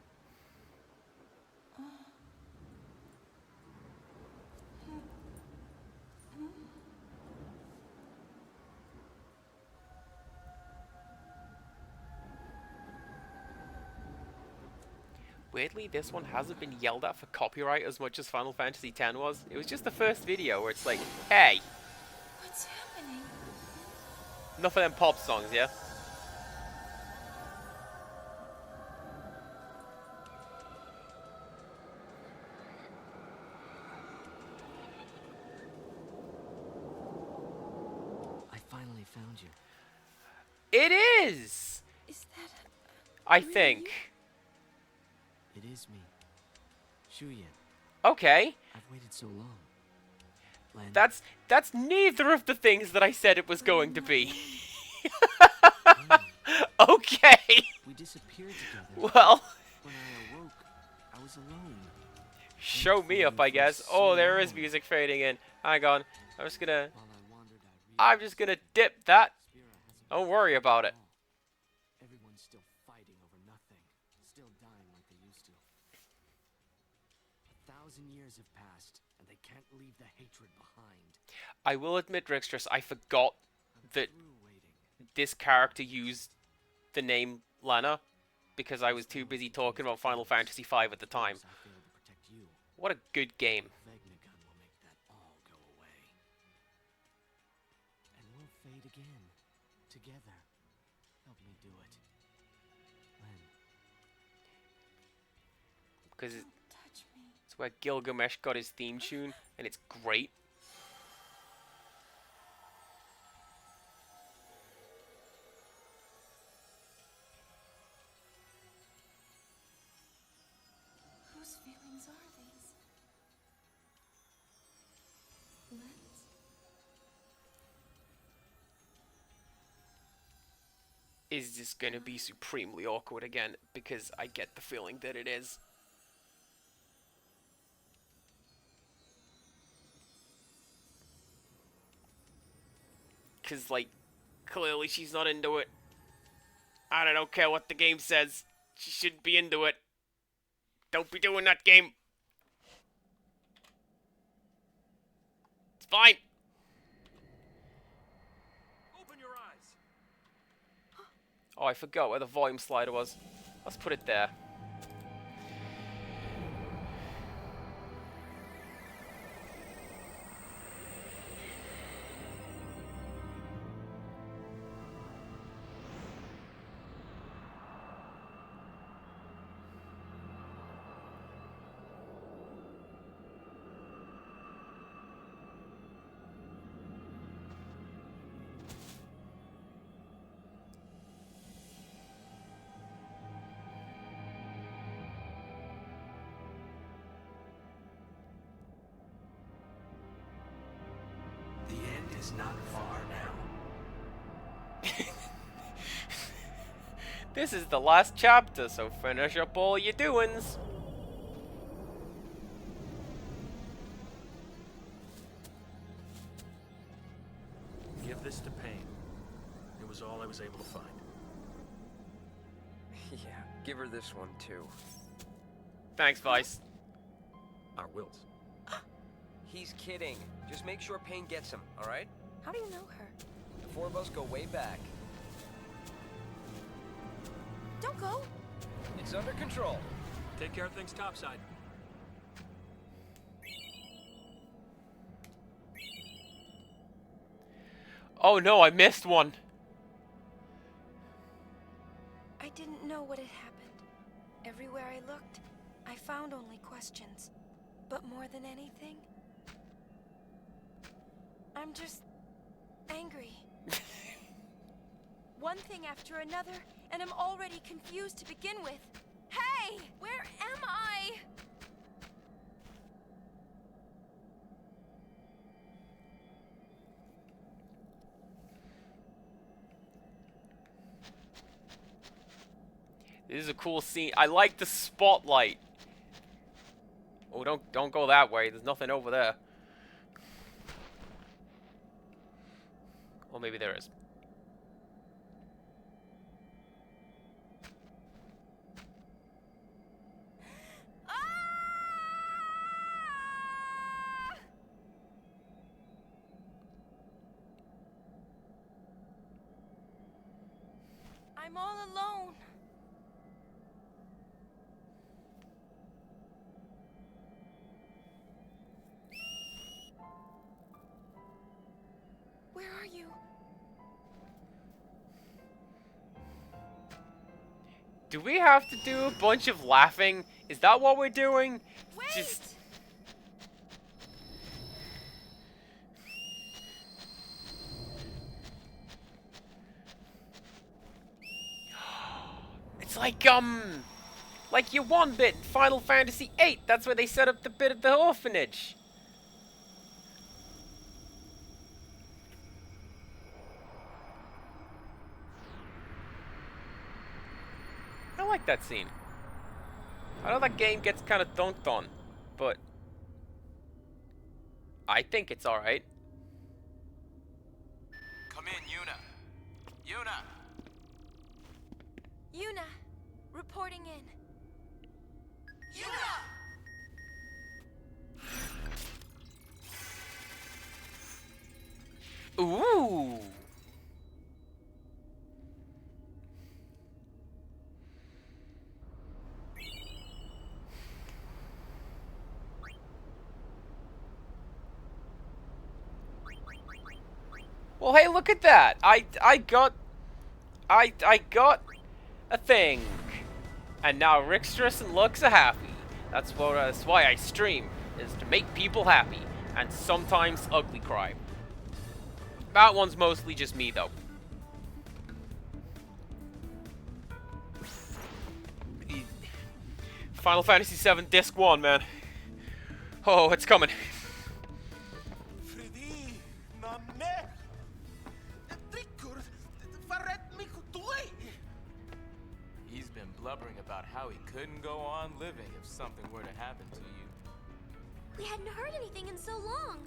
[SPEAKER 1] Weirdly, this one hasn't been yelled at for copyright as much as Final Fantasy X was. It was just the first video where it's like, hey!
[SPEAKER 3] What's happening?
[SPEAKER 1] Enough of them pop songs, yeah?
[SPEAKER 4] I finally found you.
[SPEAKER 1] It is!
[SPEAKER 3] Is that
[SPEAKER 1] I think.
[SPEAKER 4] It is me. Shuyan.
[SPEAKER 1] Okay.
[SPEAKER 4] I've waited so long. Len,
[SPEAKER 1] That's neither of the things that I said it was going to be. Okay.
[SPEAKER 4] we disappeared together.
[SPEAKER 1] Well.
[SPEAKER 4] When I awoke, I was alone.
[SPEAKER 1] Show me up, I guess. Oh, there is music fading in. Hang on. I'm just gonna dip that. Don't worry about it.
[SPEAKER 4] Everyone's still fighting over nothing. Still dying like they used to. 1,000 years have passed, and they can't leave the hatred behind.
[SPEAKER 1] I will admit, Rixtress, I forgot that this character used the name Lana because I was too busy talking about Final Fantasy V at the time. What a good game.
[SPEAKER 4] Vegnagun will make that all go away. And we'll fade again. Together. Help me do it. Len.
[SPEAKER 1] Because it's where Gilgamesh got his theme tune, and it's great.
[SPEAKER 3] Whose feelings are these? Len's?
[SPEAKER 1] Is this going to be supremely awkward again? Because I get the feeling that it is. Because, like, clearly she's not into it. I don't care what the game says. She shouldn't be into it. Don't be doing that, game. It's fine.
[SPEAKER 13] Open your eyes.
[SPEAKER 1] Oh, I forgot where the volume slider was. Let's put it there.
[SPEAKER 4] The end is not far now.
[SPEAKER 1] This is the last chapter, so finish up all your doings.
[SPEAKER 13] Give this to Pain. It was all I was able to find.
[SPEAKER 15] Yeah, give her this one too.
[SPEAKER 1] Thanks, Vice.
[SPEAKER 13] Our wills.
[SPEAKER 15] He's kidding. Just make sure Pain gets him, alright?
[SPEAKER 3] How do you know her?
[SPEAKER 15] The four of us go way back.
[SPEAKER 3] Don't go!
[SPEAKER 15] It's under control.
[SPEAKER 13] Take care of things topside.
[SPEAKER 1] Oh no, I missed one.
[SPEAKER 3] I didn't know what had happened. Everywhere I looked, I found only questions. But more than anything, I'm just angry. One thing after another, and I'm already confused to begin with. Hey! Where am I?
[SPEAKER 1] This is a cool scene. I like the spotlight. Oh, don't go that way. There's nothing over there. Or maybe there is.
[SPEAKER 3] I'm all alone. Where are you?
[SPEAKER 1] Do we have to do a bunch of laughing? Is that what we're doing?
[SPEAKER 3] Wait!
[SPEAKER 1] Just... It's like your one bit in Final Fantasy VIII. That's where they set up the bit at the orphanage. I like that scene. I know that game gets kind of dunked on, but I think it's alright.
[SPEAKER 10] Come in, Yuna. Yuna!
[SPEAKER 3] Yuna, reporting in.
[SPEAKER 12] Yuna!
[SPEAKER 1] Ooh! Well, hey, look at that! I got a thing, and now Rickstress and Lux are happy. That's why I stream, is to make people happy, and sometimes ugly cry. That one's mostly just me, though. Final Fantasy VII Disc 1, man. Oh, it's coming.
[SPEAKER 10] He's been blubbering about how he couldn't go on living if something were to happen to you.
[SPEAKER 14] We hadn't heard anything in so long.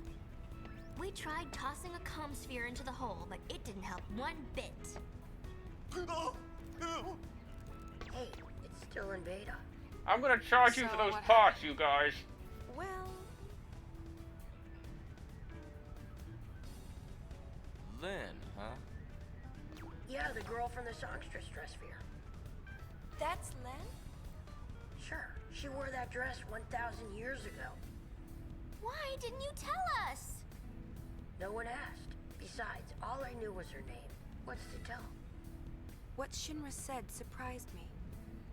[SPEAKER 14] We tried tossing a comm sphere into the hole, but it didn't help one bit.
[SPEAKER 11] Hey, it's still in beta.
[SPEAKER 1] I'm gonna charge you for those parts, you guys.
[SPEAKER 3] Well...
[SPEAKER 10] Lynn, huh?
[SPEAKER 11] Yeah, the girl from the songstress dress sphere.
[SPEAKER 3] That's Len?
[SPEAKER 11] Sure, she wore that dress 1,000 years ago.
[SPEAKER 14] Why didn't you tell us?
[SPEAKER 11] No one asked. Besides, all I knew was her name. What's to tell?
[SPEAKER 3] What Shinra said surprised me,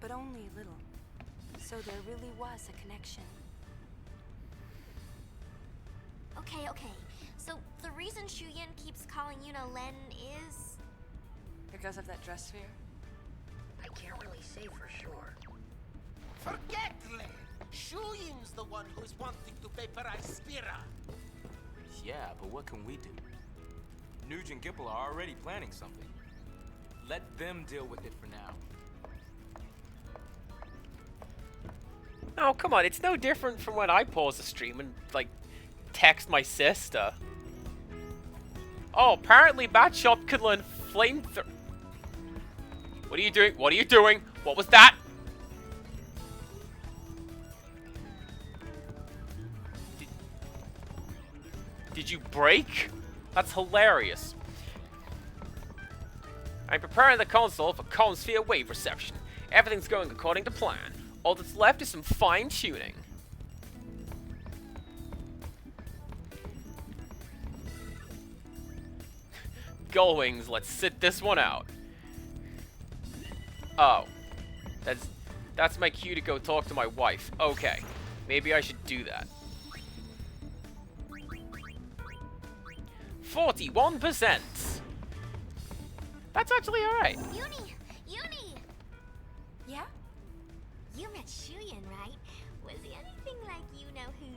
[SPEAKER 3] but only a little. So there really was a connection.
[SPEAKER 14] Okay. So the reason Shuyin keeps calling Yuna Len is...
[SPEAKER 7] Because of that dress sphere?
[SPEAKER 11] I can't really say for sure.
[SPEAKER 12] Forget Len! Shuyin's the one who's wanting to vaporize Spira.
[SPEAKER 10] Yeah, but what can we do? Nuge and Gipple are already planning something. Let them deal with it for now.
[SPEAKER 1] Oh, come on, it's no different from when I pause the stream and, like, text my sister. Oh, apparently Batshop can learn flamethrower. What are you doing? What are you doing? What was that? Did you break? That's hilarious. I'm preparing the console for Consphere wave reception. Everything's going according to plan. All that's left is some fine-tuning. Gullwings, let's sit this one out. Oh. That's my cue to go talk to my wife. Okay. Maybe I should do that. 41%. That's actually alright.
[SPEAKER 14] Uni!
[SPEAKER 3] Yeah?
[SPEAKER 14] You met Shuyin, right? Was he anything like you-know-who?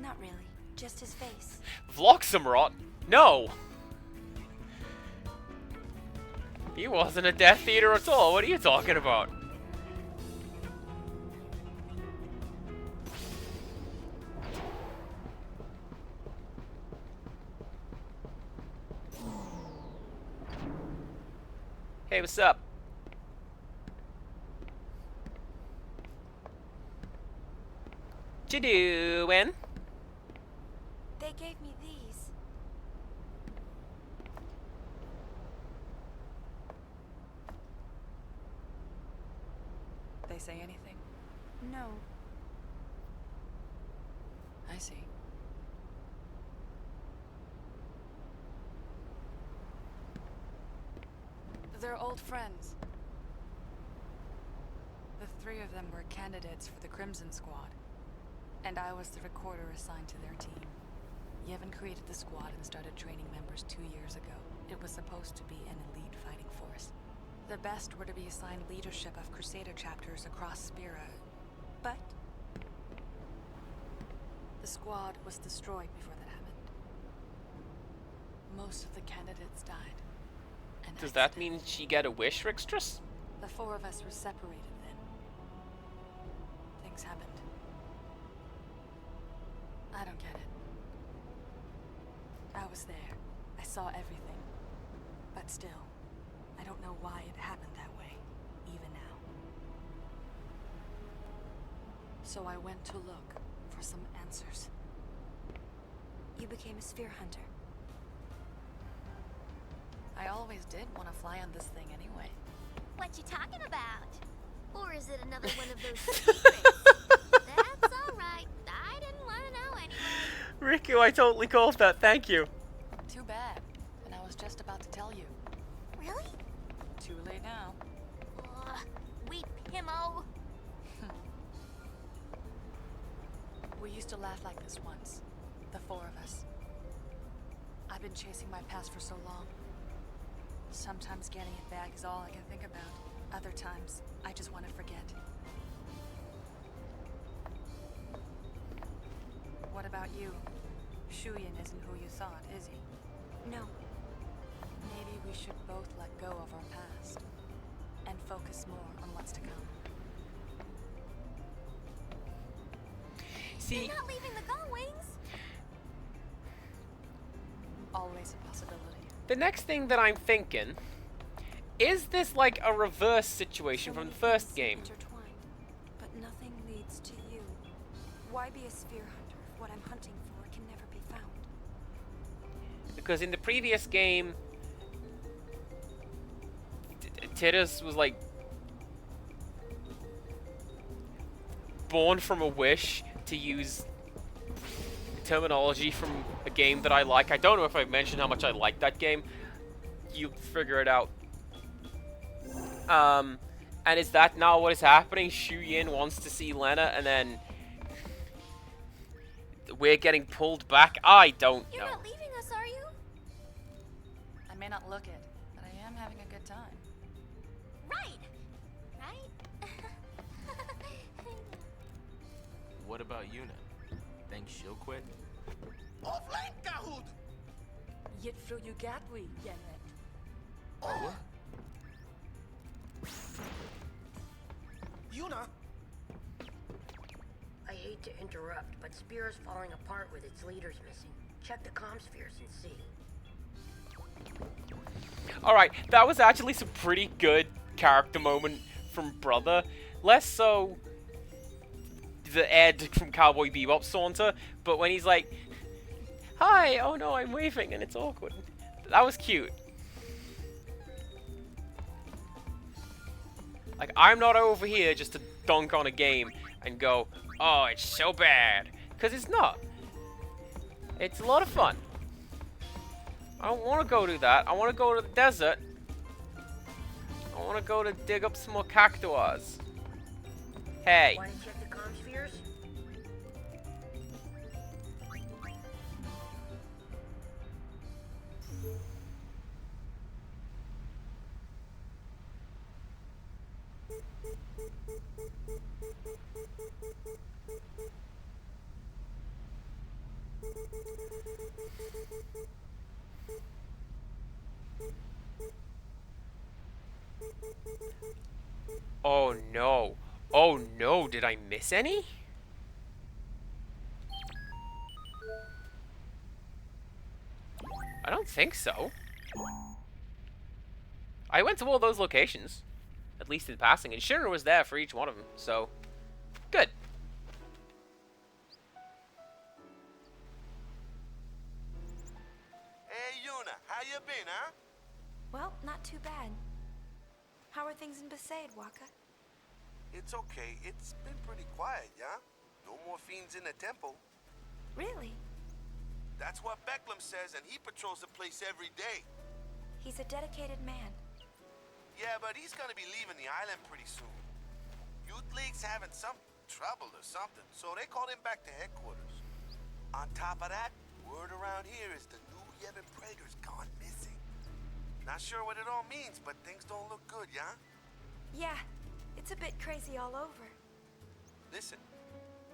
[SPEAKER 3] Not really. Just his face.
[SPEAKER 1] Vloxamrot? No! He wasn't a Death Eater at all. What are you talking about? Hey, what's up? What you doing?
[SPEAKER 3] They gave me these.
[SPEAKER 7] they say anything?
[SPEAKER 3] No.
[SPEAKER 7] I see. They're old friends. The three of them were candidates for the Crimson Squad, and I was the recorder assigned to their team. Yevon created the squad and started training members 2 years ago. It was supposed to be an elite fighting force. The best were to be assigned leadership of Crusader chapters across Spira, but the squad was destroyed before that happened. Most of the candidates died. And
[SPEAKER 1] Does that mean she get a wish, Rixtress?
[SPEAKER 7] the four of us were separated then. Things happened. I don't get it. I was there. I saw everything. But still, I don't know why it happened that way, even now. So I went to look for some answers.
[SPEAKER 3] You became a sphere hunter.
[SPEAKER 7] I always did want to fly on this thing anyway.
[SPEAKER 14] What you talking about? Or is it another one of those secrets? That's alright. I didn't want to know anyway.
[SPEAKER 1] Riku, I totally called that. Thank you.
[SPEAKER 7] Too bad. And I was just about to tell you.
[SPEAKER 14] Really?
[SPEAKER 7] Too late now.
[SPEAKER 14] Weep, Himmo.
[SPEAKER 7] We used to laugh like this once. The four of us. I've been chasing my past for so long. Sometimes getting it back is all I can think about. Other times, I just want to forget. What about you? Shuyin isn't who you thought, is he?
[SPEAKER 3] No.
[SPEAKER 7] Maybe we should both let go of our past and focus more on what's to come.
[SPEAKER 1] See,
[SPEAKER 14] You're not leaving the Gull Wings.
[SPEAKER 7] Always a possibility.
[SPEAKER 1] the next thing that I'm thinking, is this like a reverse situation from the first game?
[SPEAKER 3] Intertwined, but nothing leads to you. Why be a sphere hunter if what I'm hunting for can never be found?
[SPEAKER 1] Because in the previous game, Tidus was like born from a wish, to use terminology from a game that I like. I don't know if I've mentioned how much I like that game. You figure it out. And is that now what is happening? Shuyin wants to see Lena, and then we're getting pulled back? I don't know.
[SPEAKER 14] You're not leaving us, are you?
[SPEAKER 7] I may not look it, but I am having a good time.
[SPEAKER 14] Right. Right?
[SPEAKER 10] What about Yuna? Think she'll quit?
[SPEAKER 12] Offline, Kahoot!
[SPEAKER 7] Yet through you gatwi, Yenret.
[SPEAKER 10] What?
[SPEAKER 12] Yuna!
[SPEAKER 11] I hate to interrupt, but Spira's falling apart with its leaders missing. Check the comm spheres and see.
[SPEAKER 1] Alright, that was actually some pretty good character moment from Brother. Less so the Ed from Cowboy Bebop saunter, but when he's like, hi, oh no, I'm waving and it's awkward. That was cute. Like, I'm not over here just to dunk on a game and go, oh, it's so bad. Because it's not. It's a lot of fun. I don't want to go do that. I want to go to the desert. I want to go to dig up some more cactuars. Hey.
[SPEAKER 11] Want to check the comm spheres?
[SPEAKER 1] Oh no. Oh no, did I miss any? I don't think so. I went to all those locations, at least in passing, and Shinra was there for each one of them, so good.
[SPEAKER 5] Hey, Yuna, how you been, huh?
[SPEAKER 3] Well, not too bad. How are things in Besaid, Waka?
[SPEAKER 5] It's okay. It's been pretty quiet, yeah? No more fiends in the temple.
[SPEAKER 3] Really?
[SPEAKER 5] That's what Becklem says, and he patrols the place every day.
[SPEAKER 3] He's a dedicated man.
[SPEAKER 5] Yeah, but he's gonna be leaving the island pretty soon. Youth League's having some trouble or something, so they called him back to headquarters. On top of that, word around here is the new Yevon Praetor's gone missing. Not sure what it all means, but things don't look good, yeah?
[SPEAKER 3] Yeah, it's a bit crazy all over.
[SPEAKER 5] Listen,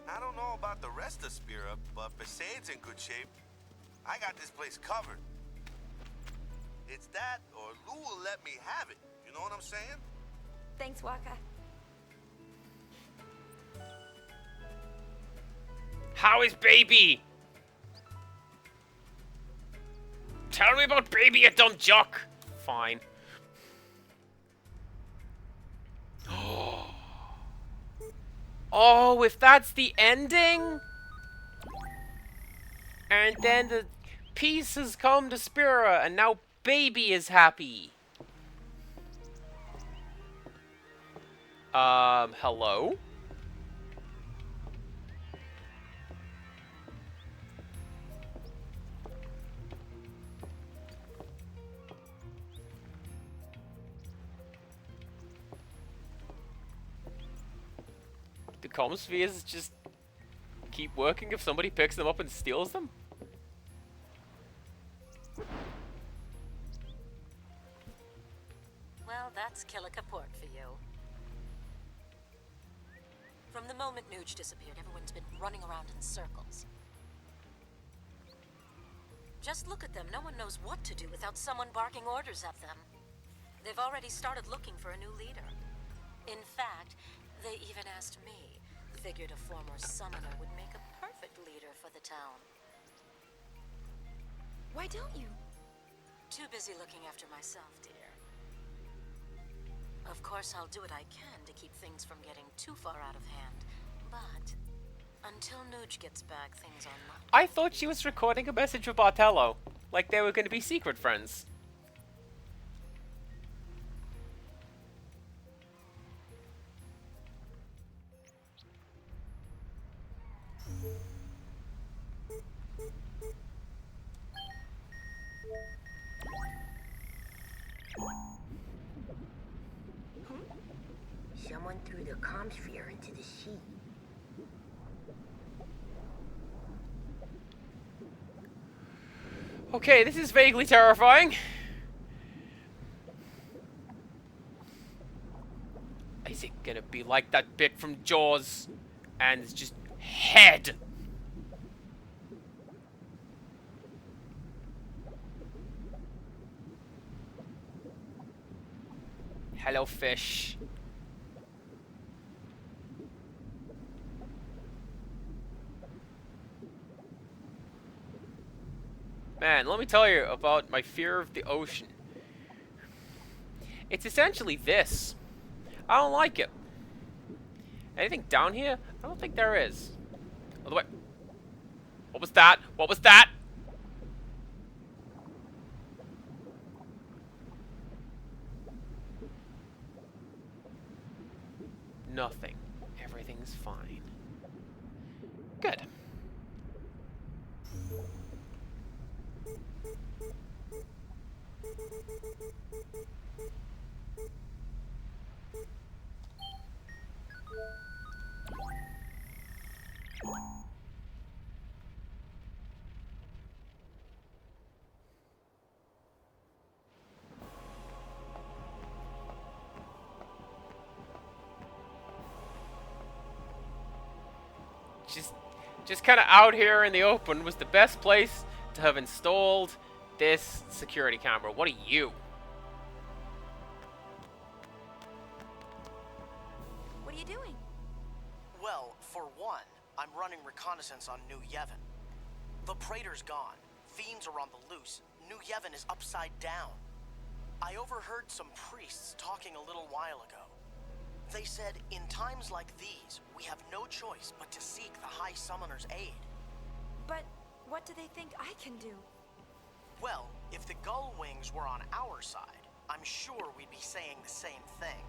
[SPEAKER 5] I don't know about the rest of Spira, but Besaid's in good shape. I got this place covered. It's that, or Lou will let me have it. You know what I'm saying?
[SPEAKER 3] Thanks, Waka.
[SPEAKER 1] How is baby? Tell me about baby, you dumb jock. Fine. Oh, if that's the ending? And then the peace has come to Spira, and now baby is happy. Hello? The comm spheres just keep working if somebody picks them up and steals them?
[SPEAKER 2] Well, that's Killica Port for you. From the moment Nuge disappeared, everyone's been running around in circles. Just look at them. No one knows what to do without someone barking orders at them. They've already started looking for a new leader. In fact, they even asked me. Figured a former summoner would make a perfect leader for the town.
[SPEAKER 3] Why don't you?
[SPEAKER 2] Too busy looking after myself, dear. Of course, I'll do what I can to keep things from getting too far out of hand. But until Nuge gets back, things are not.
[SPEAKER 1] I thought she was recording a message for Bartello. Like they were going to be secret friends.
[SPEAKER 11] Someone threw the comm sphere into the sea.
[SPEAKER 1] Okay, this is vaguely terrifying. Is it gonna be like that bit from Jaws? And it's just head. Hello, fish. Man, let me tell you about my fear of the ocean. It's essentially this. I don't like it. Anything down here? I don't think there is. Oh, the way. What was that? What was that? Nothing. Everything's fine. Good. Just kind of out here in the open was the best place to have installed this security camera. What are you?
[SPEAKER 3] What are you doing?
[SPEAKER 16] Well, for one, I'm running reconnaissance on New Yevon. The Praetor's gone. Fiends are on the loose. New Yevon is upside down. I overheard some priests talking a little while ago. They said, in times like these, we have no choice but to seek the High Summoner's aid.
[SPEAKER 3] But what do they think I can do?
[SPEAKER 16] Well, if the Gull Wings were on our side, I'm sure we'd be saying the same thing.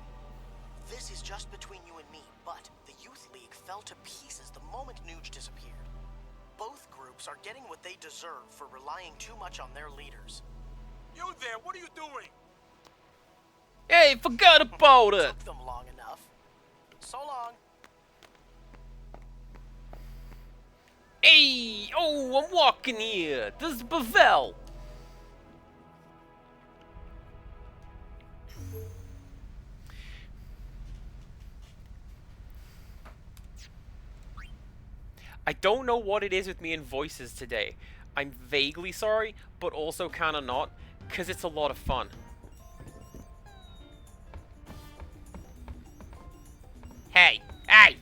[SPEAKER 16] This is just between you and me, but the Youth League fell to pieces the moment Nuge disappeared. Both groups are getting what they deserve for relying too much on their leaders.
[SPEAKER 12] You there, what are you doing?
[SPEAKER 1] Hey, forgot about it!
[SPEAKER 16] Took them long enough. So long.
[SPEAKER 1] Hey! Oh, I'm walking here! This is Bavel! I don't know what it is with me and voices today. I'm vaguely sorry, but also kinda not, because it's a lot of fun. Hey! Hey!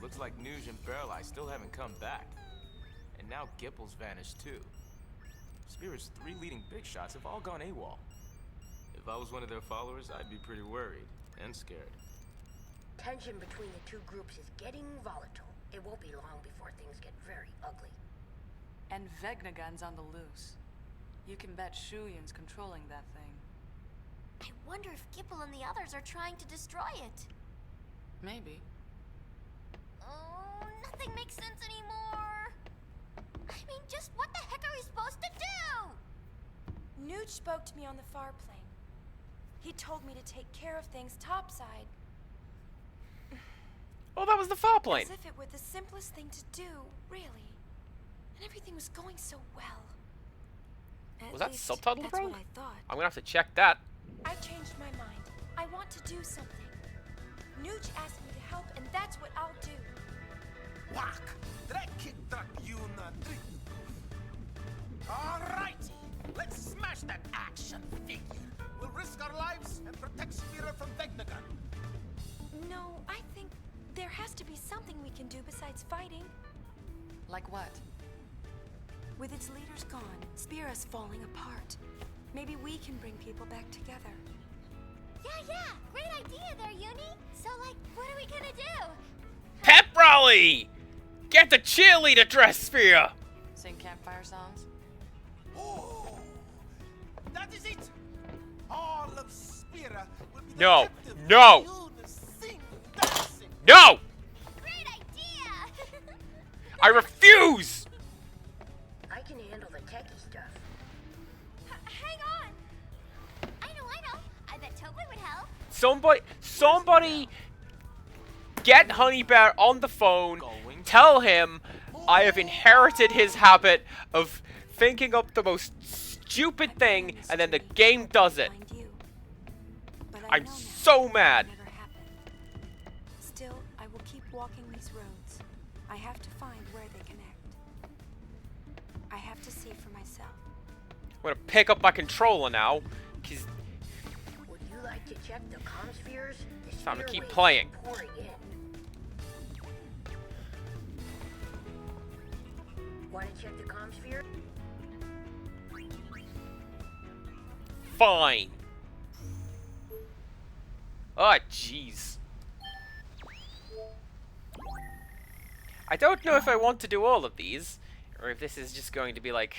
[SPEAKER 10] Looks like Nuge and Barreleye still haven't come back. And now Gipple's vanished too. Spirit's 3 leading big shots have all gone AWOL. If I was one of their followers, I'd be pretty worried and scared.
[SPEAKER 11] Tension between the two groups is getting volatile. It won't be long before things get very ugly.
[SPEAKER 7] And Vegnagun's on the loose. You can bet Shuyin's controlling that thing.
[SPEAKER 14] I wonder if Gipple and the others are trying to destroy it.
[SPEAKER 7] Maybe.
[SPEAKER 14] Oh, nothing makes sense anymore. I mean, just what the heck are we supposed to do?
[SPEAKER 3] Nuge spoke to me on the far plane. He told me to take care of things topside.
[SPEAKER 1] Oh, that was the far plane.
[SPEAKER 3] As if it were the simplest thing to do, really. And everything was going so well.
[SPEAKER 1] Was that subtitled
[SPEAKER 3] that's
[SPEAKER 1] wrong?
[SPEAKER 3] what I thought.
[SPEAKER 1] I'm gonna have to check that.
[SPEAKER 3] I changed my mind. I want to do something. Nuge asked me to help, and that's what I'll do.
[SPEAKER 12] Whack! That kick that you not drink. Alrighty, let's smash that action figure. We'll risk our lives and protect Spira from Vegnagun.
[SPEAKER 3] No, I think there has to be something we can do besides fighting.
[SPEAKER 7] Like what?
[SPEAKER 3] With its leaders gone, Spira's falling apart. Maybe we can bring people back together.
[SPEAKER 14] Yeah, great idea there, Uni. So, like, what are we gonna do?
[SPEAKER 1] Pep rally! Get the cheerleader dress, Sphere!
[SPEAKER 7] Sing campfire songs?
[SPEAKER 12] Oh, that is it. All of Spira will be
[SPEAKER 1] No,
[SPEAKER 12] active
[SPEAKER 1] no,
[SPEAKER 12] sing, dancing.
[SPEAKER 1] no!
[SPEAKER 14] Great idea!
[SPEAKER 1] I refuse!
[SPEAKER 11] I can handle the techie stuff.
[SPEAKER 14] Hang on! I know. I bet Tobler would help.
[SPEAKER 1] Somebody get Honey Bear on the phone, tell him I have inherited his habit of thinking up the most stupid thing and then the game does it. I'm so mad.
[SPEAKER 3] Still, I will keep walking these roads. I have to find where they connect. I have to see for myself.
[SPEAKER 1] I'm gonna pick up my controller now, because
[SPEAKER 11] Would you like to check the comspheres?
[SPEAKER 1] it's time to keep playing.
[SPEAKER 11] Pouring in. Want to check the comsphere?
[SPEAKER 1] Fine. Oh, jeez. I don't know if I want to do all of these, or if this is just going to be like...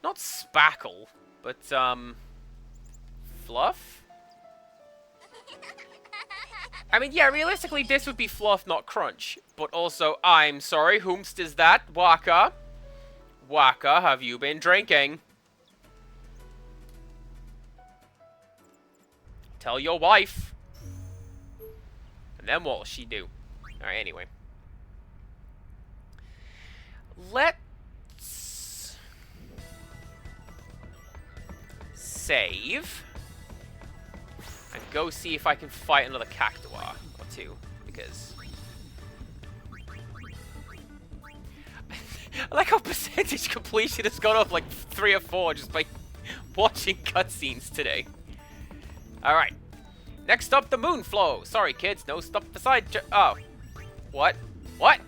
[SPEAKER 1] Not spackle, but, fluff? I mean, yeah, realistically, this would be fluff, not crunch. But also, I'm sorry, whomst is that? Waka? Waka, have you been drinking? Tell your wife. And then what'll she do? Alright, anyway. Let's... save. And go see if I can fight another Cactuar or two. Because... I like how percentage completion has gone up like 3 or 4 just by watching cutscenes today. Alright. Next up, the Moonflow. Sorry, kids. No stuff beside... Oh. What? What?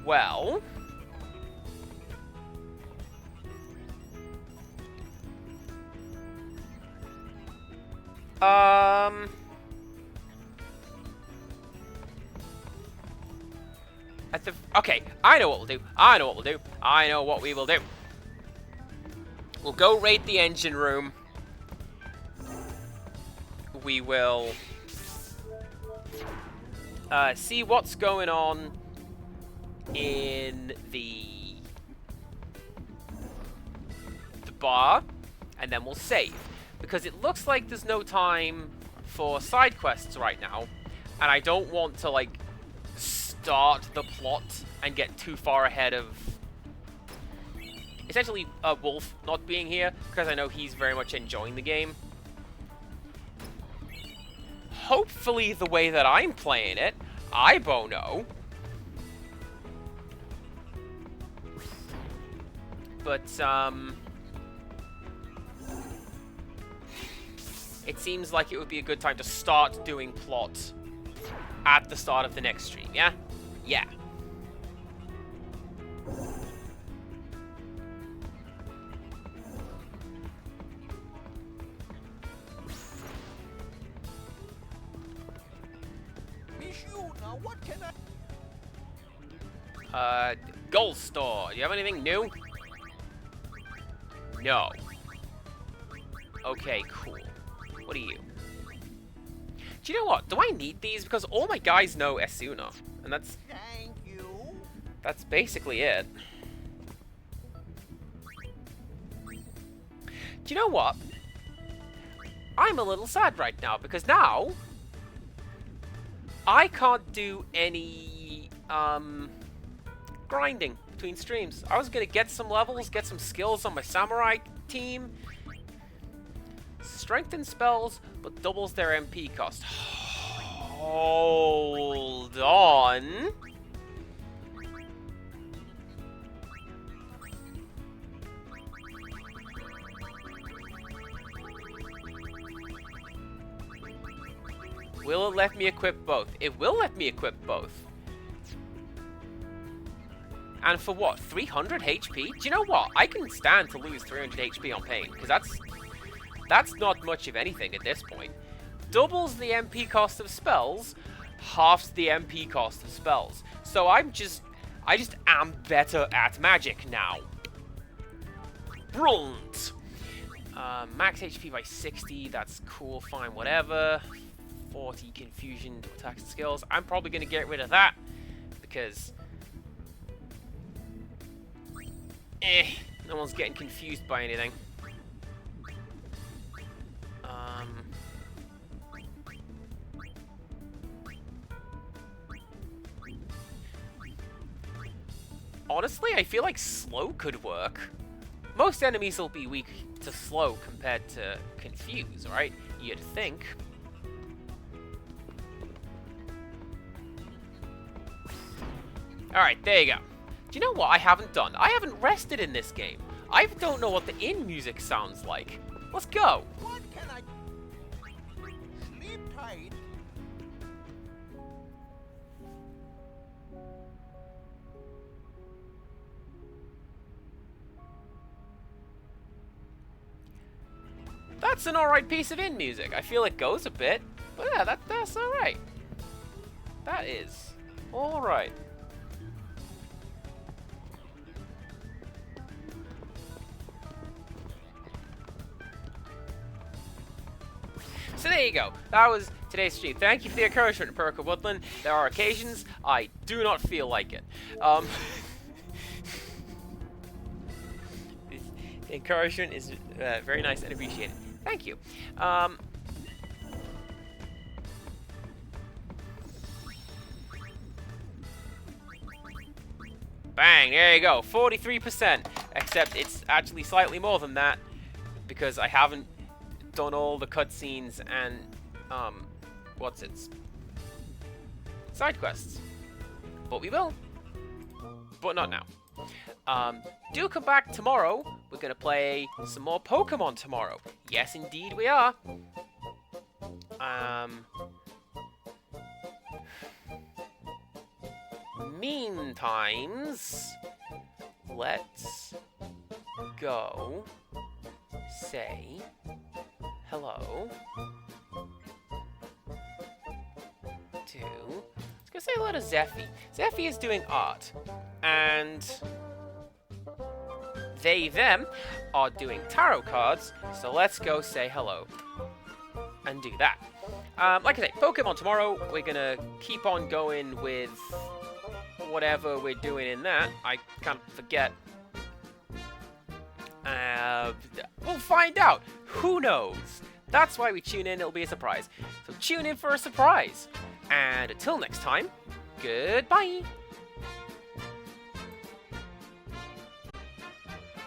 [SPEAKER 1] Well... Okay, I know what we'll do. I know what we'll do. I know what we will do. We'll go raid the engine room. We will see what's going on in the bar, and then we'll save. Because it looks like there's no time for side quests right now, and I don't want to, like, start the plot and get too far ahead of essentially Wolf not being here, because I know he's very much enjoying the game. Hopefully the way that I'm playing it, I bono. But, it seems like it would be a good time to start doing plot at the start of the next stream, yeah? Yeah.
[SPEAKER 12] Now what can
[SPEAKER 1] Gold store. Do you have anything new? No. Okay, cool. What are you? Do you know what? Do I need these? Because all my guys know Esuna. And that's...
[SPEAKER 12] Thank you.
[SPEAKER 1] That's basically it. Do you know what? I'm a little sad right now, because now I can't do any grinding between streams. I was gonna get some levels, get some skills on my samurai team. Strengthen spells, but doubles their MP cost. Hold on. Will it let me equip both? It will let me equip both. And for what? 300 HP? Do you know what? I can stand to lose 300 HP on Pain, because that's not much of anything at this point. Doubles the MP cost of spells, halves the MP cost of spells. So I just am better at magic now. Brilliant! Max HP by 60, that's cool, fine, whatever. 40 confusion to attacks and skills. I'm probably going to get rid of that, because no one's getting confused by anything. Honestly, I feel like slow could work. Most enemies will be weak to slow compared to confuse, right? You'd think. Alright, there you go. Do you know what I haven't done? I haven't rested in this game. I don't know what the in music sounds like. Let's go.
[SPEAKER 12] What can I... Sleep tight.
[SPEAKER 1] That's an alright piece of in music. I feel it goes a bit, but yeah, that's alright. That is alright. So there you go. That was today's stream. Thank you for the encouragement, Perka Woodland. There are occasions I do not feel like it. The encouragement is very nice and appreciated. Thank you. Bang, there you go. 43%. Except it's actually slightly more than that, because I haven't done all the cutscenes and side quests. But we will. But not now. Do come back tomorrow. We're gonna play some more Pokemon tomorrow. Yes, indeed we are. Meantimes, let's go say hello to... Let's go say say hello to Zephy. Zephy is doing art. And they, them, are doing tarot cards. So let's go say hello. And do that. Like I say, Pokemon tomorrow. We're gonna keep on going with whatever we're doing in that. I can't forget. We'll find out. Who knows? That's why we tune in. It'll be a surprise. So tune in for a surprise. And until next time, goodbye.